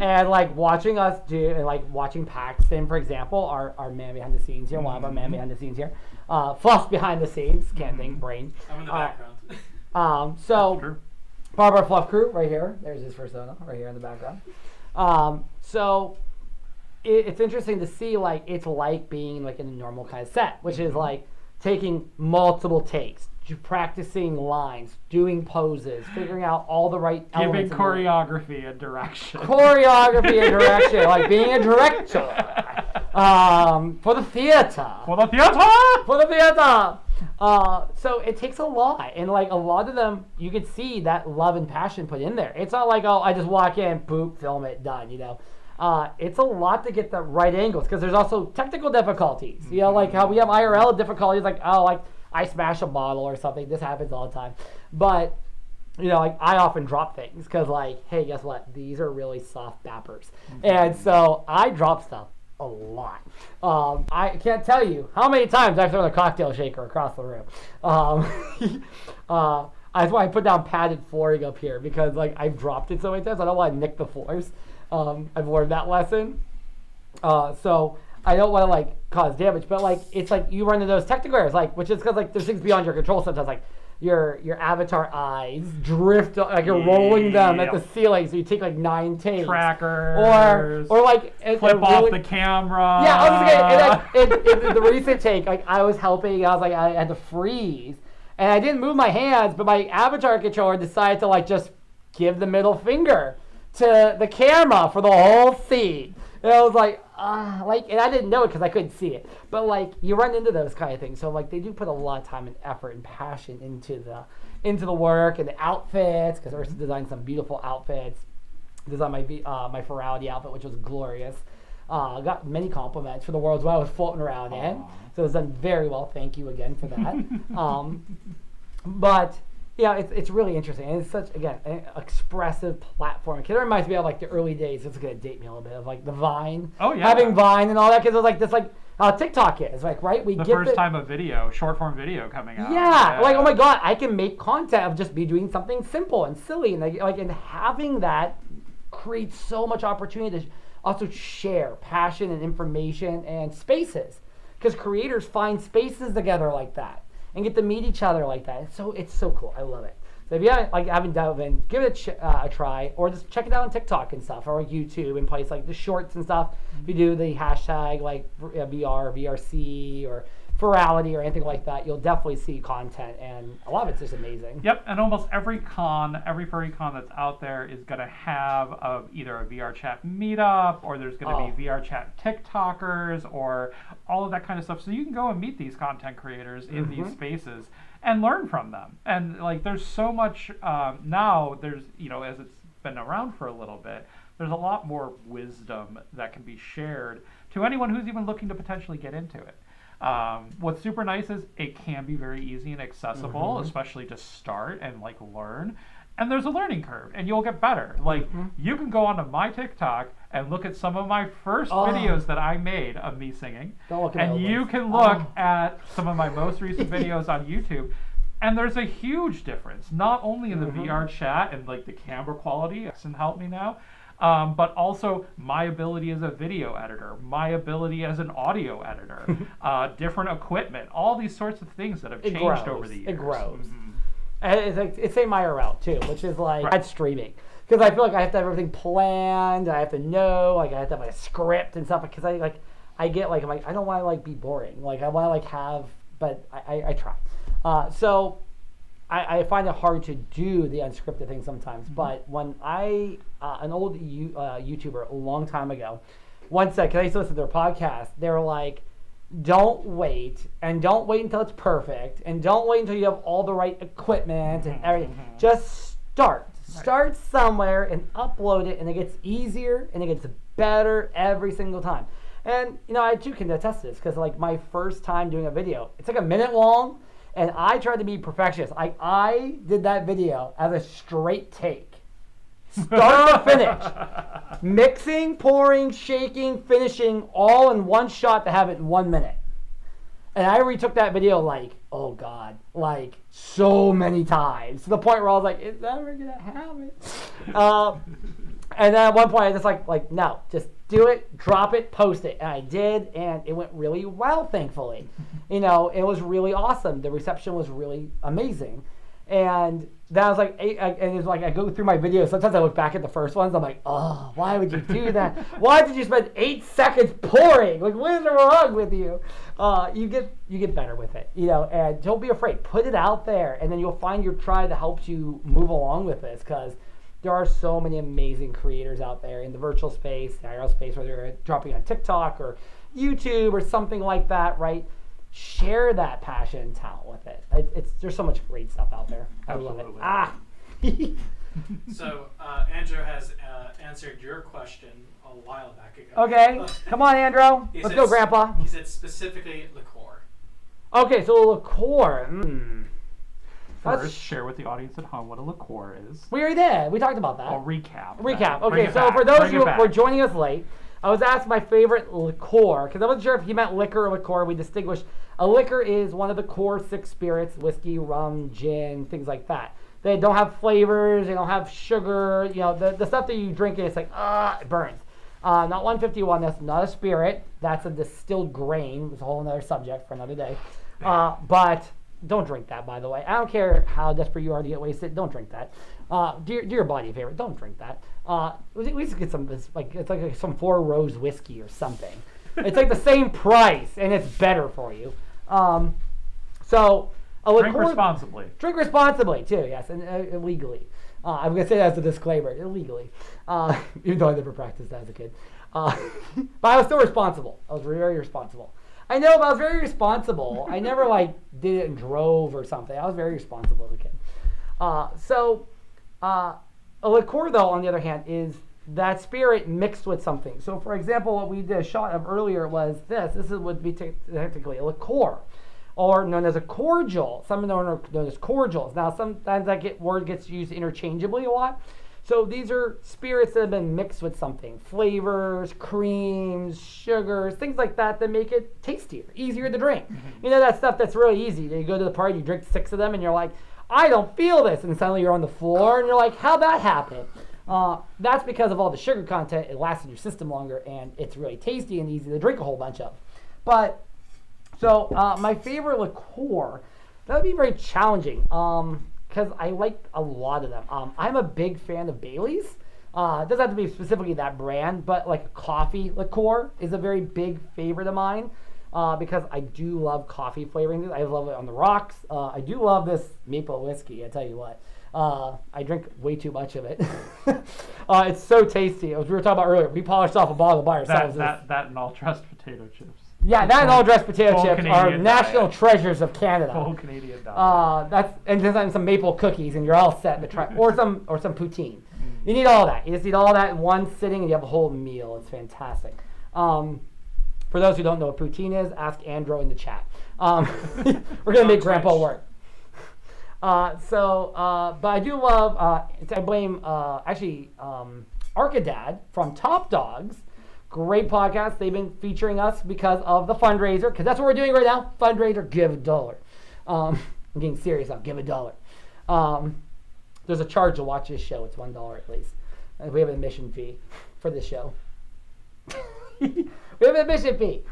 and like watching us do, and like watching Paxton, for example, our man behind the scenes here, one of our man behind the scenes here, Fluff behind the scenes, can't think, brain. I'm in the background. So part of our Fluff crew right here. There's his persona right here in the background. So it's interesting to see, like, it's like being like in a normal kind of set, which is like taking multiple takes, practicing lines, doing poses, figuring out all the right elements. Giving choreography and direction. Choreography and direction, like being a director. For the theater. For the theater! For the theater! So it takes a lot, and like a lot of them, you can see that love and passion put in there. It's not like, oh, I just walk in, boop, film it, done, you know. It's a lot to get the right angles, because there's also technical difficulties. You know, like how we have IRL difficulties, like, oh, like I smash a bottle or something. This happens all the time. But, you know, like I often drop things because, like, hey, guess what? These are really soft bappers. And so I drop stuff a lot. I can't tell you how many times I've thrown a cocktail shaker across the room. That's why I put down padded flooring up here, because, like, I've dropped it so many times. I don't want to nick the floors. I've learned that lesson. So I don't want to, like, cause damage, but, like, it's like you run into those technical errors, like, which is because, like, there's things beyond your control sometimes, like your avatar eyes drift, like you're rolling them at the ceiling, so you take like 9 takes. Trackers. Or like flip off the camera. Yeah, I was gonna say, in the recent take, like I was helping, I was like, I had to freeze, and I didn't move my hands, but my avatar controller decided to like just give the middle finger to the camera for the whole scene. And I was like, and I didn't know it because I couldn't see it. But like, you run into those kind of things. So like, they do put a lot of time and effort and passion into the work and the outfits. Because Ursa designed some beautiful outfits. Designed my Ferality outfit, which was glorious. Got many compliments for the worlds while I was floating around in. So it was done very well. Thank you again for that. But yeah, it's really interesting, and it's such, again, an expressive platform. It reminds me of like the early days. It's gonna date me a little bit, of like the Vine. Oh yeah. Having Vine and all that, because it was like this, like how TikTok is, like, right? The first time a video, short form video coming out. Yeah, like, oh my god, I can make content of just be doing something simple and silly, and like and having that creates so much opportunity to also share passion and information and spaces, because creators find spaces together like that and get to meet each other like that. So it's so cool. I love it. So if you haven't dove in, give it a try, or just check it out on TikTok and stuff, or like YouTube and place like the shorts and stuff. If you do the hashtag like VR, VRC, or Ferality or anything like that, you'll definitely see content, and a lot of it's just amazing. Yep, and almost every furry con that's out there is going to have either a VR chat meetup, or there's going to be VR chat TikTokers, or all of that kind of stuff. So you can go and meet these content creators in these spaces and learn from them. And like, there's so much now. There's, you know, as it's been around for a little bit, there's a lot more wisdom that can be shared to anyone who's even looking to potentially get into it. What's super nice is it can be very easy and accessible, especially to start and like learn. And there's a learning curve, and you'll get better. Like, you can go onto my TikTok and look at some of my first videos that I made of me singing. And you can look at some of my most recent videos on YouTube. And there's a huge difference, not only in the VR chat and like the camera quality, doesn't help me now, but also my ability as a video editor, my ability as an audio editor, different equipment, all these sorts of things that have changed over the years. It grows. And it's like, it's same IRL too, which is like that's streaming, because I feel like I have to have everything planned. I have to know, like I have to have like a script and stuff, because I get like, I'm like, I don't want to like be boring. Like I want to like have, but I try. So I find it hard to do the unscripted thing sometimes. But when an old YouTuber a long time ago once said, because I used to listen to their podcast, they were like, don't wait, and don't wait until it's perfect, and don't wait until you have all the right equipment and everything. Just start. Start somewhere and upload it, and it gets easier and it gets better every single time. And I too can attest to this, because like my first time doing a video, it's like a minute long, and I tried to be perfectionist. I did that video as a straight take, start to finish, mixing, pouring, shaking, finishing, all in one shot to have it in 1 minute. And I retook that video like, oh God, like so many times, to the point where I was like, is that ever gonna happen? And then at one point I just like no, just do it, drop it, post it. And I did, and it went really well, thankfully. It was really awesome. The reception was really amazing. And then I was like, and it's like I go through my videos. Sometimes I look back at the first ones. I'm like, oh, why would you do that? Why did you spend 8 seconds pouring? Like, what is wrong with you? You get better with it, and don't be afraid. Put it out there, and then you'll find your tribe that helps you move along with this, because there are so many amazing creators out there in the virtual space, the IRL space, whether you're dropping on TikTok or YouTube or something like that, right? Share that passion and talent with it. There's so much great stuff out there. Absolutely. I love it. So Andrew has answered your question a while back ago. Okay, come on, Andrew. Let's go, Grandpa. He said specifically liqueur. Okay, so liqueur. First, share with the audience at home what a liqueur is. We already did. We talked about that. I'll recap. Okay, so for those who were joining us late, I was asked my favorite liqueur, because I wasn't sure if he meant liquor or liqueur. We distinguished. A liquor is one of the core 6 spirits: whiskey, rum, gin, things like that. They don't have flavors. They don't have sugar. The stuff that you drink, it's like, it burns. Not 151. That's not a spirit. That's a distilled grain. It's a whole other subject for another day. But don't drink that, by the way. I don't care how desperate you are to get wasted. Don't drink that. Do your body a favor. Don't drink that. We used to get some. It's like some 4 Rose whiskey or something. It's like the same price, and it's better for you. So a liqueur, drink responsibly. Drink responsibly too. Yes, and illegally. I'm gonna say that as a disclaimer. Illegally, even though I never practiced that as a kid. But I was still responsible. I was very responsible. I know, but I was very responsible. I never did it and drove or something. I was very responsible as a kid. So a liqueur, though, on the other hand, is that spirit mixed with something. So, for example, what we did a shot of earlier was this. This would be technically a liqueur, or known as a cordial. Some are known as cordials. Now, sometimes that word gets used interchangeably a lot. So these are spirits that have been mixed with something. Flavors, creams, sugars, things like that make it tastier, easier to drink. That stuff that's really easy. You go to the party, you drink 6 of them, and you're like, I don't feel this. And suddenly you're on the floor, and you're like, how'd that happen? That's because of all the sugar content. It lasts in your system longer, and it's really tasty and easy to drink a whole bunch of. But, so my favorite liqueur, that would be very challenging. Because I like a lot of them. I'm a big fan of Bailey's. It doesn't have to be specifically that brand, but like coffee liqueur is a very big favorite of mine, because I do love coffee flavoring. I love it on the rocks. I do love this maple whiskey, I tell you what. I drink way too much of it. It's so tasty. As we were talking about earlier, we polished off a bottle by ourselves. That and all dressed potato chips. Yeah, that and all dressed potato chips Canadian are diet. National treasures of Canada. Full Canadian diet. And then some maple cookies, and you're all set to try, or some poutine. You need all that. You just need all that in one sitting, and you have a whole meal. It's fantastic. For those who don't know what poutine is, ask Andrew in the chat. We're gonna make Grandpa work. But I do love. I blame Arkadad from Top Dogs. Great podcast. They've been featuring us because of the fundraiser, because that's what we're doing right now. Fundraiser, give $1. I'm getting serious now. Give $1. There's a charge to watch this show. It's $1 at least. We have an admission fee for this show. We have an admission fee.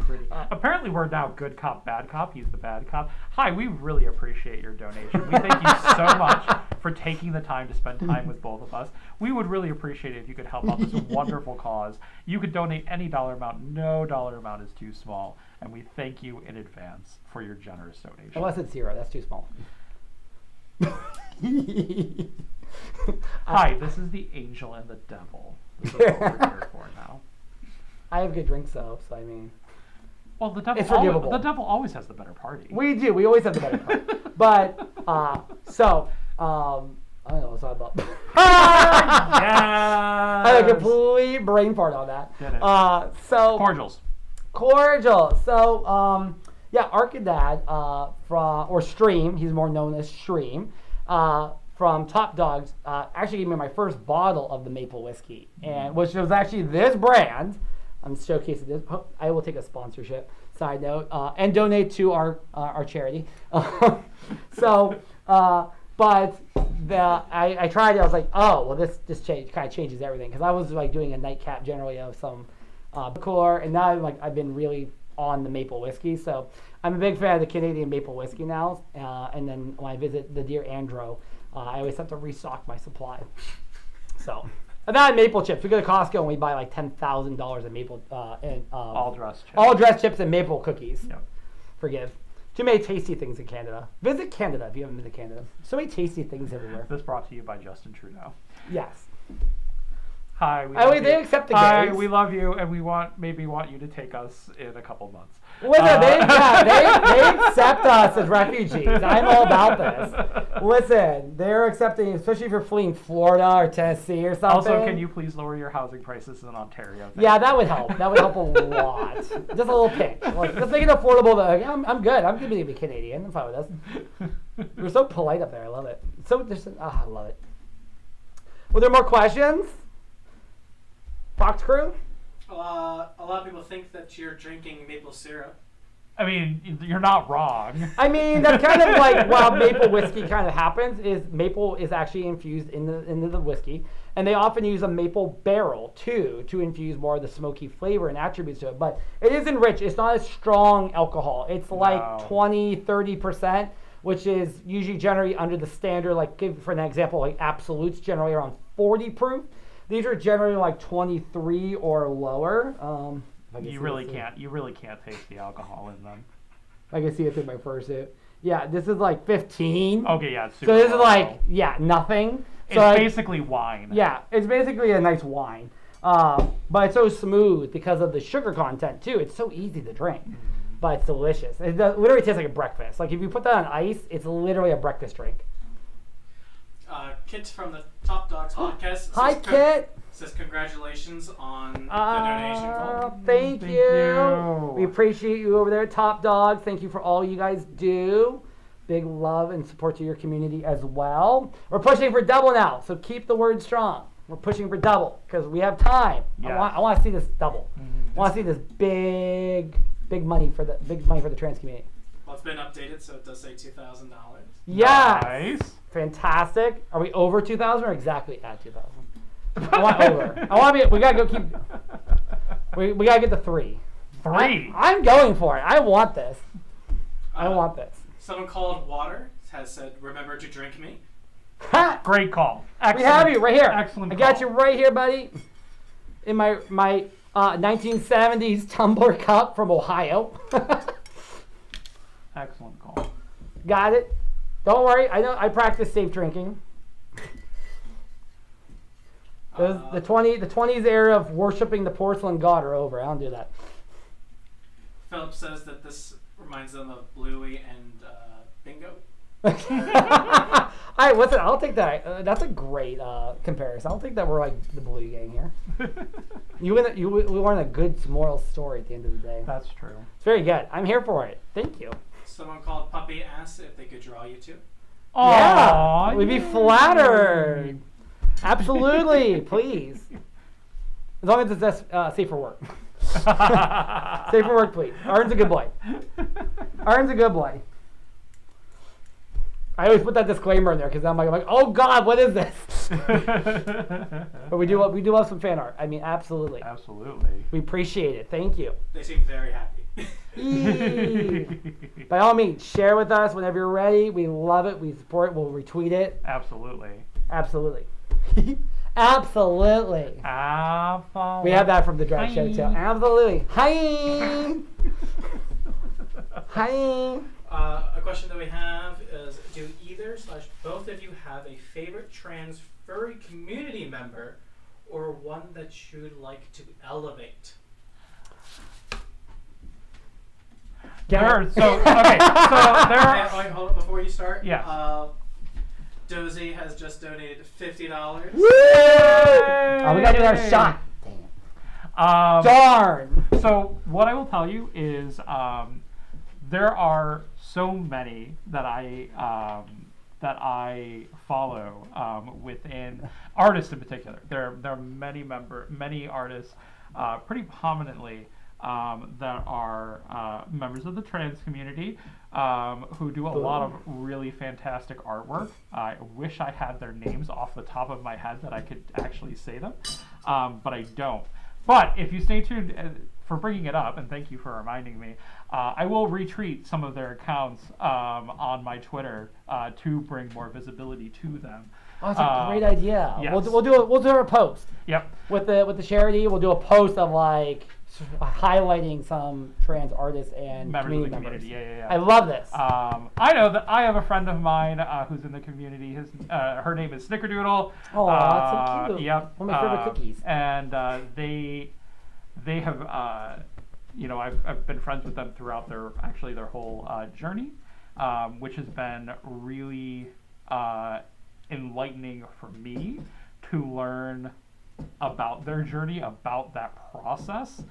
Apparently, we're now good cop, bad cop. He's the bad cop. Hi, we really appreciate your donation. We thank you so much for taking the time to spend time with both of us. We would really appreciate it if you could help out this wonderful cause. You could donate any dollar amount. No dollar amount is too small. And we thank you in advance for your generous donation. Unless it's 0, that's too small. Hi, this is the angel and the devil. This is what we're here for now. I have good drinks though, so I mean. Well, the devil, It's forgivable. the devil always has the better party. We do. We always have the better part. But I don't know what's about. Yes! I had a complete brain fart on that. Did it. So Cordials. cordial. So yeah, Arkadad or Stream. He's more known as Stream. From Top Dogs, actually gave me my first bottle of the maple whiskey, and which was actually this brand. I'm showcasing this. I will take a sponsorship. Side note, and donate to our charity. So, but I tried it. I was like, oh well, this kind of changes everything, because I was like doing a nightcap generally of some cooler, and now I've been really on the maple whiskey. So I'm a big fan of the Canadian maple whiskey now. And then when I visit the Dear Andro, I always have to restock my supply. So, and then maple chips. We go to Costco and we buy like $10,000 of maple All dressed chips. all dressed chips and maple cookies. Yep. Forgive. Too many tasty things in Canada. Visit Canada if you haven't been to Canada. So many tasty things everywhere. This brought to you by Justin Trudeau. Yes. Hi, we Oh, love they you. accept the Hi, gays. we love you, and we want you to take us in a couple months. Listen, they accept us as refugees. I'm all about this. Listen, they're accepting, especially if you're fleeing Florida or Tennessee or something. Also, can you please lower your housing prices in Ontario? Thank Yeah, you. that would help. That would help a lot. Just a little pinch. Like, just make it affordable. I'm good. I'm good to be Canadian. I'm fine with this. We're so polite up there. I love it. I love it. Were there more questions? Fox Crew? A lot of people think that you're drinking maple syrup. I mean, you're not wrong. I mean, that's kind of like while maple whiskey kind of happens, is maple is actually infused into the whiskey, and they often use a maple barrel too to infuse more of the smoky flavor and attributes to it. But it is enriched. It's not a strong alcohol. It's like 20-30%, which is usually generally under the standard. Like, give for an example, like Absolute's generally around 40 proof. These are generally like 23 or lower. You really can't taste the alcohol in them. I can see it through my first sip. Yeah, this is like 15. Okay, yeah. It's super So this is low. like, nothing. It's So basically wine. yeah, it's basically a nice wine. But it's so smooth because of the sugar content too. It's so easy to drink, but it's delicious. It literally tastes like a breakfast. Like if you put that on ice, it's literally a breakfast drink. Kit from the Top Dogs podcast. Hi, Kit. Says congratulations on the donation goal. Thank Thank you. you. We appreciate you over there at Top Dogs. Thank you for all you guys do. Big love and support to your community as well. We're pushing for double now, so keep the word strong. We're pushing for double because we have time. Yes. I want to see this double. I want to see this big money for the trans community. Well, it's been updated, so it does say $2,000. Yes. Nice. Fantastic. Are we over 2,000 or exactly at 2,000? I want over. I want to be. We gotta go keep. We gotta get to 3. 3. I'm going for it. I want this. I want this. Someone called Water has said, "Remember to drink me." Ha! Great call. Excellent. We have you right here. Excellent. I got call. you right here, buddy. In my 1970s tumbler cup from Ohio. Excellent call. Got it. Don't worry. I know. I practice safe drinking. The 20s era of worshiping the porcelain god are over. I don't do that. Philip says that this reminds them of Bluey and Bingo. Listen, I'll take that. That's a great comparison. I'll take that we're like the Blue Gang here. We learn a good moral story at the end of the day. That's true. It's very good. I'm here for it. Thank you. Someone called Puppy asked if they could draw you two. Yeah, we'd be flattered. Absolutely, please. As long as it's safe for work. Safe for work, please. Arden's a good boy. Arden's a good boy. I always put that disclaimer in there because I'm like, oh God, what is this? But we do love some fan art. I mean, absolutely. Absolutely. We appreciate it. Thank you. They seem very happy. By all means, share with us whenever you're ready. We love it. We support it. We'll retweet it. Absolutely. Absolutely. Absolutely. We have that from the drag show too. Absolutely. Hi. Hi. A question that we have is, do either/both of you have a favorite trans furry community member or one that you'd like to elevate? Sure. So there are. Hold on, before you start. Yes. Dozy has just donated $50. Woo! Oh, we gotta do our shot. Darn. So what I will tell you is there are so many that I follow within artists in particular. There are many artists pretty prominently that are members of the trans community who do a lot of really fantastic artwork. I wish I had their names off the top of my head that I could actually say them, but I don't. But if you stay tuned for bringing it up, and thank you for reminding me, I will retweet some of their accounts on my Twitter to bring more visibility to them. Oh, that's a great idea. Yes. We'll do a post. Yep. With the charity, we'll do a post of like highlighting some trans artists and community members. Yeah. I love this. I know that I have a friend of mine who's in the community. Her name is Snickerdoodle. Oh, that's so cute. Yep. One of my favorite cookies. And they have, I've been friends with them throughout their whole journey, which has been really enlightening for me to learn about their journey, about that process,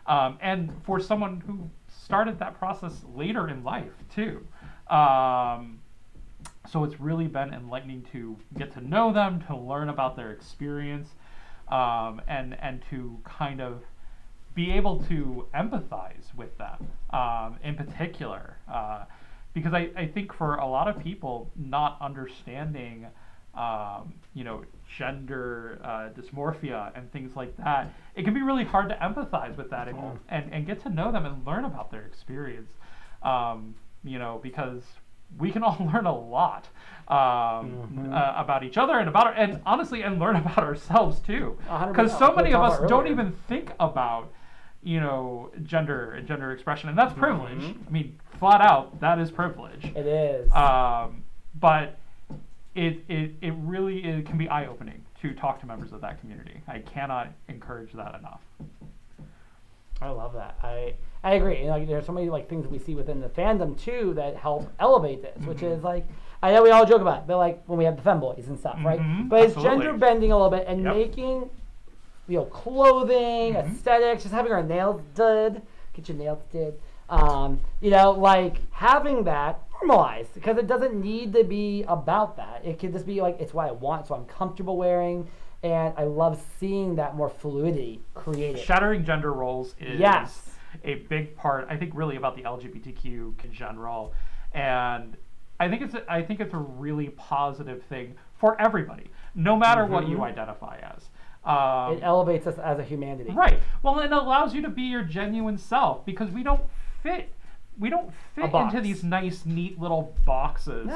and for someone who started that process later in life too. So it's really been enlightening to get to know them, to learn about their experience, and to kind of be able to empathize with them in particular. Because I think for a lot of people, not understanding gender dysmorphia and things like that, it can be really hard to empathize with that and get to know them and learn about their experience. Because we can all learn a lot about each other and honestly learn about ourselves too. Because so many of us don't even think about gender and gender expression, and that's privilege. I mean, flat out, that is privilege. It is. But it really can be eye-opening to talk to members of that community. I cannot encourage that enough. I love that. I agree. There's so many things that we see within the fandom too that help elevate this, which is I know we all joke about it, but when we have the femboys and stuff, right? But it's gender bending a little bit and making clothing, aesthetics, just having our nails did. Get your nails did. Having that normalized, because it doesn't need to be about that. It could just be it's what I want, so I'm comfortable wearing, and I love seeing that more fluidity created. Shattering gender roles is a big part, I think, really about the LGBTQ in general, and I think it's a really positive thing for everybody, no matter what you identify as. It elevates us as a humanity. Right. Well, it allows you to be your genuine self, because we don't fit into these nice, neat little boxes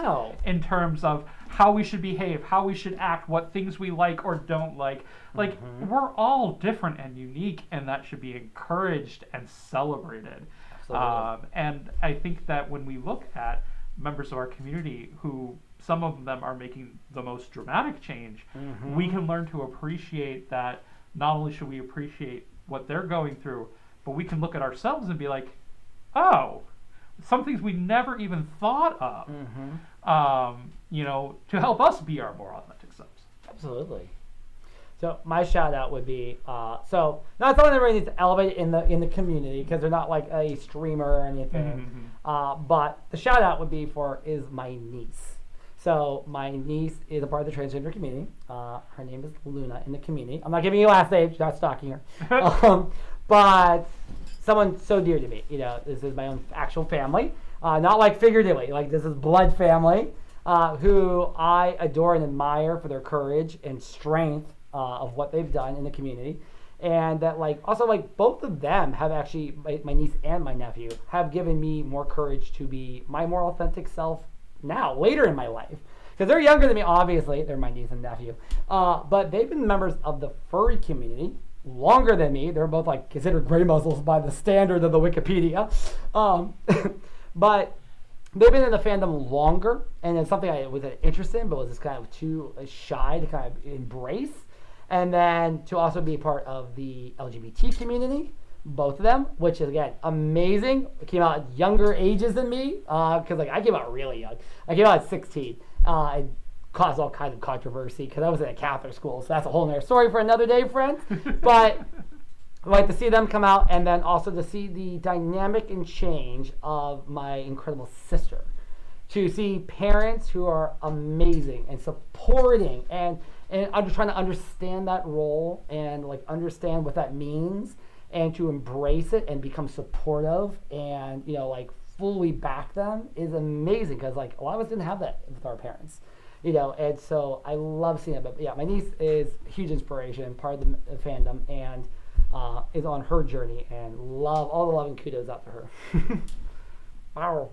in terms of how we should behave, how we should act, what things we like or don't like. We're all different and unique, and that should be encouraged and celebrated. Absolutely. And I think that when we look at members of our community who some of them are making the most dramatic change, we can learn to appreciate that. Not only should we appreciate what they're going through, but we can look at ourselves and be like, oh, some things we never even thought of, to help us be our more authentic selves. Absolutely. So my shout out would be, so not someone that really needs to elevate in the community, because they're not like a streamer or anything, but the shout out would be is my niece. So my niece is a part of the transgender community. Her name is Luna in the community. I'm not giving you a last name, not stalking her. But someone so dear to me. This is my own actual family. Not figuratively, this is blood family. who I adore and admire for their courage and strength of what they've done in the community. And that, like, also, like, both of them have actually, my niece and my nephew, have given me more courage to be my more authentic self now, later in my life. Because they're younger than me, obviously. They're my niece and nephew. But they've been members of the furry community longer than me. They're both, like, considered gray muzzles by the standard of the Wikipedia. But they've been in the fandom longer, and it's something I was interested in, but was just kind of too shy to kind of embrace. And then to also be part of the LGBT community, both of them, which is, again, amazing. It came out at younger ages than me, because, like, I came out really young. I came out at 16. It caused all kinds of controversy because I was in a Catholic school, so that's a whole other story for another day, friends. But I like to see them come out, and then also to see the dynamic and change of my incredible sister. To see parents who are amazing and supporting and I'm just trying to understand that role and, like, understand what that means and to embrace it and become supportive and, you know, like, fully back them is amazing because, like, a lot of us didn't have that with our parents, you know, and so I love seeing it. But yeah, my niece is a huge inspiration, part of the fandom, and is on her journey, and love all the love and kudos out to her. Wow.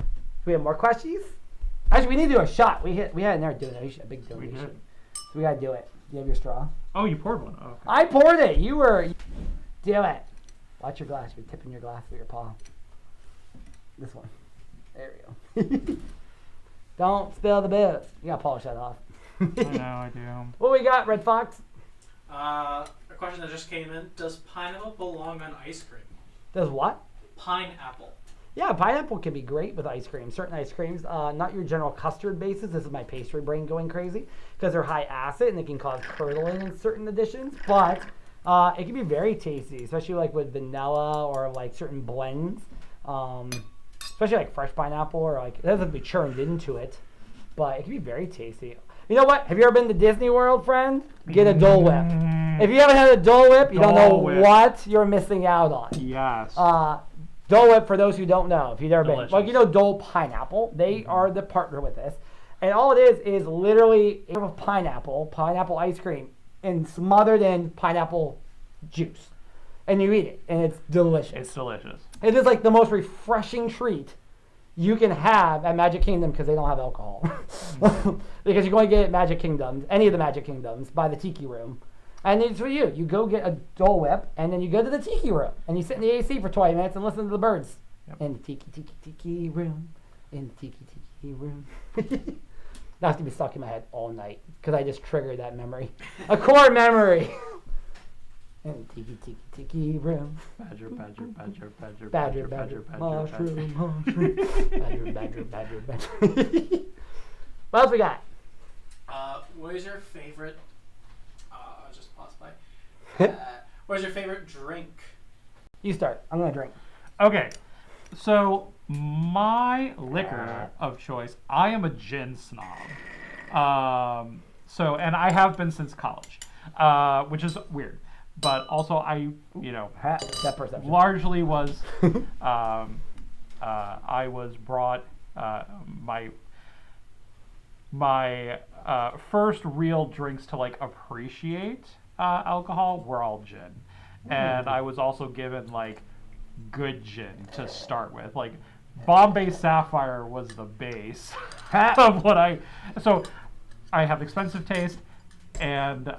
Do we have more questions? Actually, we need to do a shot. We had in there a donation, a big donation. So we gotta do it. Do you have your straw? Oh, you poured one. Oh, okay. I poured it. You were. Do it. Watch your glass. You're tipping your glass with your paw. This one. There we go. Don't spill the booze. You gotta polish that off. I know, I do. What we got, Red Fox? A question that just came in. Does pineapple belong on ice cream? Does what? Pineapple. Yeah, pineapple can be great with ice cream. Certain ice creams, not your general custard bases. This is my pastry brain going crazy because they're high acid and they can cause curdling in certain additions. But it can be very tasty, especially like with vanilla or like certain blends. Especially like fresh pineapple or like it doesn't have to be churned into it, but it can be very tasty. You know what? Have you ever been to Disney World, friend? Get a Dole Whip. If you haven't had a Dole Whip, you don't know what you're missing out on. Yes. Dole Whip, for those who don't know, if you've never Delicious. been, like, you know, Dole Pineapple, they are the partner with this, and all it is literally a pineapple ice cream, and smothered in pineapple juice, and you eat it, and it's delicious. It's delicious. It is like the most refreshing treat you can have at Magic Kingdom because they don't have alcohol, because you're going to get it at Magic Kingdoms, any of the Magic Kingdoms, by the Tiki Room. And it's for you. You go get a Dole Whip, and then you go to the Tiki Room, and you sit in the AC for 20 minutes and listen to the birds. Yep. In the Tiki Room, in the Tiki Room. That's to be stuck in my head all night because I just triggered that memory, a core memory. In the Tiki Room. Badger, mushroom. Badger. What else we got? What is your favorite? Just pass by. What is your favorite drink? You start. I'm gonna drink. Okay, so my liquor of choice, I am a gin snob. And I have been since college, which is weird. But also, I That perception. largely was, I was brought my first real drinks to like appreciate alcohol were all gin, and I was also given like good gin to start with. Like Bombay Sapphire was the base of what I have expensive taste, and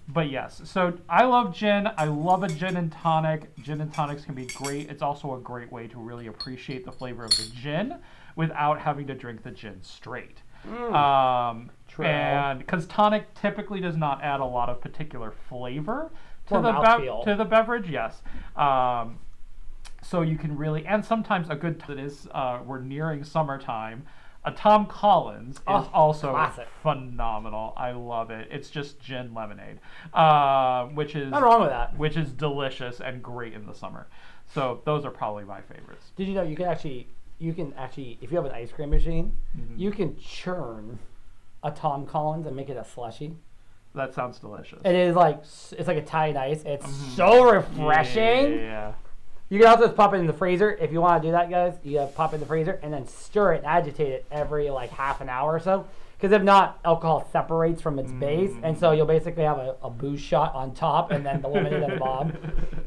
but yes, so I love gin. I love a gin and tonic. Gin and tonics can be great. It's also a great way to really appreciate the flavor of the gin without having to drink the gin straight. True. And because tonic typically does not add a lot of particular flavor to Or mouthfeel. the beverage, yes. So you can really, and sometimes a good that is we're nearing summertime. A Tom Collins is also classic. phenomenal. I love it. It's just gin lemonade, which is Nothing wrong with that. which is delicious and great in the summer. So those are probably my favorites. Did you know you can actually, if you have an ice cream machine, you can churn a Tom Collins and make it a slushie. That sounds delicious. It is like, it's like Italian ice. It's so refreshing. Yeah. You can also just pop it in the freezer if you want to do that, guys. You pop it in the freezer and then stir it and agitate it every like half an hour or so. Because if not, alcohol separates from its base, and so you'll basically have a booze shot on top and then the lemonade at the bottom.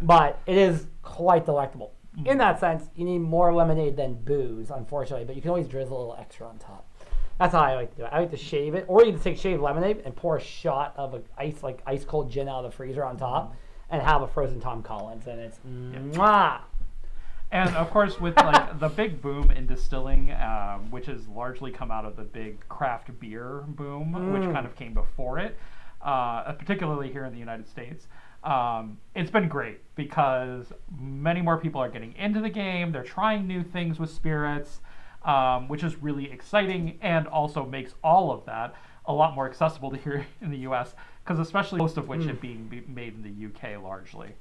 But it is quite delectable. In that sense, you need more lemonade than booze, unfortunately, but you can always drizzle a little extra on top. That's how I like to do it. I like to shave it, or you can take shaved lemonade and pour a shot of ice cold gin out of the freezer on top, and have a frozen Tom Collins, and it's mwah. And of course, with like the big boom in distilling, which has largely come out of the big craft beer boom, which kind of came before it, particularly here in the United States. It's been great because many more people are getting into the game. They're trying new things with spirits, which is really exciting, and also makes all of that a lot more accessible to here in the U.S. because especially most of which it being made in the U.K. largely.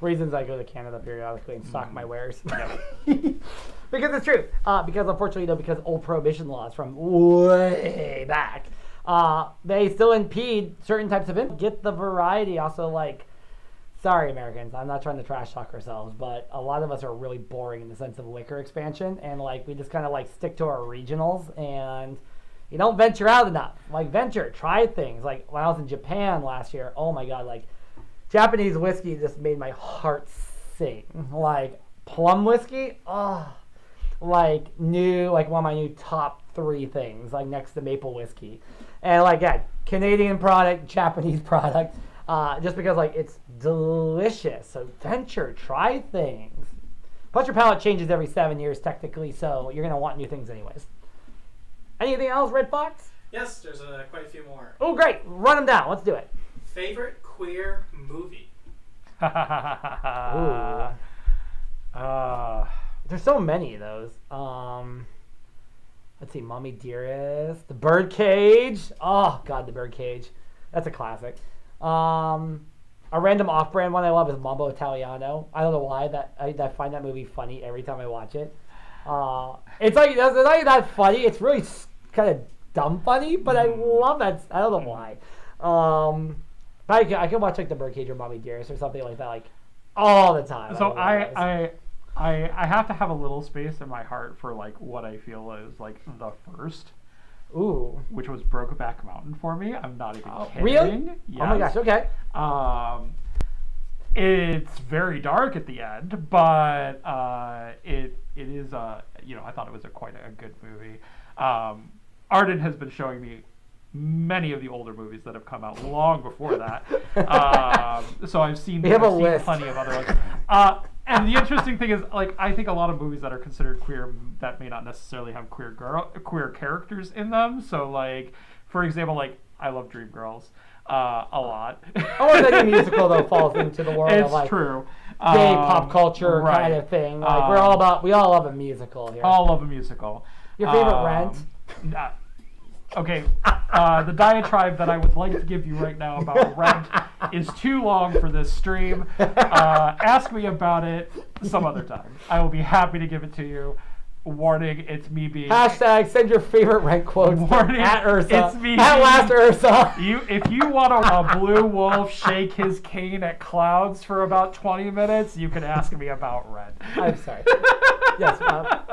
Reasons I go to Canada periodically and stock my wares. Because it's true. Because unfortunately, because old prohibition laws from way back, they still impede certain types of get the variety. Also, like, sorry, Americans, I'm not trying to trash talk ourselves, but a lot of us are really boring in the sense of liquor expansion, and like we just kind of like stick to our regionals, and you don't venture out enough. Like try things. Like when I was in Japan last year, oh my god, like Japanese whiskey just made my heart sing. Like plum whiskey, like one of my new top 3 things, like next to maple whiskey. And like that, Canadian product, Japanese product, just because like it's delicious. So try things. Plus your palate changes every 7 years technically, so you're gonna want new things anyways. Anything else, Red Fox? Yes, there's quite a few more. Oh great, run them down, let's do it. Favorite queer movie? Ooh. There's so many of those. Let's see, Mommy Dearest, The Birdcage. Oh god, The Birdcage. That's a classic. A random off-brand one I love is Mambo Italiano. I don't know why I find that movie funny every time I watch it. It's not that funny. It's really kind of dumb funny, but I love that. I don't know why. But I can watch like The Birdcage or Mommy Dearest or something like that, like all the time. So I have to have a little space in my heart for like what I feel is like the first. Ooh. Which was Brokeback Mountain for me. I'm not even kidding. Really? Yes. Oh my gosh, okay. It's very dark at the end, but it is I thought it was quite a good movie. Arden has been showing me many of the older movies that have come out long before that. So I've seen plenty of other ones. And the interesting thing is, like, I think a lot of movies that are considered queer that may not necessarily have queer characters in them. So, like, for example, like, I love Dreamgirls a lot. Oh, and then the musical though falls into the world of like true. Gay pop culture kind of thing. Like we all love a musical here. All love a musical. Your favorite Rent? Okay, the diatribe that I would like to give you right now about Rent is too long for this stream. Ask me about it some other time. I will be happy to give it to you. Warning, it's me being... Hashtag send your favorite Rent quotes Warning, at Ursa. It's me at last Ursa. If you want a blue wolf shake his cane at clouds for about 20 minutes, you can ask me about Rent. I'm sorry. Yes,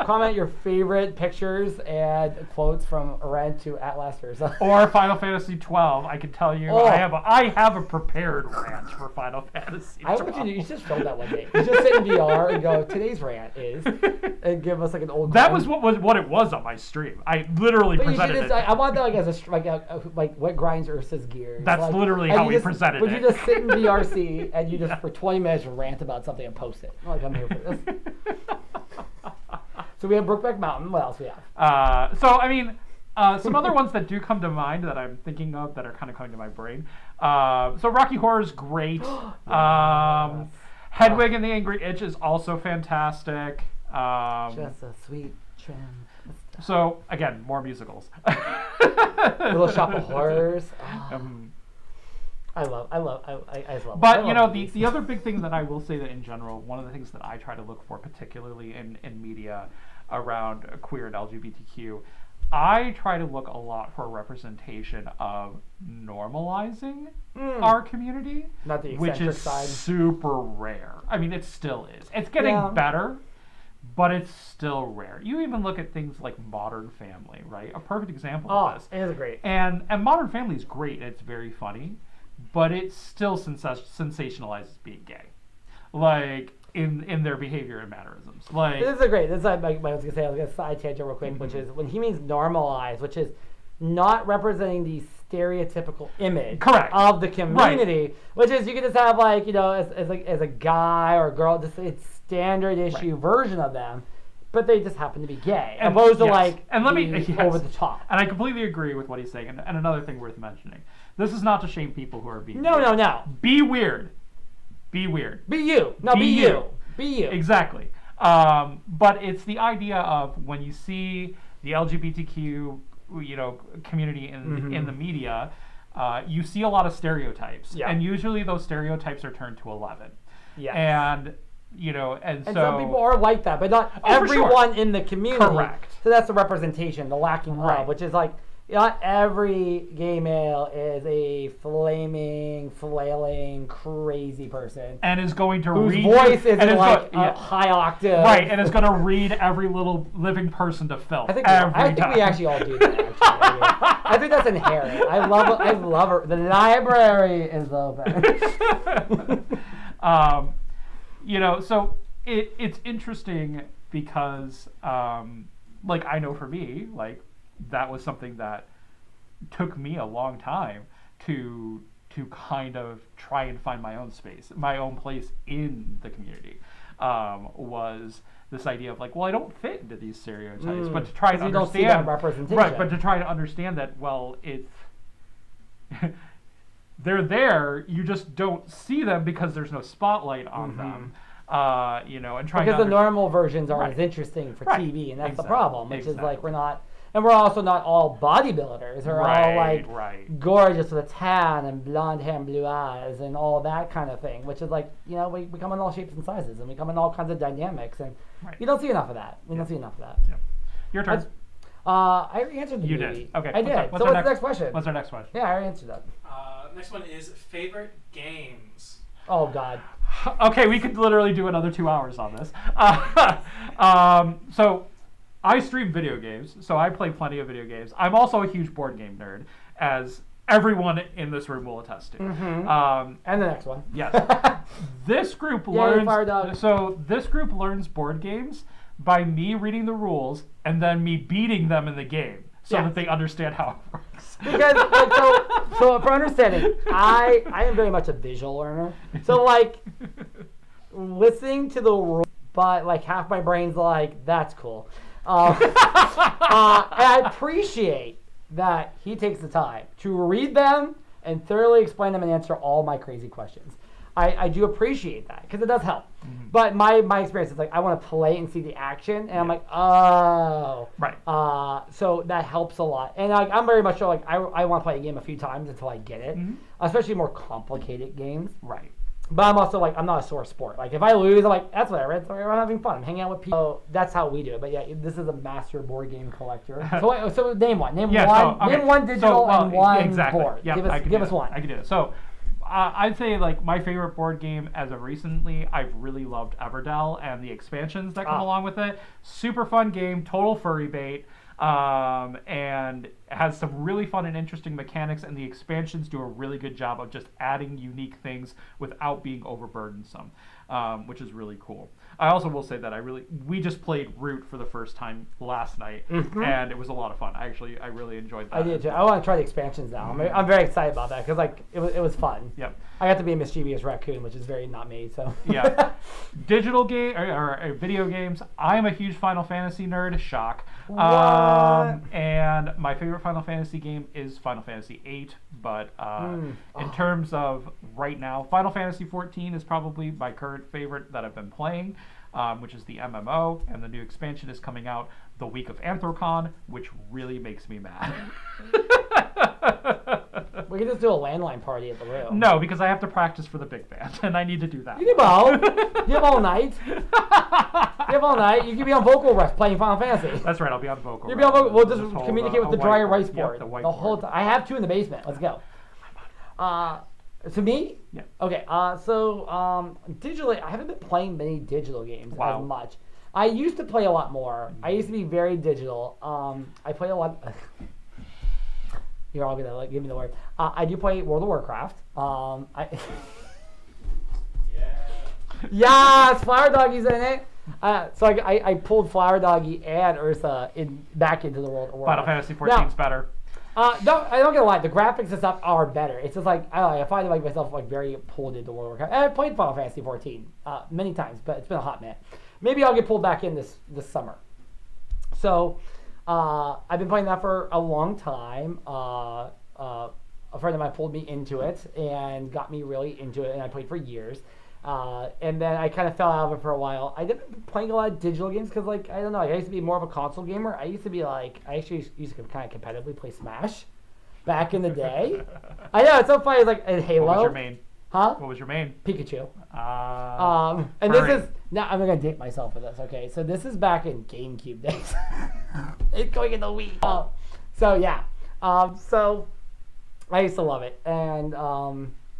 comment your favorite pictures and quotes from Rent to at last Ursa. Or Final Fantasy 12. I can tell you, I have a prepared rant for Final Fantasy 12. I want you just film that one day. You just sit in VR and go, today's rant is, and give us like an old. That was what it was on my stream. I literally presented it. I want that like as like what grinds Ursa's gears. That's like, literally how we presented it. Would you just sit in VRC and you just for 20 minutes rant about something and post it? Like I'm here for this. So we have Brokeback Mountain. What else we have? So I mean, some other ones that do come to mind that I'm thinking of that are kind of coming to my brain. So Rocky Horror is great. Hedwig and the Angry Itch is also fantastic. Just a sweet trim. So again, more musicals. Little Shop of Horrors. I love. But you know, the other big thing that I will say that in general, one of the things that I try to look for, particularly in media around queer and LGBTQ, I try to look a lot for a representation of normalizing our community, Not the which eccentric is side. super rare. I mean, it still is. It's getting better, but it's still rare. You even look at things like Modern Family, right? A perfect example of this. It is great. And Modern Family is great. And it's very funny, but it still sensationalizes being gay, like in their behavior and mannerisms. Like This is great. This is like I was gonna say. I was gonna side tangent real quick, which is when he means normalize, which is not representing the stereotypical image Correct. of the community, which is you can just have like as a guy or a girl, just it's standard issue version of them, but they just happen to be gay, And- opposed to yes. like And let me- being yes. over the top. And I completely agree with what he's saying. And another thing worth mentioning: this is not to shame people who are being No, weird. no, no. Be weird. Be weird. Be you. No, be you. Be you. Exactly. But it's the idea of when you see the LGBTQ, community in the media, you see a lot of stereotypes, Yeah. and usually those stereotypes are turned to 11. Yes. And And so some people are like that, but not Oh, for sure. everyone in the community. Correct. So that's the representation, the lacking Right. of, which is like not every gay male is a flaming, flailing, crazy person and is going to whose read voice isn't and is like go- yeah. a high octave. Right, and is going to read every little living person to filth. I think every we time. actually all do that. Actually, I think that's inherent. I love her. The library is open. So it's interesting because, like, I know for me, like, that was something that took me a long time to kind of try and find my own space, my own place in the community, was this idea of like, well, I don't fit into these stereotypes, but to try and 'Cause you don't see understand, that representation. right? But to try to understand that, well, it's they're there, you just don't see them because there's no spotlight on them, and trying Because to the normal versions aren't Right. as interesting for Right. TV, and that's the Exactly. problem, which is like Exactly. we're not, and we're also not all bodybuilders. We're all like right. gorgeous with a tan and blonde hair and blue eyes and all that kind of thing, which is like, we come in all shapes and sizes and we come in all kinds of dynamics, and Right. you don't see enough of that. We don't see enough of that. Yep. Your turn. I already answered the You movie. did. Okay. I did. What's So our what's the next question? What's our next question? Yeah, I already answered that. Next one is favorite games. Oh, God. Okay, we could literally do another 2 hours on this. So I stream video games, so I play plenty of video games. I'm also a huge board game nerd, as everyone in this room will attest to. And the next one. Yes. This group Yay, learns. Fire Dog. So this group learns board games by me reading the rules and then me beating them in the game, so Yes. that they understand how it works. Because like, so for understanding, I am very much a visual learner. So like listening to the rules, but like half my brain's like, that's cool. And I appreciate that he takes the time to read them and thoroughly explain them and answer all my crazy questions. I do appreciate that because it does help. But my experience is like I want to play and see the action, and I'm like, oh, Right. So that helps a lot. And I'm very much so like I want to play a game a few times until I get it, especially more complicated games. Right. But I'm also like, I'm not a sore sport. Like if I lose, I'm like, that's whatever. It's like, I'm having fun. I'm hanging out with people. So that's how we do it. But yeah, this is a master board game collector. So name one. Name one digital and one exactly. board. Yep, Give us one. I can do it. So I'd say like my favorite board game as of recently, I've really loved Everdell and the expansions that come along with it. Super fun game, total furry bait. And has some really fun and interesting mechanics, and the expansions do a really good job of just adding unique things without being overburdensome, which is really cool. I also will say that we just played Root for the first time last night, and it was a lot of fun. I really enjoyed that. I did too. I want to try the expansions now. I'm very excited about that because like it was fun. Yep. I got to be a mischievous raccoon, which is very not me. So Yeah. Digital game or video games. I'm a huge Final Fantasy nerd. Shock. And my favorite Final Fantasy game is Final Fantasy VIII. But in terms of right now, Final Fantasy XIV is probably my current favorite that I've been playing, which is the MMO, and the new expansion is coming out the week of Anthrocon, which really makes me mad. we can just do a landline party at the room. No, because I have to practice for the big band, and I need to do that. You can both. You have all night. You have up all night. You can be on vocal rest playing Final Fantasy. That's right. I'll be on vocal. You'll be on vocal. We'll Just just hold communicate a with the dry whiteboard. erase Yep, board the the whole whiteboard. time. I have 2 in the basement. Let's go. So me? Yeah. Okay. Digitally, I haven't been playing many digital games Wow. as much. I used to play a lot more. I used to be very digital. I play a lot. You're all gonna give me the word. I do play World of Warcraft. Yes, Flower Doggy's in it. So I pulled Flower Doggy and Ursa back into the world of Warcraft. Final Fantasy 14's better. No, I don't get a lie. The graphics and stuff are better. It's just like I find myself very pulled into World of Warcraft. And I played Final Fantasy 14 many times, but it's been a hot minute. Maybe I'll get pulled back in this summer. So I've been playing that for a long time. A friend of mine pulled me into it and got me really into it, and I played for years. And then I kind of fell out of it for a while. I didn't been playing a lot of digital games because, I don't know, I used to be more of a console gamer. I used to be I actually used to kind of competitively play Smash back in the day. I know, it's so funny. It's in Halo. What was your main? Huh? What was your main? Pikachu. And Furry. this is, now I'm going to date myself with this, okay? So this is back in GameCube days. It's going in the Wii. So yeah. So I used to love it. And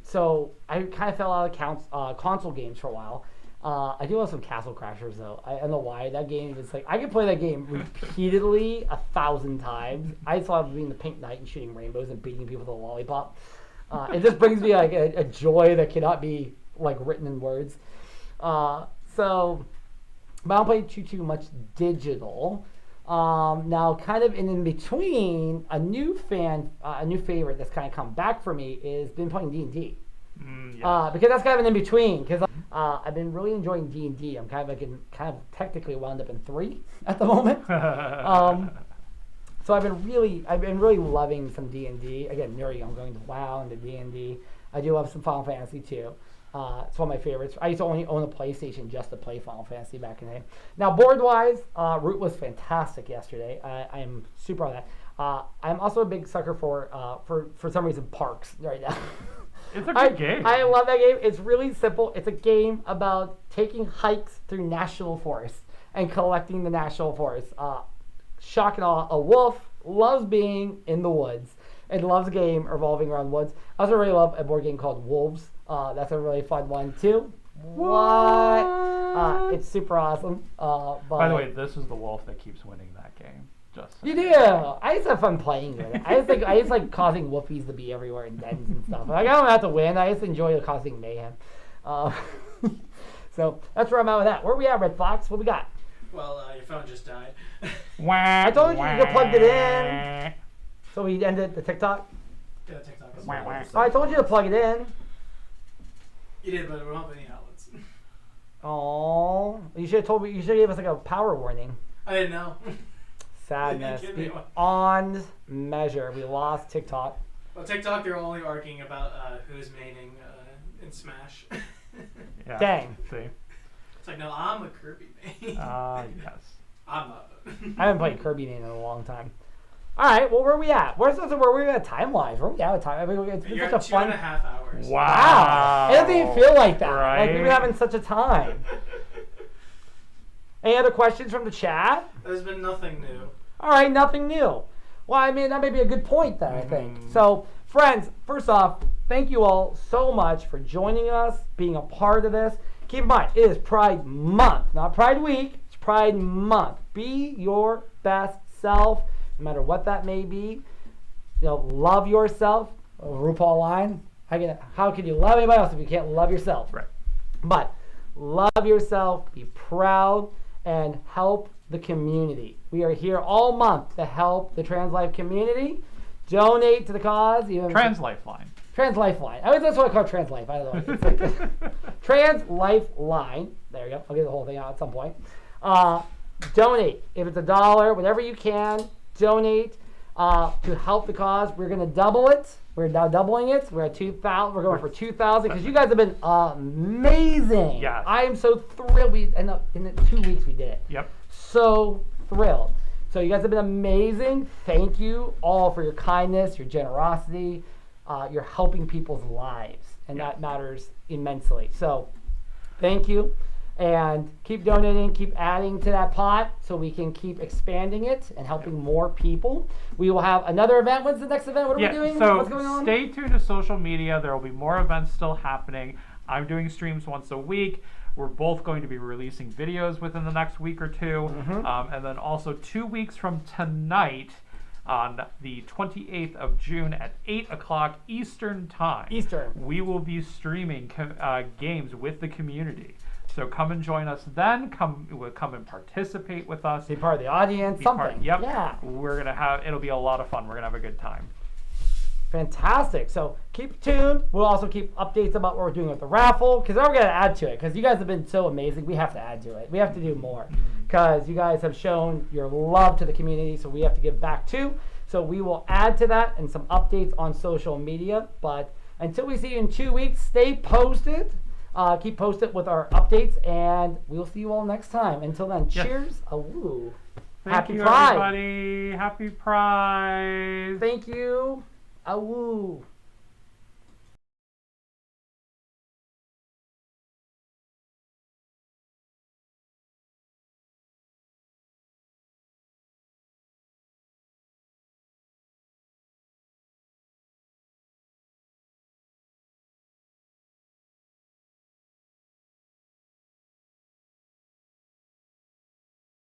so I kind of fell out of console games for a while. I do love some Castle Crashers though. I don't know why. That game is I could play that game repeatedly 1,000 times. I just love being the Pink Knight and shooting rainbows and beating people with a lollipop. It just brings me a joy that cannot be written in words. But I don't play too much digital. Now, kind of in between, a new favorite that's kind of come back for me is been playing D&D. Yes. Because that's kind of an in between. Because I've been really enjoying D&D. I'm kind of technically wound up in 3 at the moment. So I've been really loving some D&D. Again, I'm going to WoW and to D&D. I do love some Final Fantasy too. It's one of my favorites. I used to only own a PlayStation just to play Final Fantasy back in the day. Now, board-wise, Root was fantastic yesterday. I am super on that. I'm also a big sucker for some reason, Parks right now. It's a good game. I love that game. It's really simple. It's a game about taking hikes through national forests and collecting the national forests. Shock and awe, a wolf loves being in the woods and loves a game revolving around woods. I also really love a board game called Wolves. That's a really fun one too. What? It's super awesome. By the way, this is the wolf that keeps winning that game. Just you do. I used to have fun playing with it. I just like causing whoopies to be everywhere in dens and stuff. I don't have to win. I just enjoy causing mayhem. So that's where I'm at with that. Where we at, Red Fox? What we got? Well, your phone just died. I told you you plugged it in. So we ended the TikTok. Yeah, TikTok is I told you to plug it in. You did, but we don't have any outlets. Oh, you should have told me. You should have gave us a power warning. I didn't know. Sadness Give me one. beyond measure. We lost TikTok. Well, TikTok, they're only arguing about who's maining in Smash. Yeah. Dang. See. It's no, I'm a Kirby main. Yes. I'm not. I haven't played Kirby in a long time. All right, well, where are we at? Where are we at time-wise? Where are we at with time? I mean, it's been You're such a at fun... 2.5 hours. Wow. It doesn't even feel like that. Right? We've been having such a time. Any other questions from the chat? There's been nothing new. All right, nothing new. Well, I mean, that may be a good point then, I think. So, friends, first off, thank you all so much for joining us, being a part of this. Keep in mind, it is Pride Month, not Pride Week. It's Pride Month. Be your best self, no matter what that may be. Love yourself. RuPaul line. How can you love anybody else if you can't love yourself? Right. But love yourself, be proud, and help the community. We are here all month to help the trans life community. Donate to the cause. Trans Lifeline. Trans Lifeline. That's what I call Trans Life. I don't know. It's Trans Lifeline. There you go. I'll get the whole thing out at some point. Donate. If it's $1, whatever you can, donate to help the cause. We're going to double it. We're now doubling it. We're at 2,000. We're going for 2,000 because you guys have been amazing. Yes. I am so thrilled. In the 2 weeks we did it. Yep. So thrilled. So you guys have been amazing. Thank you all for your kindness, your generosity. You're helping people's lives, and that matters immensely. So thank you. And keep donating, keep adding to that pot so we can keep expanding it and helping more people. We will have another event. When's the next event? What are we doing? So What's going on? stay tuned to social media. There will be more events still happening. I'm doing streams once a week. We're both going to be releasing videos within the next week or two. And then also 2 weeks from tonight, on the 28th of June at 8 o'clock Eastern Time, we will be streaming games with the community. So come and join us then. Come and participate with us. Be part of the audience. Something. Yep. Yeah. We're gonna have. It'll be a lot of fun. We're gonna have a good time. Fantastic. So keep tuned. We'll also keep updates about what we're doing with the raffle because we're going to add to it because you guys have been so amazing. We have to add to it. We have to do more because you guys have shown your love to the community, so we have to give back too. So we will add to that and some updates on social media. But until we see you in 2 weeks, stay posted. Keep posted with our updates, and we'll see you all next time. Until then, cheers. Awoo. Happy Pride. Everybody. Happy Pride. Thank you. Awoo.